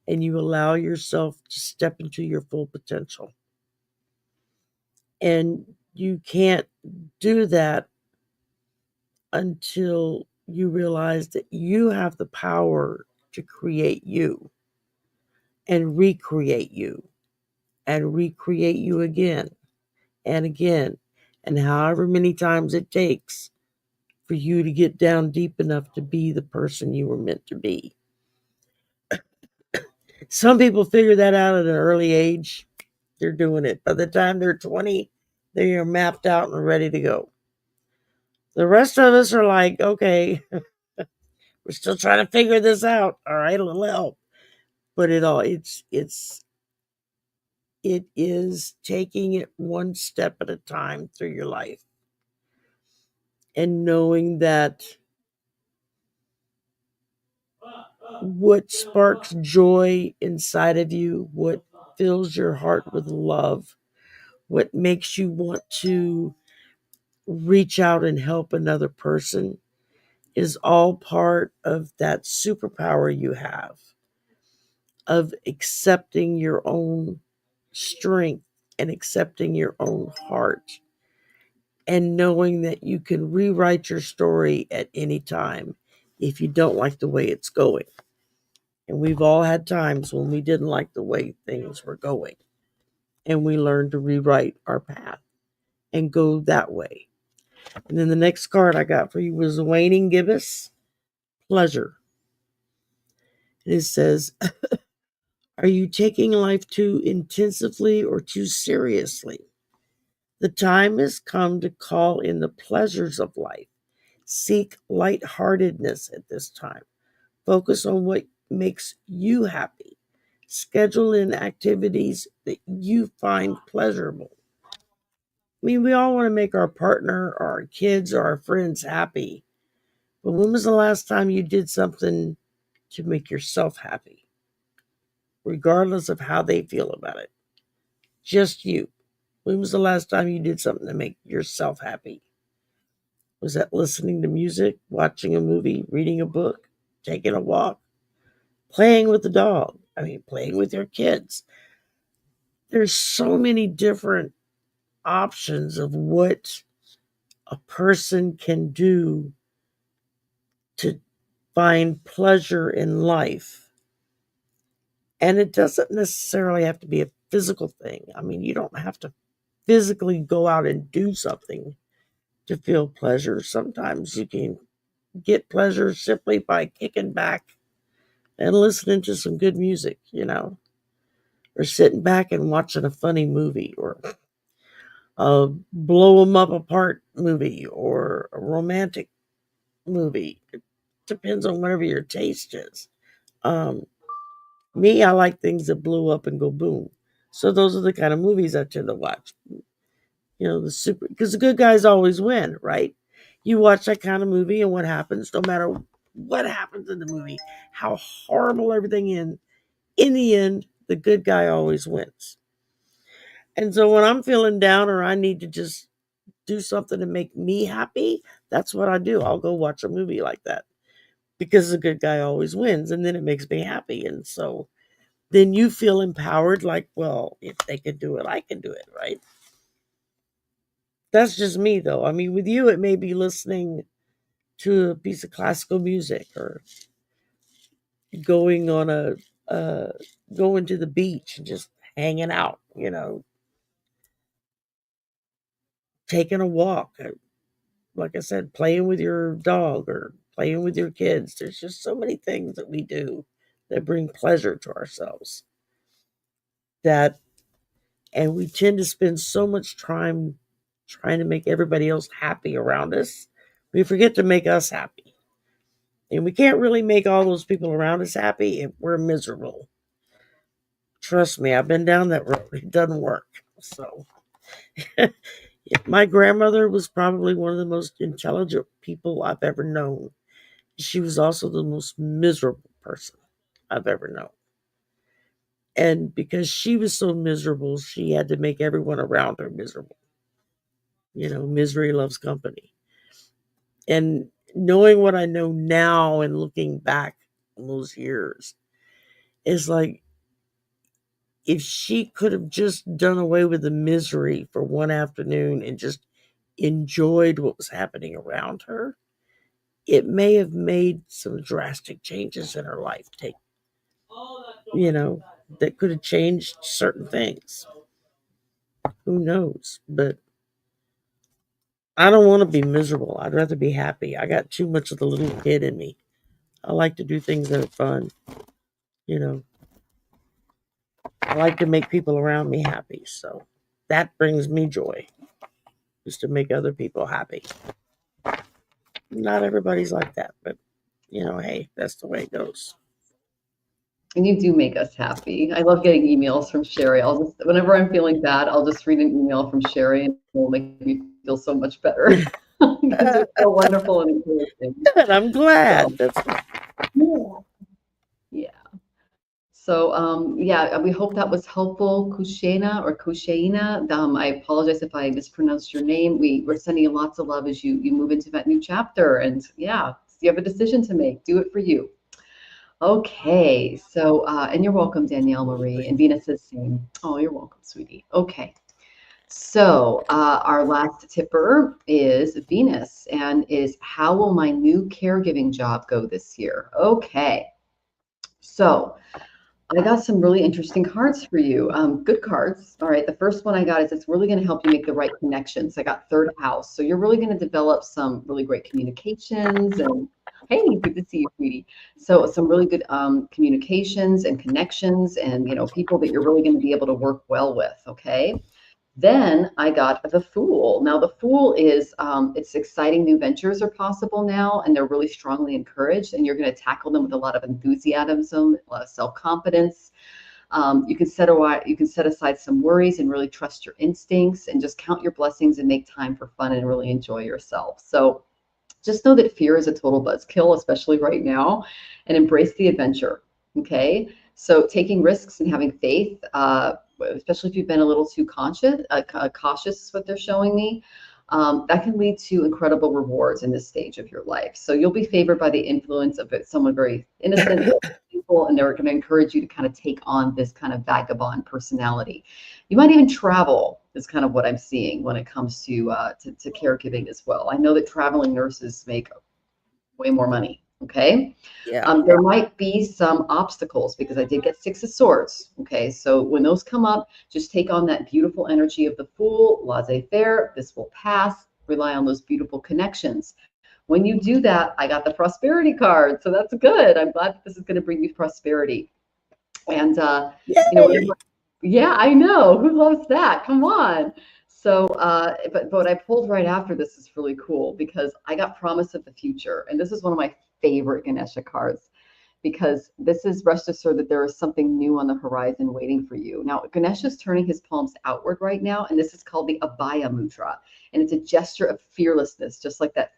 and you allow yourself to step into your full potential. And you can't do that until you realize that you have the power to create you and recreate you again and again. And however many times it takes for you to get down deep enough to be the person you were meant to be. Some people figure that out at an early age. They're doing it. By the time they're 20, they are mapped out and ready to go. The rest of us are like, okay, we're still trying to figure this out. All right, a little help. But it is taking it one step at a time through your life. And knowing that what sparks joy inside of you, what fills your heart with love, what makes you want to reach out and help another person is all part of that superpower you have of accepting your own strength and accepting your own heart and knowing that you can rewrite your story at any time if you don't like the way it's going. And we've all had times when we didn't like the way things were going. And we learned to rewrite our path and go that way. And then the next card I got for you was Waning Gibbous, Pleasure. And it says, are you taking life too intensively or too seriously? The time has come to call in the pleasures of life. Seek lightheartedness at this time. Focus on what makes you happy. Schedule in activities that you find pleasurable. I mean, we all want to make our partner or our kids or our friends happy. But when was the last time you did something to make yourself happy? Regardless of how they feel about it. Just you. When was the last time you did something to make yourself happy? Was that listening to music, watching a movie, reading a book, taking a walk, playing with the dog? I mean, playing with your kids. There's so many different options of what a person can do to find pleasure in life. And it doesn't necessarily have to be a physical thing. I mean, you don't have to physically go out and do something to feel pleasure. Sometimes you can get pleasure simply by kicking back and listening to some good music, or sitting back and watching a funny movie, or a blow 'em up apart movie, or a romantic movie. It depends on whatever your taste is. Um, Me, I like things that blow up and go boom. So those are the kind of movies I tend to watch. Because the good guys always win, right? You watch that kind of movie, and what happens, no matter what happens in the movie, how horrible everything in the end, the good guy always wins. And so when I'm feeling down or I need to just do something to make me happy, that's what I do. I'll go watch a movie like that because the good guy always wins, and then it makes me happy. And so then you feel empowered, like, well, if they can do it, I can do it, right? That's just me, though. I mean, with you, it may be listening to a piece of classical music, or going on going to the beach and just hanging out, taking a walk. Like I said, playing with your dog or playing with your kids. There's just so many things that we do that bring pleasure to ourselves. And we tend to spend so much time trying to make everybody else happy around us. We forget to make us happy. And we can't really make all those people around us happy if we're miserable. Trust me, I've been down that road. It doesn't work. So, my grandmother was probably one of the most intelligent people I've ever known. She was also the most miserable person I've ever known. And because she was so miserable, she had to make everyone around her miserable. Misery loves company. And knowing what I know now and looking back on those years, is like, if she could have just done away with the misery for one afternoon and just enjoyed what was happening around her, it may have made some drastic changes in her life. That could have changed certain things. Who knows? But I don't want to be miserable. I'd rather be happy. I got too much of the little kid in me. I like to do things that are fun. I like to make people around me happy. So that brings me joy, is to make other people happy. Not everybody's like that, but hey, that's the way it goes. And you do make us happy. I love getting emails from Shari. Whenever I'm feeling bad, I'll just read an email from Shari, and it will make me feel so much better. Because you're so wonderful and encouraging. Good, I'm glad. Yeah. So, we hope that was helpful, Kushena or Kushaina. I apologize if I mispronounced your name. We're sending you lots of love as you move into that new chapter. And yeah, you have a decision to make. Do it for you. Okay. So, and you're welcome, Danielle Marie. And Venus says same. Oh, you're welcome, sweetie. Okay. So, our last tipper is Venus, and is how will my new caregiving job go this year? Okay. So, I got some really interesting cards for you. Good cards. All right. The first one I got is it's really going to help you make the right connections. I got third house. So you're really going to develop some really great communications. And hey, good to see you, sweetie. So some really good communications and connections, and people that you're really going to be able to work well with. Okay. Then I got the Fool. Now the Fool is, it's exciting. New ventures are possible now, and they're really strongly encouraged, and you're going to tackle them with a lot of enthusiasm, a lot of self-confidence. You can set aside some worries and really trust your instincts, and just count your blessings and make time for fun and really enjoy yourself. So just know that fear is a total buzzkill, especially right now, and embrace the adventure. Okay. So taking risks and having faith, especially if you've been a little too cautious is what they're showing me. that can lead to incredible rewards in this stage of your life. So you'll be favored by the influence of someone very innocent, people, and they're going to encourage you to kind of take on this kind of vagabond personality. You might even travel, is kind of what I'm seeing when it comes to caregiving as well. I know that traveling nurses make way more money. Okay. Yeah. There might be some obstacles because I did get Six of Swords. Okay. So when those come up, just take on that beautiful energy of the Fool, laissez-faire. This will pass. Rely on those beautiful connections. When you do that, I got the prosperity card. So that's good. I'm glad that this is going to bring you prosperity. And, Yay! yeah, I know. Who loves that? Come on. So, but what I pulled right after this is really cool because I got promise of the future. And this is one of my favorite Ganesha cards because this is rest assured that there is something new on the horizon waiting for you. Now, Ganesha is turning his palms outward right now, and this is called the Abhaya Mudra. And it's a gesture of fearlessness, just like that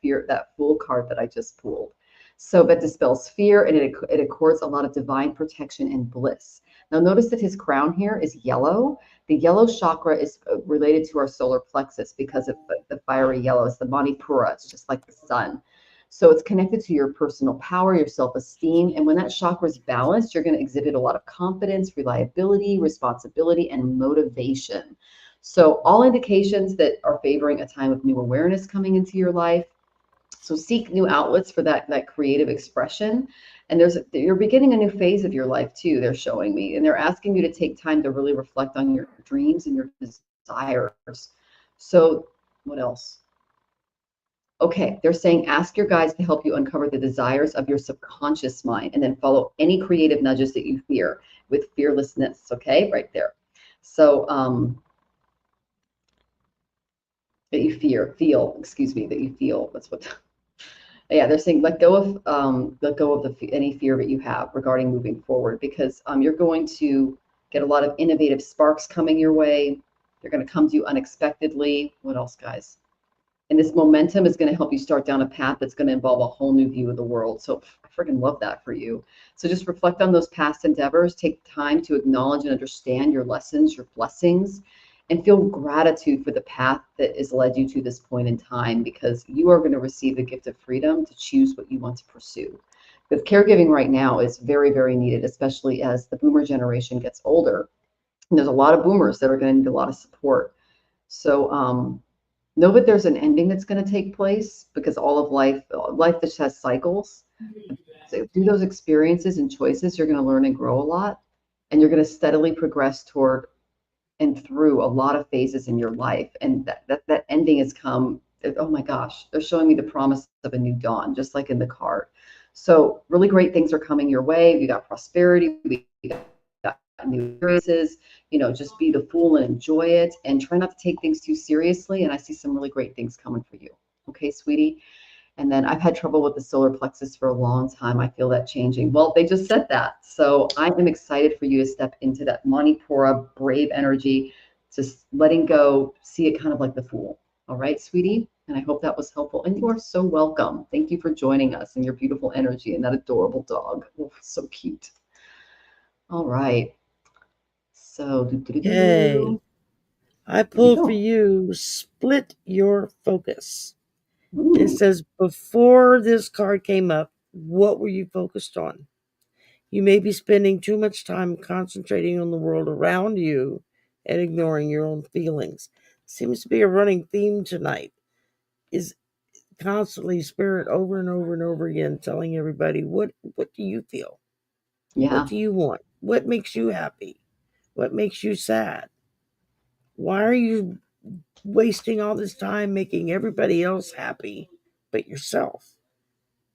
Fool card that I just pulled. So that dispels fear and it accords a lot of divine protection and bliss. Now, notice that his crown here is yellow. The yellow chakra is related to our solar plexus because of the fiery yellow. It's the Manipura. It's just like the sun. So it's connected to your personal power, your self-esteem. And when that chakra is balanced, you're going to exhibit a lot of confidence, reliability, responsibility, and motivation. So all indications that are favoring a time of new awareness coming into your life. So seek new outlets for that creative expression. And you're beginning a new phase of your life too, they're showing me. And they're asking you to take time to really reflect on your dreams and your desires. So what else? Okay, they're saying ask your guides to help you uncover the desires of your subconscious mind and then follow any creative nudges that you fear with fearlessness. Okay, right there. So that you that you feel. That's what. Yeah, they're saying let go of any fear that you have regarding moving forward because you're going to get a lot of innovative sparks coming your way. They're going to come to you unexpectedly. What else, guys? And this momentum is going to help you start down a path that's going to involve a whole new view of the world. So I freaking love that for you. So just reflect on those past endeavors. Take time to acknowledge and understand your lessons, your blessings, and feel gratitude for the path that has led you to this point in time because you are going to receive the gift of freedom to choose what you want to pursue. Because caregiving right now is very, very needed, especially as the boomer generation gets older. And there's a lot of boomers that are going to need a lot of support. So know that there's an ending that's going to take place because all of life just has cycles. So through those experiences and choices, you're going to learn and grow a lot, and you're going to steadily progress toward and through a lot of phases in your life. And that ending has come. Oh my gosh, they're showing me the promise of a new dawn, just like in the card. So really great things are coming your way. You got prosperity. We got new experiences. Just be the fool and enjoy it, and try not to take things too seriously. And I see some really great things coming for you. Okay, sweetie. And then I've had trouble with the solar plexus for a long time. I feel that changing. Well, they just said that. So I am excited for you to step into that Manipura brave energy, just letting go, see it kind of like the Fool. All right, sweetie? And I hope that was helpful. And you are so welcome. Thank you for joining us and your beautiful energy and that adorable dog. Oh, so cute. All right. So, Yay. I Here we pulled for go. you Split Your Focus. It Ooh, says, before this card came up, what were you focused on? You may be spending too much time concentrating on the world around you and ignoring your own feelings. Seems to be a running theme tonight. Is constantly spirit over and over and over again telling everybody what do you feel? What yeah. do you want? What makes you happy? What makes you sad? Why are you wasting all this time making everybody else happy but yourself?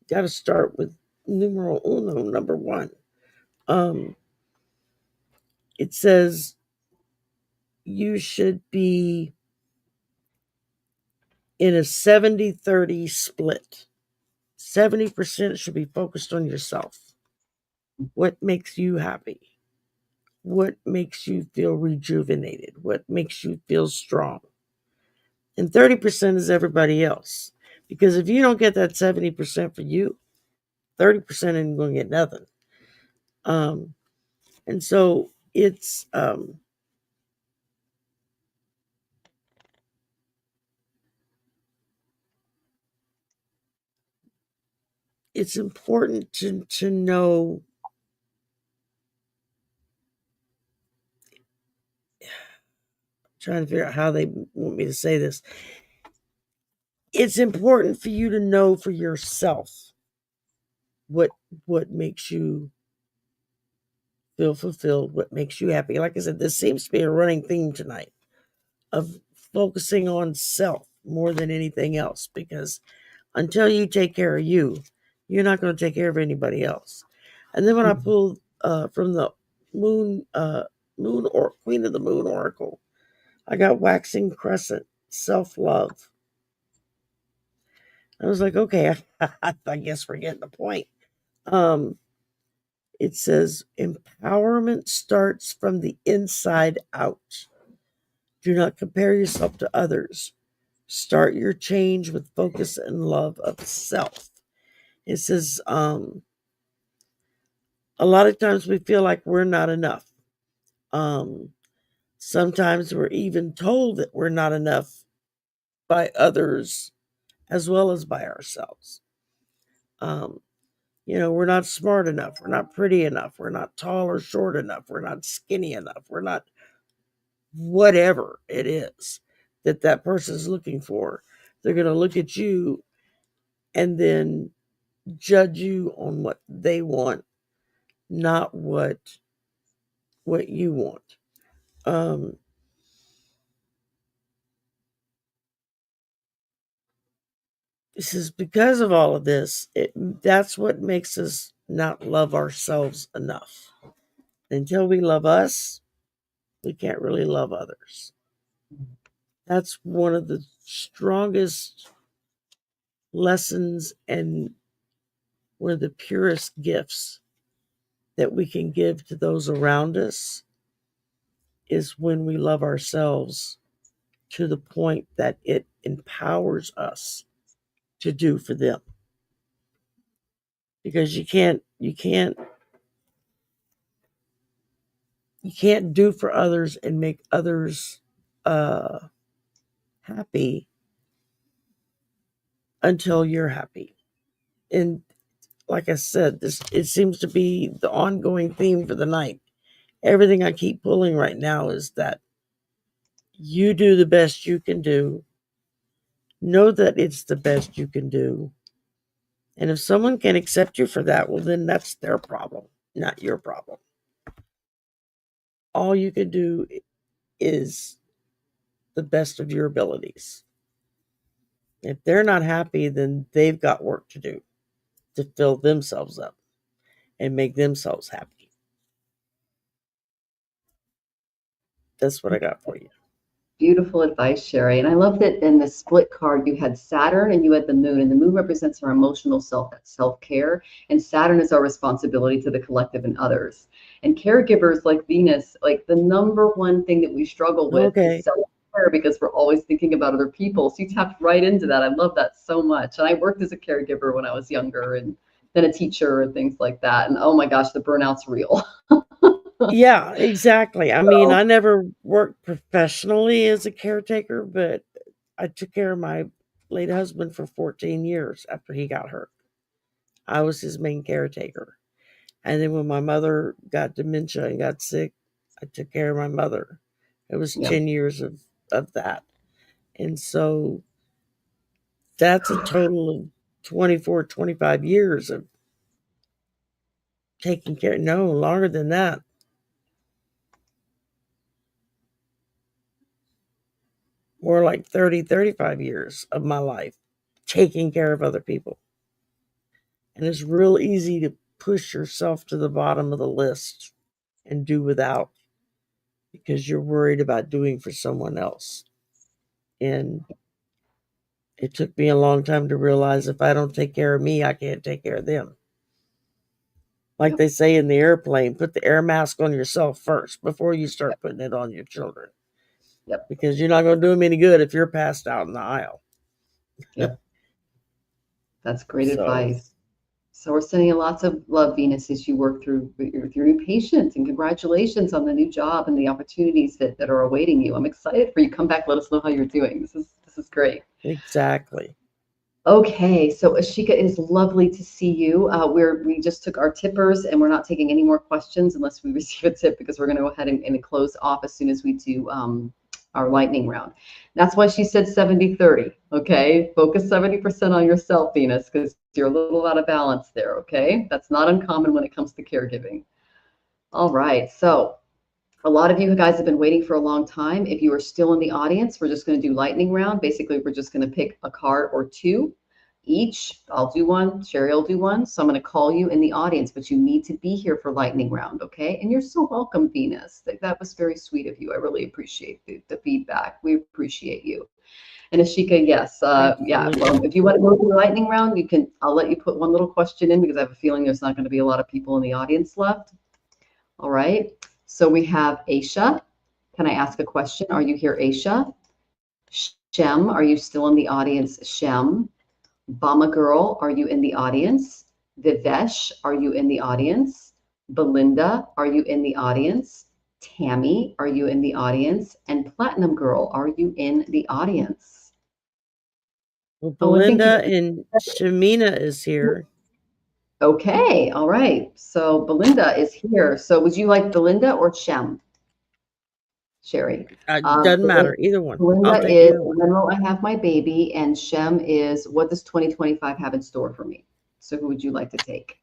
Got to start with numero uno, number one. It says you should be in a 70-30 split. 70% should be focused on yourself. What makes you happy? What makes you feel rejuvenated? What makes you feel strong? And 30% is everybody else. Because if you don't get that 70% for you, 30% ain't going to get nothing. And so it's it's important to know trying to figure out how they want me to say this. It's important for you to know for yourself what makes you feel fulfilled, what makes you happy. Like I said, this seems to be a running theme tonight of focusing on self more than anything else, because until you take care of you, you're not going to take care of anybody else. And then when I pulled from the moon or Queen of the Moon Oracle, I got waxing crescent, self-love. I was like, okay, I guess we're getting the point. It says empowerment starts from the inside out. Do not compare yourself to others. Start your change with focus and love of self. It says a lot of times we feel like we're not enough. Sometimes we're even told that we're not enough by others as well as by ourselves. We're not smart enough. We're not pretty enough. We're not tall or short enough. We're not skinny enough. We're not whatever it is that person's looking for. They're going to look at you and then judge you on what they want, not what you want. This is because of all of this. That's what makes us not love ourselves enough. Until we love us, we can't really love others. That's one of the strongest lessons and one of the purest gifts that we can give to those around us is when we love ourselves to the point that it empowers us to do for them. Because you can't do for others and make others happy until you're happy. And like I said, it seems to be the ongoing theme for the night. Everything I keep pulling right now is that you do the best you can do. Know that it's the best you can do. And if someone can accept you for that, well, then that's their problem, not your problem. All you can do is the best of your abilities. If they're not happy, then they've got work to do to fill themselves up and make themselves happy. That's what I got for you. Beautiful advice, Shari. And I love that in the split card, you had Saturn and you had the moon. And the moon represents our emotional self, self-care. And Saturn is our responsibility to the collective and others. And caregivers like Venus, like the number one thing that we struggle with is self-care, because we're always thinking about other people. So you tapped right into that. I love that so much. And I worked as a caregiver when I was younger and then a teacher and things like that. And oh my gosh, the burnout's real. Yeah, exactly. I mean, I never worked professionally as a caretaker, but I took care of my late husband for 14 years after he got hurt. I was his main caretaker. And then when my mother got dementia and got sick, I took care of my mother. It was 10 years of that. And so that's a total of 24, 25 years of taking care. No, longer than that. More like 30, 35 years of my life taking care of other people. And it's real easy to push yourself to the bottom of the list and do without because you're worried about doing for someone else. And it took me a long time to realize if I don't take care of me, I can't take care of them. Like they say in the airplane, put the air mask on yourself first before you start putting it on your children. Yep. Because you're not going to do them any good if you're passed out in the aisle. Yep. That's great advice. So we're sending you lots of love, Venus, as you work through with your new patients, and congratulations on the new job and the opportunities that are awaiting you. I'm excited for you. Come back, let us know how you're doing. This is great. Exactly. Okay, so Ashika, it is lovely to see you. We just took our tippers and we're not taking any more questions unless we receive a tip because we're going to go ahead and close off as soon as we do our lightning round. That's why she said 70-30, okay? Focus 70% on yourself, Venus, because you're a little out of balance there, okay? That's not uncommon when it comes to caregiving. All right, so a lot of you guys have been waiting for a long time. If you are still in the audience, we're just going to do lightning round. Basically, we're just going to pick a card or two each. I'll do one, Shari will do one. So I'm going to call you in the audience, but you need to be here for lightning round, okay? And you're so welcome, Venus. That was very sweet of you. I really appreciate the feedback. We appreciate you. And Ashika, yes, yeah. Well, if you want to go through the lightning round, you can. I'll let you put one little question in because I have a feeling there's not going to be a lot of people in the audience left. All right. So we have Aisha. Can I ask a question? Are you here, Aisha? Shem, are you still in the audience? Shem. Bama Girl, are you in the audience? Vivesh, are you in the audience? Belinda, are you in the audience? Tammy, are you in the audience? And Platinum Girl, are you in the audience? Well, Belinda and Shamina is here. Okay, all right. So Belinda is here. So would you like Belinda or Shem? Shari. Doesn't matter, either one. Belinda is, when will I have my baby? And Shem is, what does 2025 have in store for me? So who would you like to take?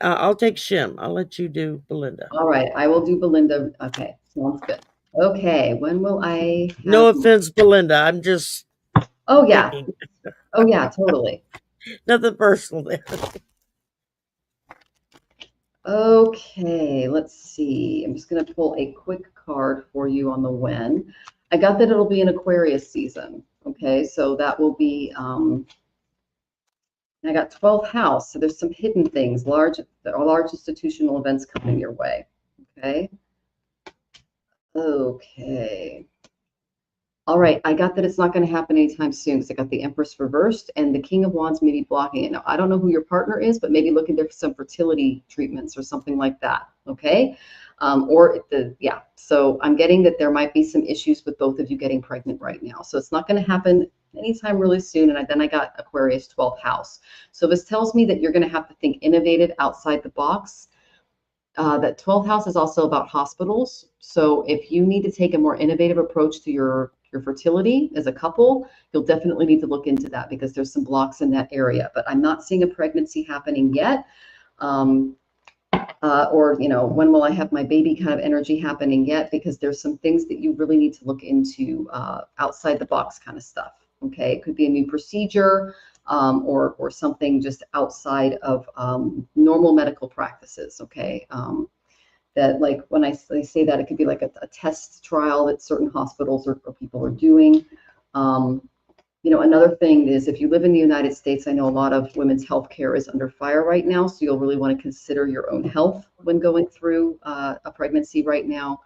I'll take Shem. I'll let you do Belinda. All right, I will do Belinda. Okay, sounds good. Okay, when will I have... No offense, Belinda. I'm just... Oh, yeah. Picking. Oh, yeah, totally. Nothing personal there. Okay, let's see. I'm just going to pull a quick card for you on the when. I got that it'll be an Aquarius season. Okay, so that will be, I got 12th house. So there's some hidden things, large institutional events coming your way. Okay. Okay. All right, I got that it's not going to happen anytime soon because I got the Empress reversed and the King of Wands maybe blocking it. Now, I don't know who your partner is, but maybe look into some fertility treatments or something like that, okay? So I'm getting that there might be some issues with both of you getting pregnant right now. So it's not going to happen anytime really soon. And then I got Aquarius 12th house. So this tells me that you're going to have to think innovative outside the box. That 12th house is also about hospitals. So if you need to take a more innovative approach to your fertility as a couple, you'll definitely need to look into that because there's some blocks in that area. But I'm not seeing a pregnancy happening yet. Or, when will I have my baby kind of energy happening yet? Because there's some things that you really need to look into outside the box kind of stuff. Okay, it could be a new procedure. Or something just outside of normal medical practices, okay? That like when I say that, it could be like a test trial that certain hospitals or people are doing. Another thing is if you live in the United States, I know a lot of women's health care is under fire right now, so you'll really want to consider your own health when going through a pregnancy right now.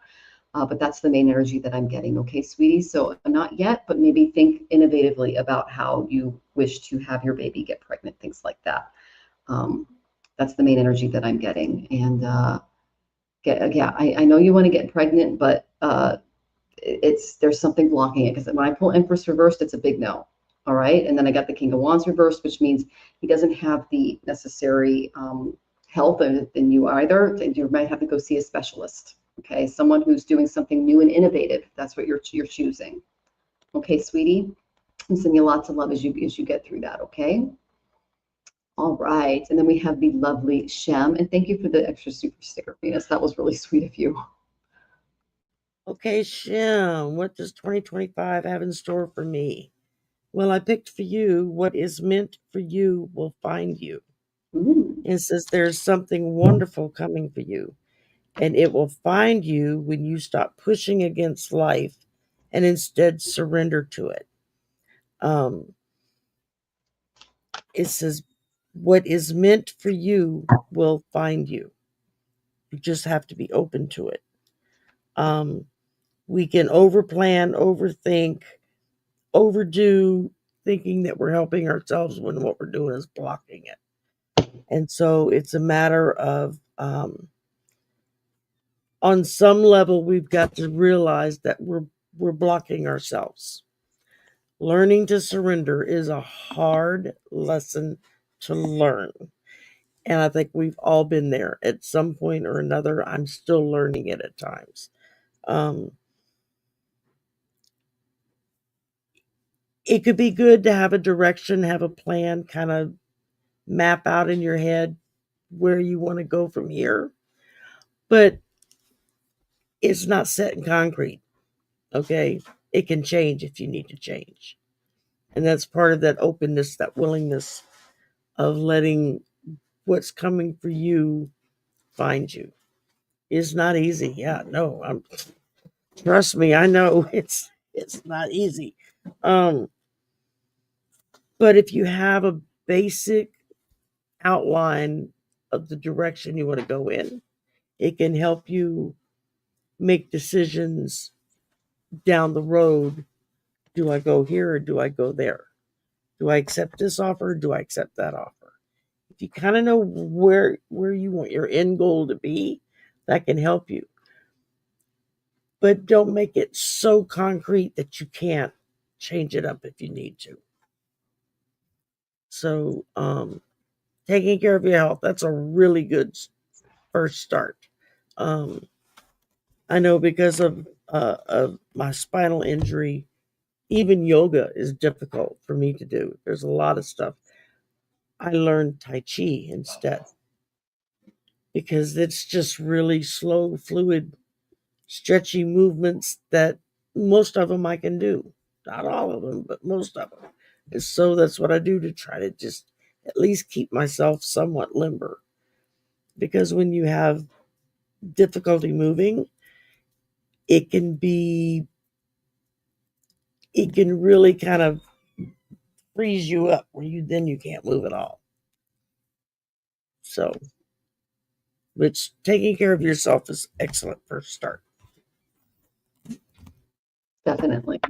But that's the main energy that I'm getting. Okay, sweetie. So not yet, but maybe think innovatively about how you wish to have your baby get pregnant, things like that. That's the main energy that I'm getting. And I know you want to get pregnant, but there's something blocking it because when I pull Empress reversed, it's a big no. All right. And then I got the King of Wands reversed, which means he doesn't have the necessary health in you either. And you might have to go see a specialist. Okay, someone who's doing something new and innovative. That's what you're choosing. Okay, sweetie. I'm sending you lots of love as you get through that. Okay. All right, and then we have the lovely Shem, and thank you for the extra super sticker, Venus. That was really sweet of you. Okay, Shem, what does 2025 have in store for me? Well, I picked for you, what is meant for you will find you. It says there's something wonderful coming for you. And it will find you when you stop pushing against life and instead surrender to it. It says, what is meant for you will find you. You just have to be open to it. We can overplan, overthink, overdo, thinking that we're helping ourselves when what we're doing is blocking it. And so it's a matter of, on some level, we've got to realize that we're blocking ourselves. Learning to surrender is a hard lesson to learn. And I think we've all been there at some point or another. I'm still learning it at times. It could be good to have a direction, have a plan, kind of map out in your head where you want to go from here. But it's not set in concrete. Okay. It can change if you need to change. And that's part of that openness, that willingness of letting what's coming for you find you. It's not easy. Yeah, no, trust me, I know it's not easy. But if you have a basic outline of the direction you want to go in, it can help you make decisions down the road. Do I go here or do I go there? Do I accept this offer or do I accept that offer? If you kind of know where you want your end goal to be, that can help you. But don't make it so concrete that you can't change it up if you need to. So, taking care of your health, that's a really good first start. I know because of my spinal injury, even yoga is difficult for me to do. There's a lot of stuff. I learned Tai Chi instead because it's just really slow, fluid, stretchy movements that most of them I can do. Not all of them, but most of them. And so that's what I do to try to just at least keep myself somewhat limber. Because when you have difficulty moving, it can really kind of freeze you up where you can't move at all. So, which taking care of yourself is excellent first start. Definitely.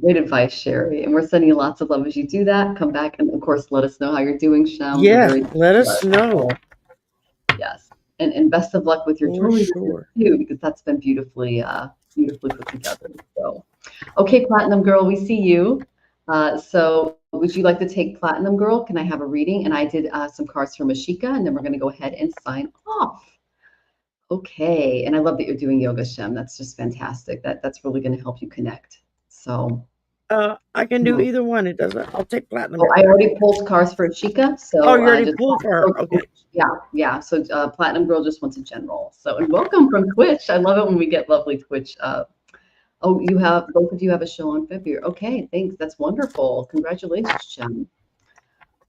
Great advice, Shari. And we're sending you lots of love as you do that. Come back and, of course, let us know how you're doing, Shem. Yeah, let us know. Yes. And best of luck with your jewelry sure. too, because that's been beautifully put together. So, okay, Platinum Girl, we see you. So would you like to take Platinum Girl? Can I have a reading? And I did some cards from Ashika, and then we're going to go ahead and sign off. Okay, and I love that you're doing yoga, Shem. That's just fantastic. That's really going to help you connect. So I can do either one. It doesn't. I'll take Platinum. Oh, I already pulled cards for Ashika. So you already pulled for her. Okay. Yeah. So Platinum Girl just wants a general. So, and welcome from Twitch. I love it when we get lovely Twitch. Both of you have a show on February. Okay, thanks. That's wonderful. Congratulations, Shem.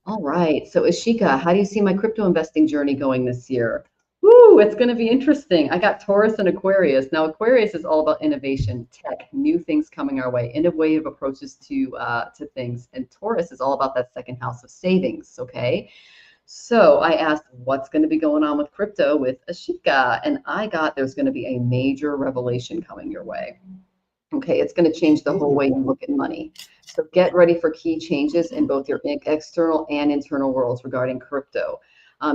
All right. So Ashika, how do you see my crypto investing journey going this year? Woo, it's going to be interesting. I got Taurus and Aquarius. Now, Aquarius is all about innovation, tech, new things coming our way, innovative approaches to things. And Taurus is all about that second house of savings, okay? So I asked, what's going to be going on with crypto with Ashika? And I got there's going to be a major revelation coming your way. Okay, it's going to change the whole way you look at money. So get ready for key changes in both your external and internal worlds regarding crypto.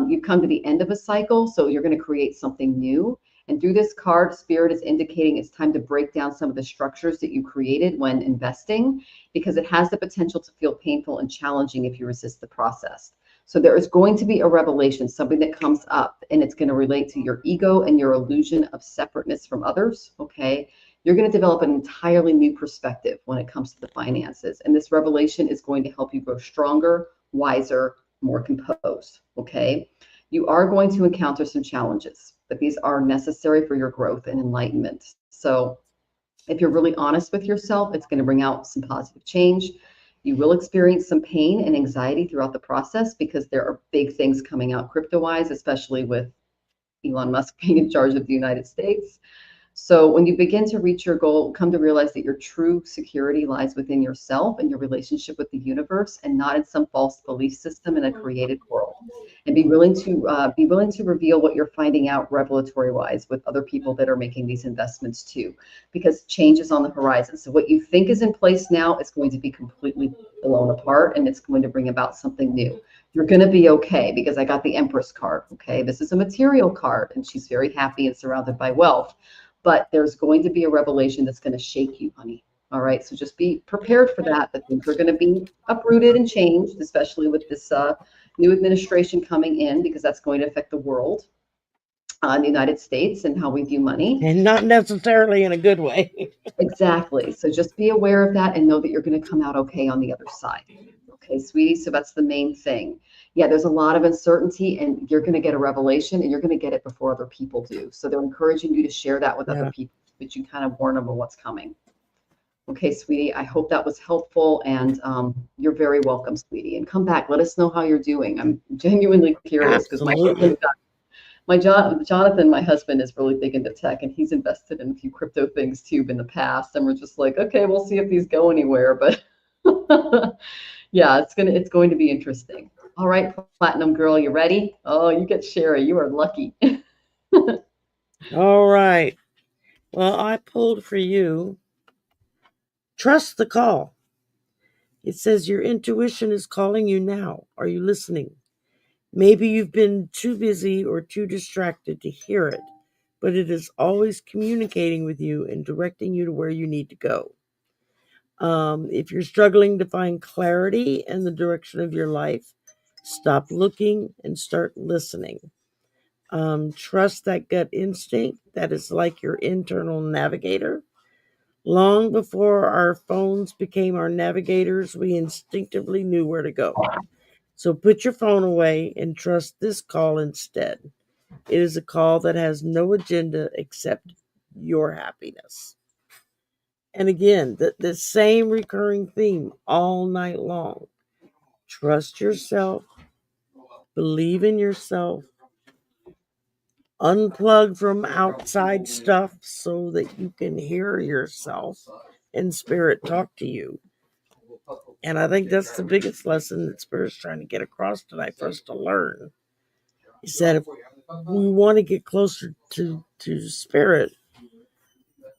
You've come to the end of a cycle, so you're going to create something new. And through this card, Spirit is indicating it's time to break down some of the structures that you created when investing, because it has the potential to feel painful and challenging if you resist the process. So there is going to be a revelation, something that comes up, and it's going to relate to your ego and your illusion of separateness from others, okay? You're going to develop an entirely new perspective when it comes to the finances. And this revelation is going to help you grow stronger, wiser, more composed, okay? You are going to encounter some challenges, but these are necessary for your growth and enlightenment. So if you're really honest with yourself, it's going to bring out some positive change. You will experience some pain and anxiety throughout the process because there are big things coming out crypto-wise, especially with Elon Musk being in charge of the United States. So when you begin to reach your goal, come to realize that your true security lies within yourself and your relationship with the universe, and not in some false belief system in a created world. And be willing to reveal what you're finding out revelatory-wise with other people that are making these investments too, because change is on the horizon. So what you think is in place now is going to be completely blown apart, and it's going to bring about something new. You're going to be okay, because I got the Empress card. Okay, this is a material card, and she's very happy and surrounded by wealth. But there's going to be a revelation that's going to shake you, honey. All right, so just be prepared for that things are going to be uprooted and changed, especially with this new administration coming in, because that's going to affect the world, the United States, and how we view money. And not necessarily in a good way. Exactly. So just be aware of that and know that you're going to come out okay on the other side. Okay, sweetie. So that's the main thing. Yeah, there's a lot of uncertainty, and you're going to get a revelation, and you're going to get it before other people do. So they're encouraging you to share that with other people, but you kind of warn them of what's coming. Okay, sweetie, I hope that was helpful, and you're very welcome, sweetie. And come back. Let us know how you're doing. I'm genuinely curious because Jonathan, my husband, is really big into tech, and he's invested in a few crypto things too in the past. And we're just like, okay, we'll see if these go anywhere. But yeah, it's going to be interesting. All right, Platinum Girl, you ready? Oh, you get Shari. You are lucky. All right. Well, I pulled for you. Trust the call. It says your intuition is calling you now. Are you listening? Maybe you've been too busy or too distracted to hear it, but it is always communicating with you and directing you to where you need to go. If you're struggling to find clarity in the direction of your life, stop looking and start listening. Trust that gut instinct that is like your internal navigator. Long before our phones became our navigators, we instinctively knew where to go. So put your phone away and trust this call instead. It is a call that has no agenda except your happiness. And again, the same recurring theme all night long. Trust yourself, believe in yourself, unplug from outside stuff so that you can hear yourself and spirit talk to you. And I think that's the biggest lesson that Spirit's trying to get across tonight for us to learn. Is that if we want to get closer to Spirit,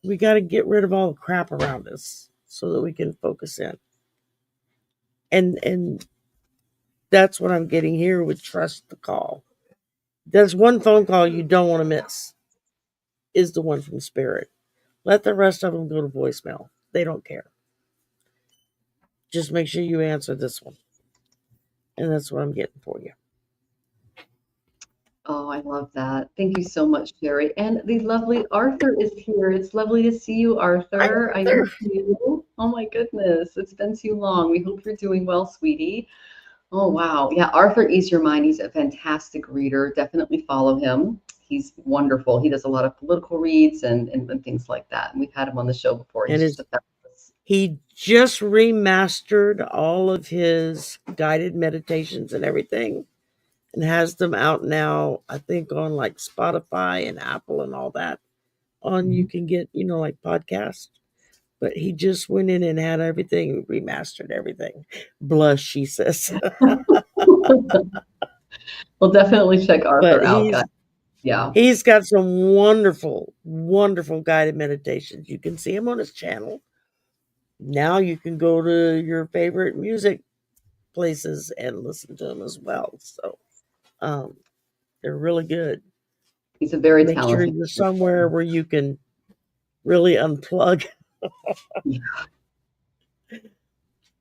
we got to get rid of all the crap around us so that we can focus in. And that's what I'm getting here with trust the call. There's one phone call you don't want to miss, is the one from Spirit. Let the rest of them go to voicemail. They don't care. Just make sure you answer this one. And that's what I'm getting for you. Oh, I love that. Thank you so much, Shari. And the lovely Arthur is here. It's lovely to see you, Arthur. I miss you. Oh my goodness. It's been too long. We hope you're doing well, sweetie. Oh, wow. Yeah, Arthur Ease Your Mind. He's a fantastic reader. Definitely follow him. He's wonderful. He does a lot of political reads and things like that. And we've had him on the show before. He just remastered all of his guided meditations and everything and has them out now, I think, on like Spotify and Apple and all that. You can get, like podcasts. But he just went in and had everything, remastered everything. Blush, she says. We'll definitely check Arthur out. Yeah. He's got some wonderful, wonderful guided meditations. You can see him on his channel. Now you can go to your favorite music places and listen to them as well. So they're really good. He's a very Make talented. Make sure you're somewhere where you can really unplug.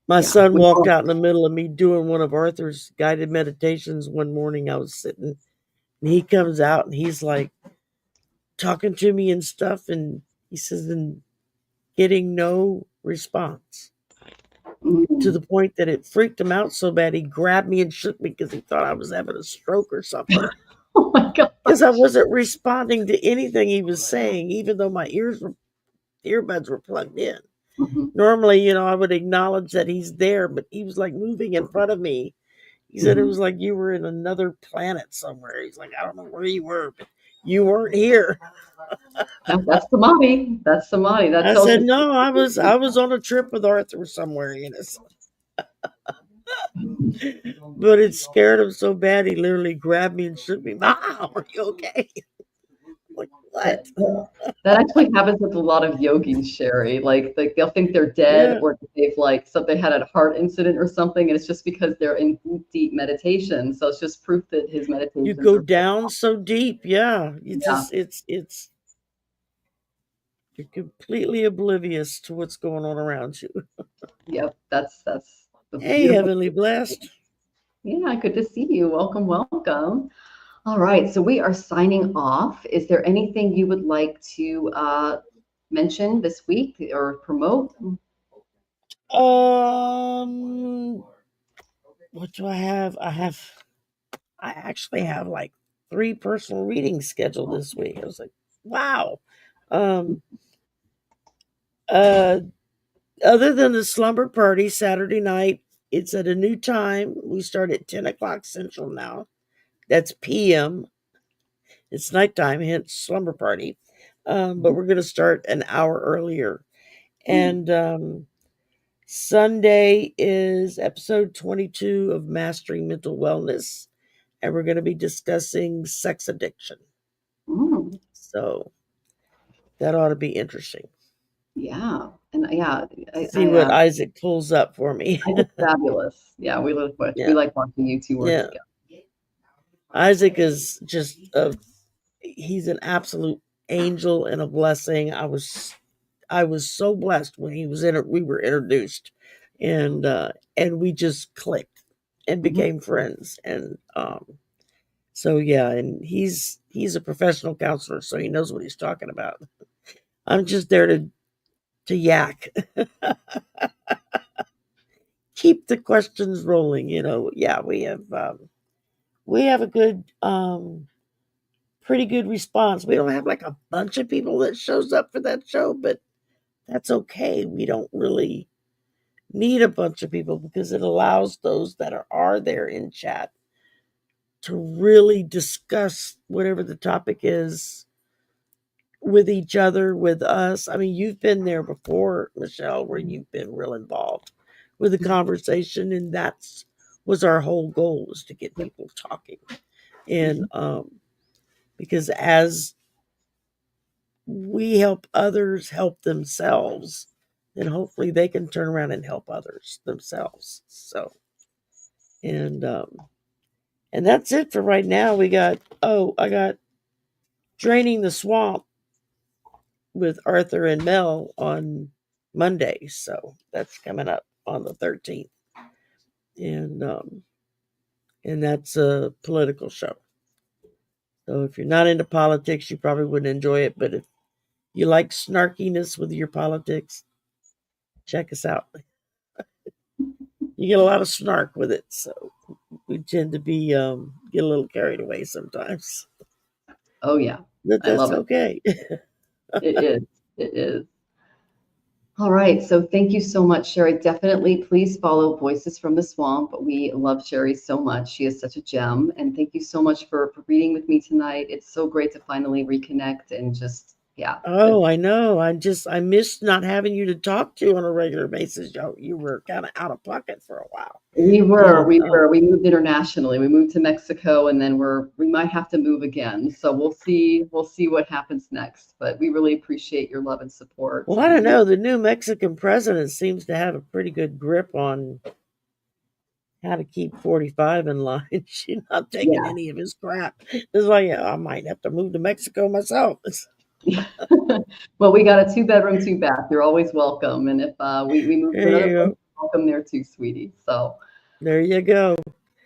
My son walked out in the middle of me doing one of Arthur's guided meditations one morning. I was sitting and he comes out and he's like talking to me and stuff. And he says, and getting no response. To the point that it freaked him out so bad he grabbed me and shook me because he thought I was having a stroke or something. Oh my God. Because I wasn't responding to anything he was saying, even though my earbuds were plugged in. Mm-hmm. Normally, I would acknowledge that he's there, but he was like moving in front of me. He said it was like you were in another planet somewhere. He's like, I don't know where you were, but you weren't here. That's Samadhi. That's Samadhi. I said, no, I was on a trip with Arthur somewhere, But it scared him so bad he literally grabbed me and shook me. Mom, are you okay? Like, what? That actually happens with a lot of yogis, Shari. Like they'll think they're dead, or they've had a heart incident or something, and it's just because they're in deep meditation. So it's just proof that his meditation. You go down so deep, it's You're completely oblivious to what's going on around you. Yep, that's Hey, beautiful. Heavenly Blessed. Yeah, good to see you. Welcome, welcome. All right, so we are signing off. Is there anything you would like to mention this week or promote? What do I have? I actually have like 3 personal readings scheduled this week. I was like, wow. Um, uh, Other than the slumber party Saturday night, it's at a new time. We start at 10 o'clock Central now. That's PM. It's nighttime, hence slumber party. But we're going to start an hour earlier. And Sunday is episode 22 of Mastering Mental Wellness. And we're going to be discussing sex addiction. Mm. So that ought to be interesting. Yeah, and yeah, See what Isaac pulls up for me. Isaac's fabulous. Yeah, we like watching you two work together. Isaac is just he's an absolute angel and a blessing. I was so blessed when he was we were introduced, and we just clicked and became friends. And so yeah, and he's a professional counselor, so he knows what he's talking about. I'm just there to yak. Keep the questions rolling, Yeah, we have a good pretty good response. We don't have like a bunch of people that shows up for that show, but that's okay. We don't really need a bunch of people because it allows those that are there in chat to really discuss whatever the topic is with each other, with us. I mean, you've been there before, Michelle, where you've been real involved with the conversation, and that's was our whole goal, was to get people talking. And because as we help others help themselves, then hopefully they can turn around and help others themselves. So, and that's it for right now. I got Draining the Swamp with Arthur and Mel on Monday. So that's coming up on the 13th. And that's a political show. So if you're not into politics, you probably wouldn't enjoy it. But if you like snarkiness with your politics, check us out. You get a lot of snark with it, so we tend to be get a little carried away sometimes. Oh yeah, But that's okay. It is. It is. All right. So thank you so much, Shari. Definitely please follow Voices from the Swamp. We love Shari so much. She is such a gem. And thank you so much for reading with me tonight. It's so great to finally reconnect and just, yeah. Oh, I know. I missed not having you to talk to on a regular basis. You were kind of out of pocket for a while. We were. We moved internationally. We moved to Mexico, and then we might have to move again. So we'll see what happens next. But we really appreciate your love and support. Well, I don't know. The new Mexican president seems to have a pretty good grip on how to keep 45 in line. She's not taking any of his crap. It's like, I might have to move to Mexico myself. Well, we got a 2-bedroom, 2-bath. You're always welcome. And if we move to another place, welcome there too, sweetie. So there you go.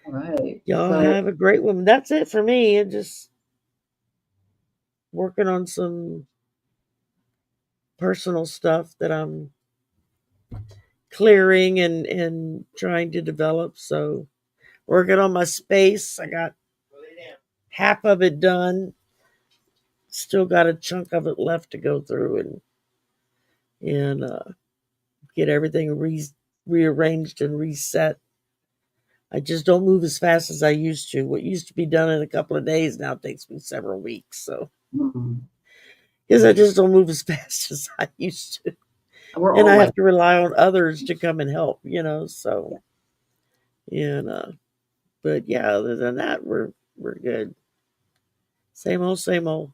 All right. Y'all have a great one. That's it for me. And just working on some personal stuff that I'm clearing and trying to develop. So working on my space. I got half of it done. Still got a chunk of it left to go through and get everything rearranged and reset. I just don't move as fast as I used to. What used to be done in a couple of days now takes me several weeks. So because I just don't move as fast as I used to. And I have to rely on others to come and help, so but yeah, other than that, we're good. Same old.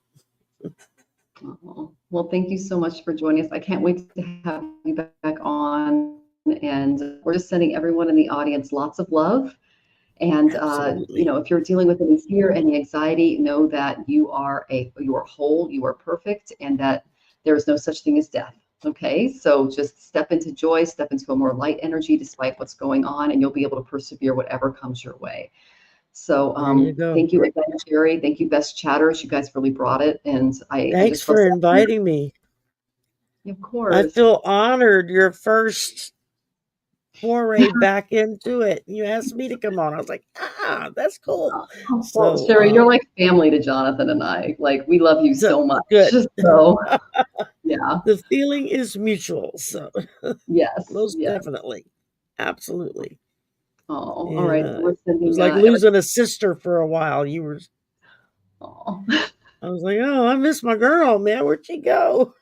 Well, thank you so much for joining us. I can't wait to have you back on. And we're just sending everyone in the audience lots of love. And if you're dealing with any fear, any anxiety, know that you are whole, you are perfect, and that there is no such thing as death. Okay, so just step into joy, step into a more light energy despite what's going on, and you'll be able to persevere whatever comes your way. So There you go. thank you again, Shari. Thank you, Best Chatters. You guys really brought it. And I Thanks just for inviting me. Of course. I feel honored. Your first foray back into it. You asked me to come on. I was like, that's cool. Well, So, Shari, you're like family to Jonathan and I. Like, we love you so much. Good. So, yeah. The feeling is mutual. So, yes, most yes. definitely. Absolutely. Oh, And, all right. So we're sending, it was like losing a sister for a while. You were. Oh. I was like, oh, I miss my girl, man. Where'd she go?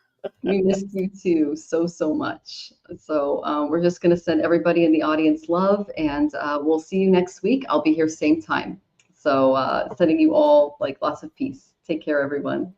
We missed you too so much. So we're just going to send everybody in the audience love, and we'll see you next week. I'll be here same time. So sending you all like lots of peace. Take care, everyone.